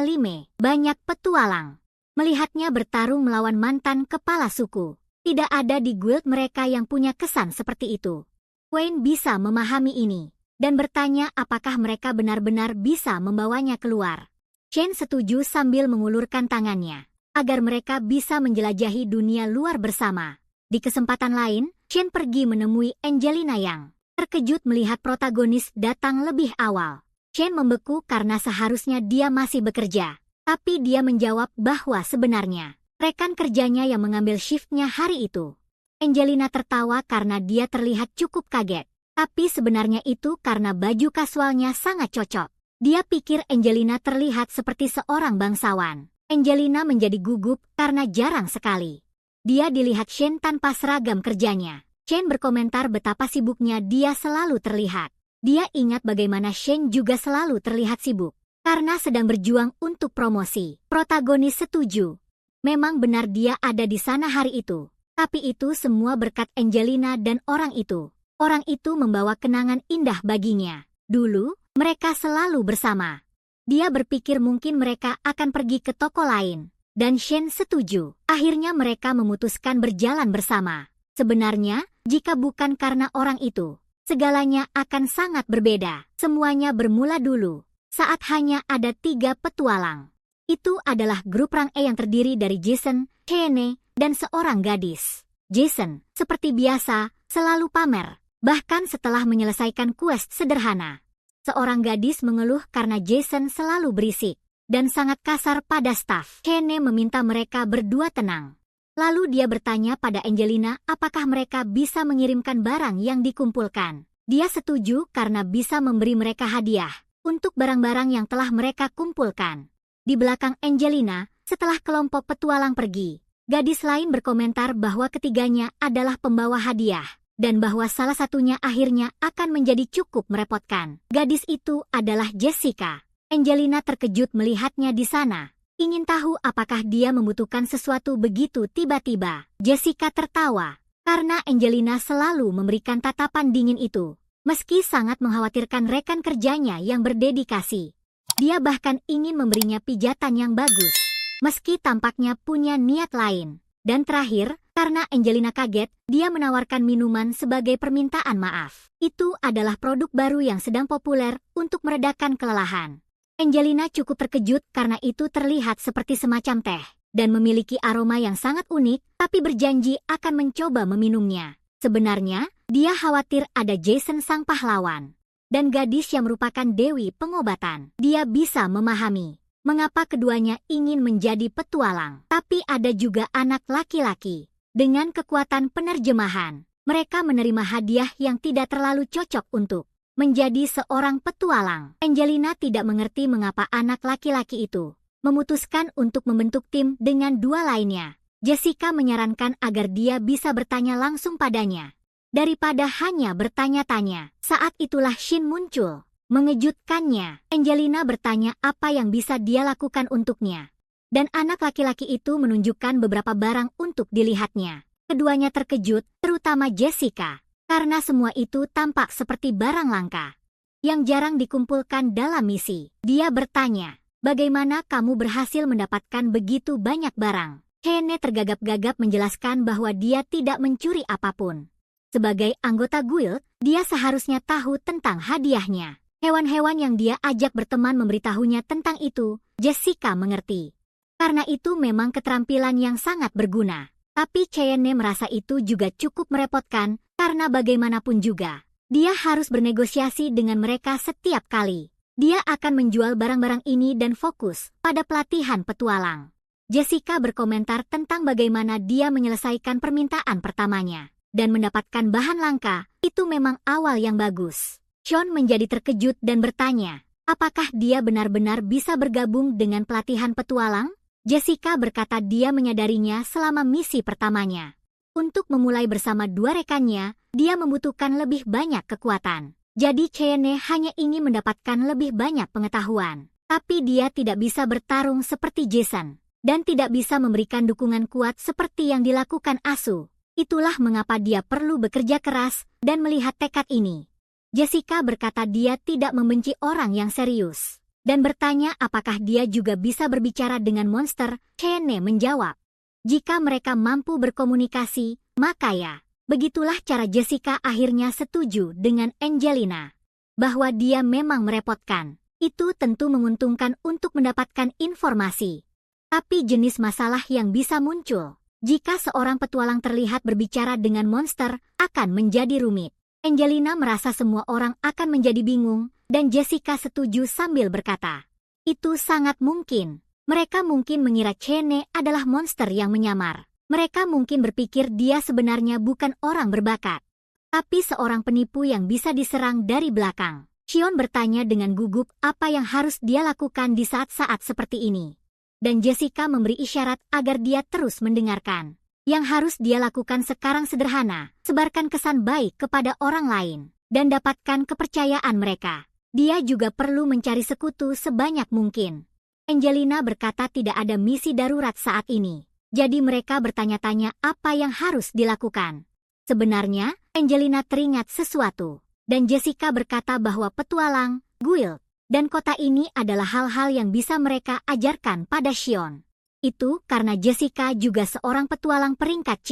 Speaker 1: banyak petualang. Melihatnya bertarung melawan mantan kepala suku. Tidak ada di guild mereka yang punya kesan seperti itu. Swain bisa memahami ini, dan bertanya apakah mereka benar-benar bisa membawanya keluar. Chen setuju sambil mengulurkan tangannya, agar mereka bisa menjelajahi dunia luar bersama. Di kesempatan lain, Chen pergi menemui Angelina yang terkejut melihat protagonis datang lebih awal. Chen membeku karena seharusnya dia masih bekerja, tapi dia menjawab bahwa sebenarnya rekan kerjanya yang mengambil shiftnya hari itu. Angelina tertawa karena dia terlihat cukup kaget, tapi sebenarnya itu karena baju kasualnya sangat cocok. Dia pikir Angelina terlihat seperti seorang bangsawan. Angelina menjadi gugup karena jarang sekali dia dilihat Shen tanpa seragam kerjanya. Shen berkomentar betapa sibuknya dia selalu terlihat. Dia ingat bagaimana Shen juga selalu terlihat sibuk karena sedang berjuang untuk promosi. Protagonis setuju. Memang benar dia ada di sana hari itu. Tapi itu semua berkat Angelina dan orang itu. Orang itu membawa kenangan indah baginya. Dulu, mereka selalu bersama. Dia berpikir mungkin mereka akan pergi ke toko lain. Dan Shen setuju. Akhirnya mereka memutuskan berjalan bersama. Sebenarnya, jika bukan karena orang itu, segalanya akan sangat berbeda. Semuanya bermula dulu, saat hanya ada 3 petualang. Itu adalah grup rang E yang terdiri dari Jason, Cheyenne, dan seorang gadis. Jason, seperti biasa, selalu pamer. Bahkan setelah menyelesaikan quest sederhana. Seorang gadis mengeluh karena Jason selalu berisik dan sangat kasar pada staf. Cheyenne meminta mereka berdua tenang. Lalu dia bertanya pada Angelina apakah mereka bisa mengirimkan barang yang dikumpulkan. Dia setuju karena bisa memberi mereka hadiah untuk barang-barang yang telah mereka kumpulkan. Di belakang Angelina, setelah kelompok petualang pergi, gadis lain berkomentar bahwa ketiganya adalah pembawa hadiah, dan bahwa salah satunya akhirnya akan menjadi cukup merepotkan. Gadis itu adalah Jessica. Angelina terkejut melihatnya di sana. Ingin tahu apakah dia membutuhkan sesuatu begitu tiba-tiba. Jessica tertawa, karena Angelina selalu memberikan tatapan dingin itu. Meski sangat mengkhawatirkan rekan kerjanya yang berdedikasi. Dia bahkan ingin memberinya pijatan yang bagus. Meski tampaknya punya niat lain. Dan terakhir, karena Angelina kaget, dia menawarkan minuman sebagai permintaan maaf. Itu adalah produk baru yang sedang populer untuk meredakan kelelahan. Angelina cukup terkejut karena itu terlihat seperti semacam teh dan memiliki aroma yang sangat unik, tapi berjanji akan mencoba meminumnya. Sebenarnya, dia khawatir ada Jason sang pahlawan dan gadis yang merupakan dewi pengobatan. Dia bisa memahami mengapa keduanya ingin menjadi petualang, tapi ada juga anak laki-laki dengan kekuatan penerjemahan. Mereka menerima hadiah yang tidak terlalu cocok untuk menjadi seorang petualang. Angelina tidak mengerti mengapa anak laki-laki itu memutuskan untuk membentuk tim dengan dua lainnya. Jessica menyarankan agar dia bisa bertanya langsung padanya, daripada hanya bertanya-tanya. Saat itulah Shin muncul. Mengejutkannya, Angelina bertanya apa yang bisa dia lakukan untuknya. Dan anak laki-laki itu menunjukkan beberapa barang untuk dilihatnya. Keduanya terkejut, terutama Jessica. Karena semua itu tampak seperti barang langka yang jarang dikumpulkan dalam misi. Dia bertanya, bagaimana kamu berhasil mendapatkan begitu banyak barang? Cheyenne tergagap-gagap menjelaskan bahwa dia tidak mencuri apapun. Sebagai anggota guild, dia seharusnya tahu tentang hadiahnya. Hewan-hewan yang dia ajak berteman memberitahunya tentang itu. Jessica mengerti. Karena itu memang keterampilan yang sangat berguna. Tapi Cheyenne merasa itu juga cukup merepotkan, karena bagaimanapun juga, dia harus bernegosiasi dengan mereka setiap kali. Dia akan menjual barang-barang ini dan fokus pada pelatihan petualang. Jessica berkomentar tentang bagaimana dia menyelesaikan permintaan pertamanya, dan mendapatkan bahan langka. Itu memang awal yang bagus. Sean menjadi terkejut dan bertanya, apakah dia benar-benar bisa bergabung dengan pelatihan petualang? Jessica berkata dia menyadarinya selama misi pertamanya. Untuk memulai bersama dua rekannya, dia membutuhkan lebih banyak kekuatan. Jadi Cheyenne hanya ingin mendapatkan lebih banyak pengetahuan. Tapi dia tidak bisa bertarung seperti Jason, dan tidak bisa memberikan dukungan kuat seperti yang dilakukan Asu. Itulah mengapa dia perlu bekerja keras dan melihat tekad ini. Jessica berkata dia tidak membenci orang yang serius. Dan bertanya apakah dia juga bisa berbicara dengan monster. Cheyenne menjawab, jika mereka mampu berkomunikasi, maka ya. Begitulah cara Jessica akhirnya setuju dengan Angelina. Bahwa dia memang merepotkan. Itu tentu menguntungkan untuk mendapatkan informasi. Tapi jenis masalah yang bisa muncul jika seorang petualang terlihat berbicara dengan monster akan menjadi rumit. Angelina merasa semua orang akan menjadi bingung. Dan Jessica setuju sambil berkata, itu sangat mungkin. Mereka mungkin mengira Cheyenne adalah monster yang menyamar. Mereka mungkin berpikir dia sebenarnya bukan orang berbakat, tapi seorang penipu yang bisa diserang dari belakang. Shion bertanya dengan gugup apa yang harus dia lakukan di saat-saat seperti ini. Dan Jessica memberi isyarat agar dia terus mendengarkan. Yang harus dia lakukan sekarang sederhana, sebarkan kesan baik kepada orang lain, dan dapatkan kepercayaan mereka. Dia juga perlu mencari sekutu sebanyak mungkin. Angelina berkata tidak ada misi darurat saat ini. Jadi mereka bertanya-tanya apa yang harus dilakukan. Sebenarnya, Angelina teringat sesuatu. Dan Jessica berkata bahwa petualang, guild, dan kota ini adalah hal-hal yang bisa mereka ajarkan pada Shion. Itu karena Jessica juga seorang petualang peringkat C.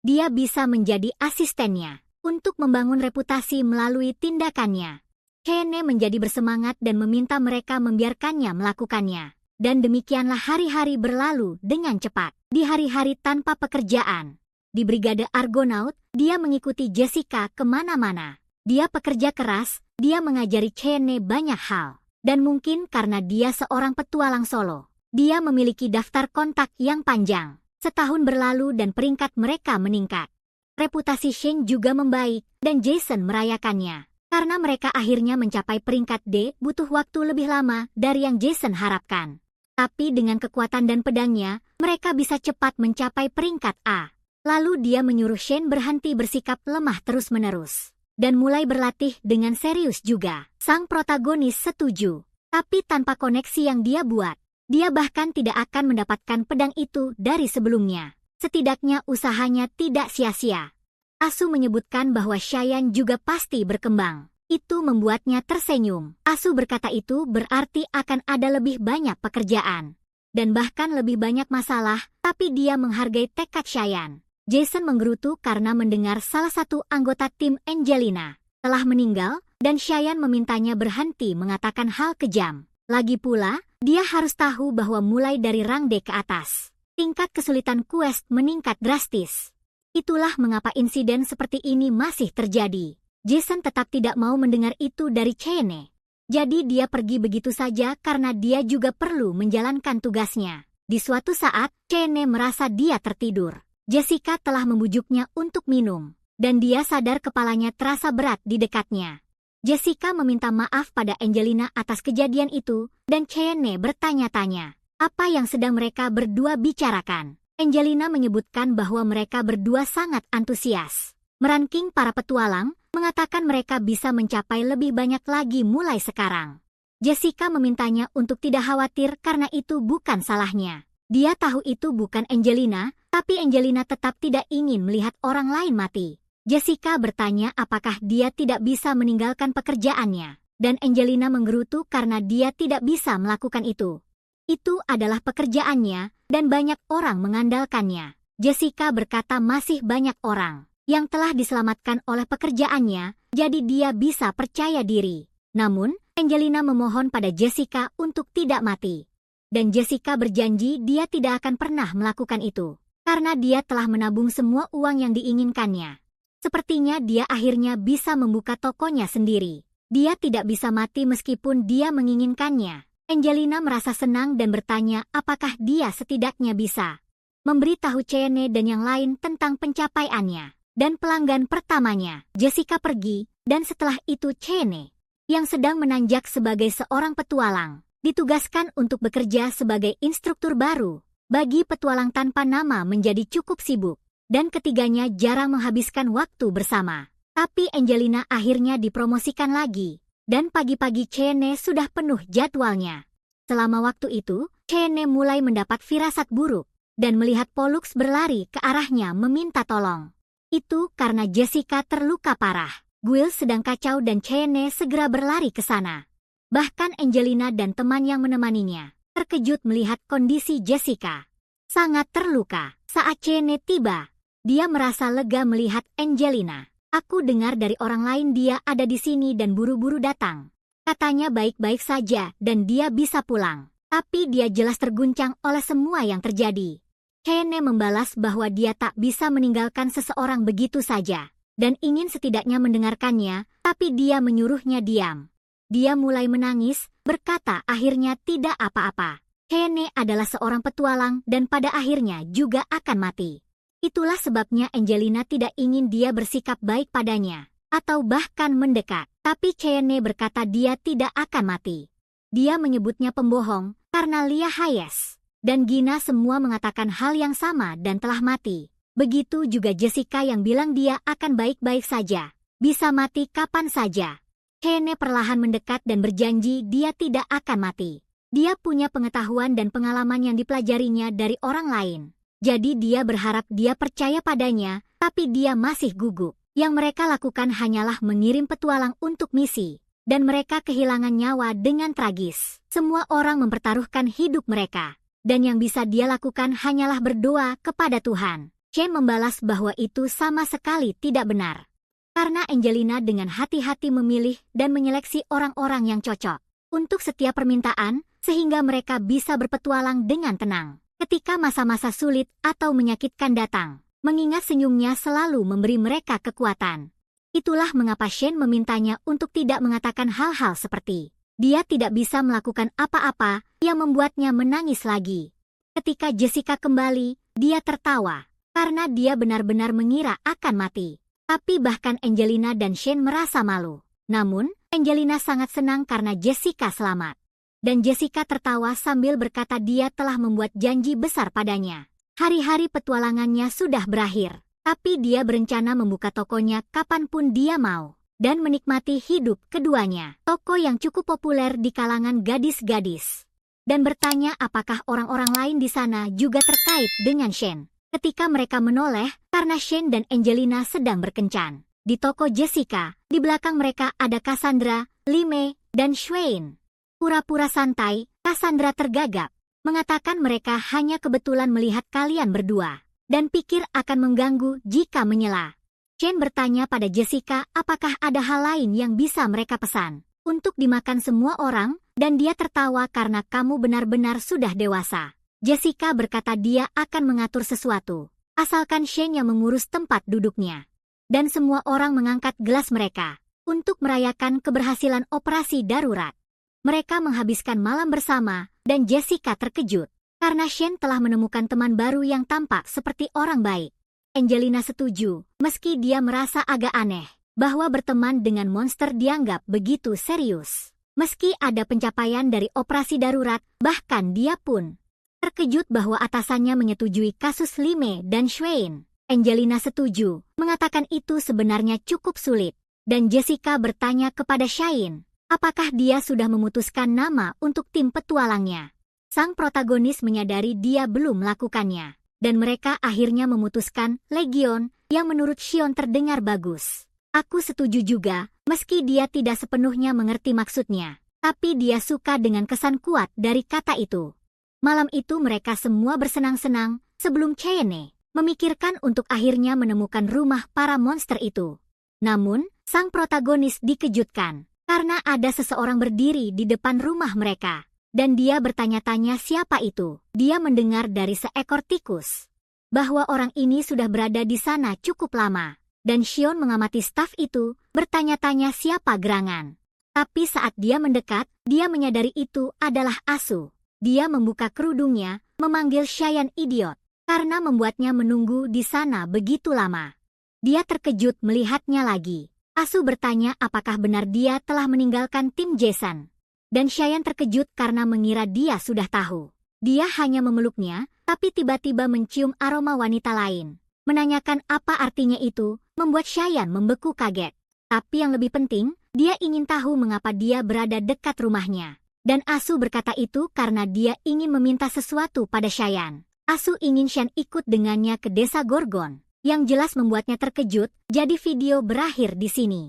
Speaker 1: Dia bisa menjadi asistennya untuk membangun reputasi melalui tindakannya. Cheyenne menjadi bersemangat dan meminta mereka membiarkannya melakukannya. Dan demikianlah hari-hari berlalu dengan cepat. Di hari-hari tanpa pekerjaan, di Brigade Argonaut, dia mengikuti Jessica kemana-mana. Dia pekerja keras, dia mengajari Cheyenne banyak hal. Dan mungkin karena dia seorang petualang solo, dia memiliki daftar kontak yang panjang. Setahun berlalu dan peringkat mereka meningkat. Reputasi Shane juga membaik, dan Jason merayakannya. Karena mereka akhirnya mencapai peringkat D, butuh waktu lebih lama dari yang Jason harapkan. Tapi dengan kekuatan dan pedangnya, mereka bisa cepat mencapai peringkat A. Lalu dia menyuruh Shane berhenti bersikap lemah terus-menerus. Dan mulai berlatih dengan serius juga. Sang protagonis setuju. Tapi tanpa koneksi yang dia buat, dia bahkan tidak akan mendapatkan pedang itu dari sebelumnya. Setidaknya usahanya tidak sia-sia. Asu menyebutkan bahwa Cheyenne juga pasti berkembang. Itu membuatnya tersenyum. Asu berkata itu berarti akan ada lebih banyak pekerjaan. Dan bahkan lebih banyak masalah, tapi dia menghargai tekad Cheyenne. Jason menggerutu karena mendengar salah satu anggota tim Angelina telah meninggal, dan Cheyenne memintanya berhenti mengatakan hal kejam. Lagi pula, dia harus tahu bahwa mulai dari rang D ke atas, tingkat kesulitan quest meningkat drastis. Itulah mengapa insiden seperti ini masih terjadi. Jason tetap tidak mau mendengar itu dari Cheyenne. Jadi dia pergi begitu saja karena dia juga perlu menjalankan tugasnya. Di suatu saat, Cheyenne merasa dia tertidur. Jessica telah membujuknya untuk minum, dan dia sadar kepalanya terasa berat di dekatnya. Jessica meminta maaf pada Angelina atas kejadian itu, dan Cheyenne bertanya-tanya, apa yang sedang mereka berdua bicarakan. Angelina menyebutkan bahwa mereka berdua sangat antusias. Meranking para petualang, mengatakan mereka bisa mencapai lebih banyak lagi mulai sekarang. Jessica memintanya untuk tidak khawatir karena itu bukan salahnya. Dia tahu itu bukan Angelina, tapi Angelina tetap tidak ingin melihat orang lain mati. Jessica bertanya apakah dia tidak bisa meninggalkan pekerjaannya, dan Angelina menggerutu karena dia tidak bisa melakukan itu. Itu adalah pekerjaannya, dan banyak orang mengandalkannya. Jessica berkata masih banyak orang yang telah diselamatkan oleh pekerjaannya, jadi dia bisa percaya diri. Namun, Angelina memohon pada Jessica untuk tidak mati. Dan Jessica berjanji dia tidak akan pernah melakukan itu, karena dia telah menabung semua uang yang diinginkannya. Sepertinya dia akhirnya bisa membuka tokonya sendiri. Dia tidak bisa mati meskipun dia menginginkannya. Angelina merasa senang dan bertanya apakah dia setidaknya bisa memberitahu Cheyenne dan yang lain tentang pencapaiannya. Dan pelanggan pertamanya, Jessica pergi, dan setelah itu Cheyenne, yang sedang menanjak sebagai seorang petualang, ditugaskan untuk bekerja sebagai instruktur baru. Bagi petualang tanpa nama menjadi cukup sibuk, dan ketiganya jarang menghabiskan waktu bersama. Tapi Angelina akhirnya dipromosikan lagi. Dan pagi-pagi Cheyenne sudah penuh jadwalnya. Selama waktu itu, Cheyenne mulai mendapat firasat buruk dan melihat Pollux berlari ke arahnya meminta tolong. Itu karena Jessica terluka parah. Guil sedang kacau dan Cheyenne segera berlari ke sana. Bahkan Angelina dan teman yang menemaninya terkejut melihat kondisi Jessica. Sangat terluka. Saat Cheyenne tiba, dia merasa lega melihat Angelina. Aku dengar dari orang lain dia ada di sini dan buru-buru datang. Katanya baik-baik saja dan dia bisa pulang. Tapi dia jelas terguncang oleh semua yang terjadi. Cheyenne membalas bahwa dia tak bisa meninggalkan seseorang begitu saja. Dan ingin setidaknya mendengarkannya, tapi dia menyuruhnya diam. Dia mulai menangis, berkata akhirnya tidak apa-apa. Cheyenne adalah seorang petualang dan pada akhirnya juga akan mati. Itulah sebabnya Angelina tidak ingin dia bersikap baik padanya, atau bahkan mendekat. Tapi Cheyenne berkata dia tidak akan mati. Dia menyebutnya pembohong, karena Lia Hayes dan Gina semua mengatakan hal yang sama dan telah mati. Begitu juga Jessica yang bilang dia akan baik-baik saja, bisa mati kapan saja. Cheyenne perlahan mendekat dan berjanji dia tidak akan mati. Dia punya pengetahuan dan pengalaman yang dipelajarinya dari orang lain. Jadi dia berharap dia percaya padanya, tapi dia masih gugup. Yang mereka lakukan hanyalah mengirim petualang untuk misi, dan mereka kehilangan nyawa dengan tragis. Semua orang mempertaruhkan hidup mereka, dan yang bisa dia lakukan hanyalah berdoa kepada Tuhan. Shane membalas bahwa itu sama sekali tidak benar. Karena Angelina dengan hati-hati memilih dan menyeleksi orang-orang yang cocok untuk setiap permintaan, sehingga mereka bisa berpetualang dengan tenang. Ketika masa-masa sulit atau menyakitkan datang, mengingat senyumnya selalu memberi mereka kekuatan. Itulah mengapa Shane memintanya untuk tidak mengatakan hal-hal seperti dia tidak bisa melakukan apa-apa yang membuatnya menangis lagi. Ketika Jessica kembali, dia tertawa karena dia benar-benar mengira akan mati. Tapi bahkan Angelina dan Shane merasa malu. Namun, Angelina sangat senang karena Jessica selamat. Dan Jessica tertawa sambil berkata dia telah membuat janji besar padanya. Hari-hari petualangannya sudah berakhir, tapi dia berencana membuka tokonya kapanpun dia mau dan menikmati hidup keduanya. Toko yang cukup populer di kalangan gadis-gadis. Dan bertanya apakah orang-orang lain di sana juga terkait dengan Shane. Ketika mereka menoleh, karena Shane dan Angelina sedang berkencan. Di toko Jessica, di belakang mereka ada Cassandra, Lime, dan Shane. Pura-pura santai, Cassandra tergagap, mengatakan mereka hanya kebetulan melihat kalian berdua, dan pikir akan mengganggu jika menyela. Shane bertanya pada Jessica apakah ada hal lain yang bisa mereka pesan untuk dimakan semua orang, dan dia tertawa karena kamu benar-benar sudah dewasa. Jessica berkata dia akan mengatur sesuatu, asalkan Shane yang mengurus tempat duduknya. Dan semua orang mengangkat gelas mereka untuk merayakan keberhasilan operasi darurat. Mereka menghabiskan malam bersama, dan Jessica terkejut karena Shane telah menemukan teman baru yang tampak seperti orang baik. Angelina setuju, meski dia merasa agak aneh bahwa berteman dengan monster dianggap begitu serius. Meski ada pencapaian dari operasi darurat, bahkan dia pun terkejut bahwa atasannya menyetujui kasus Lime dan Shane. Angelina setuju, mengatakan itu sebenarnya cukup sulit. Dan Jessica bertanya kepada Shane, apakah dia sudah memutuskan nama untuk tim petualangnya. Sang protagonis menyadari dia belum melakukannya. Dan mereka akhirnya memutuskan Legion, yang menurut Shion terdengar bagus. Aku setuju juga, meski dia tidak sepenuhnya mengerti maksudnya. Tapi dia suka dengan kesan kuat dari kata itu. Malam itu mereka semua bersenang-senang sebelum Cheyenne memikirkan untuk akhirnya menemukan rumah para monster itu. Namun, sang protagonis dikejutkan karena ada seseorang berdiri di depan rumah mereka. Dan dia bertanya-tanya siapa itu. Dia mendengar dari seekor tikus bahwa orang ini sudah berada di sana cukup lama. Dan Shion mengamati staf itu, bertanya-tanya siapa gerangan. Tapi saat dia mendekat, dia menyadari itu adalah Asu. Dia membuka kerudungnya, memanggil Cheyenne idiot, karena membuatnya menunggu di sana begitu lama. Dia terkejut melihatnya lagi. Asu bertanya apakah benar dia telah meninggalkan tim Jason. Dan Cheyenne terkejut karena mengira dia sudah tahu. Dia hanya memeluknya, tapi tiba-tiba mencium aroma wanita lain. Menanyakan apa artinya itu, membuat Cheyenne membeku kaget. Tapi yang lebih penting, dia ingin tahu mengapa dia berada dekat rumahnya. Dan Asu berkata itu karena dia ingin meminta sesuatu pada Cheyenne. Asu ingin Shen ikut dengannya ke desa Gorgon, yang jelas membuatnya terkejut, jadi video berakhir di sini.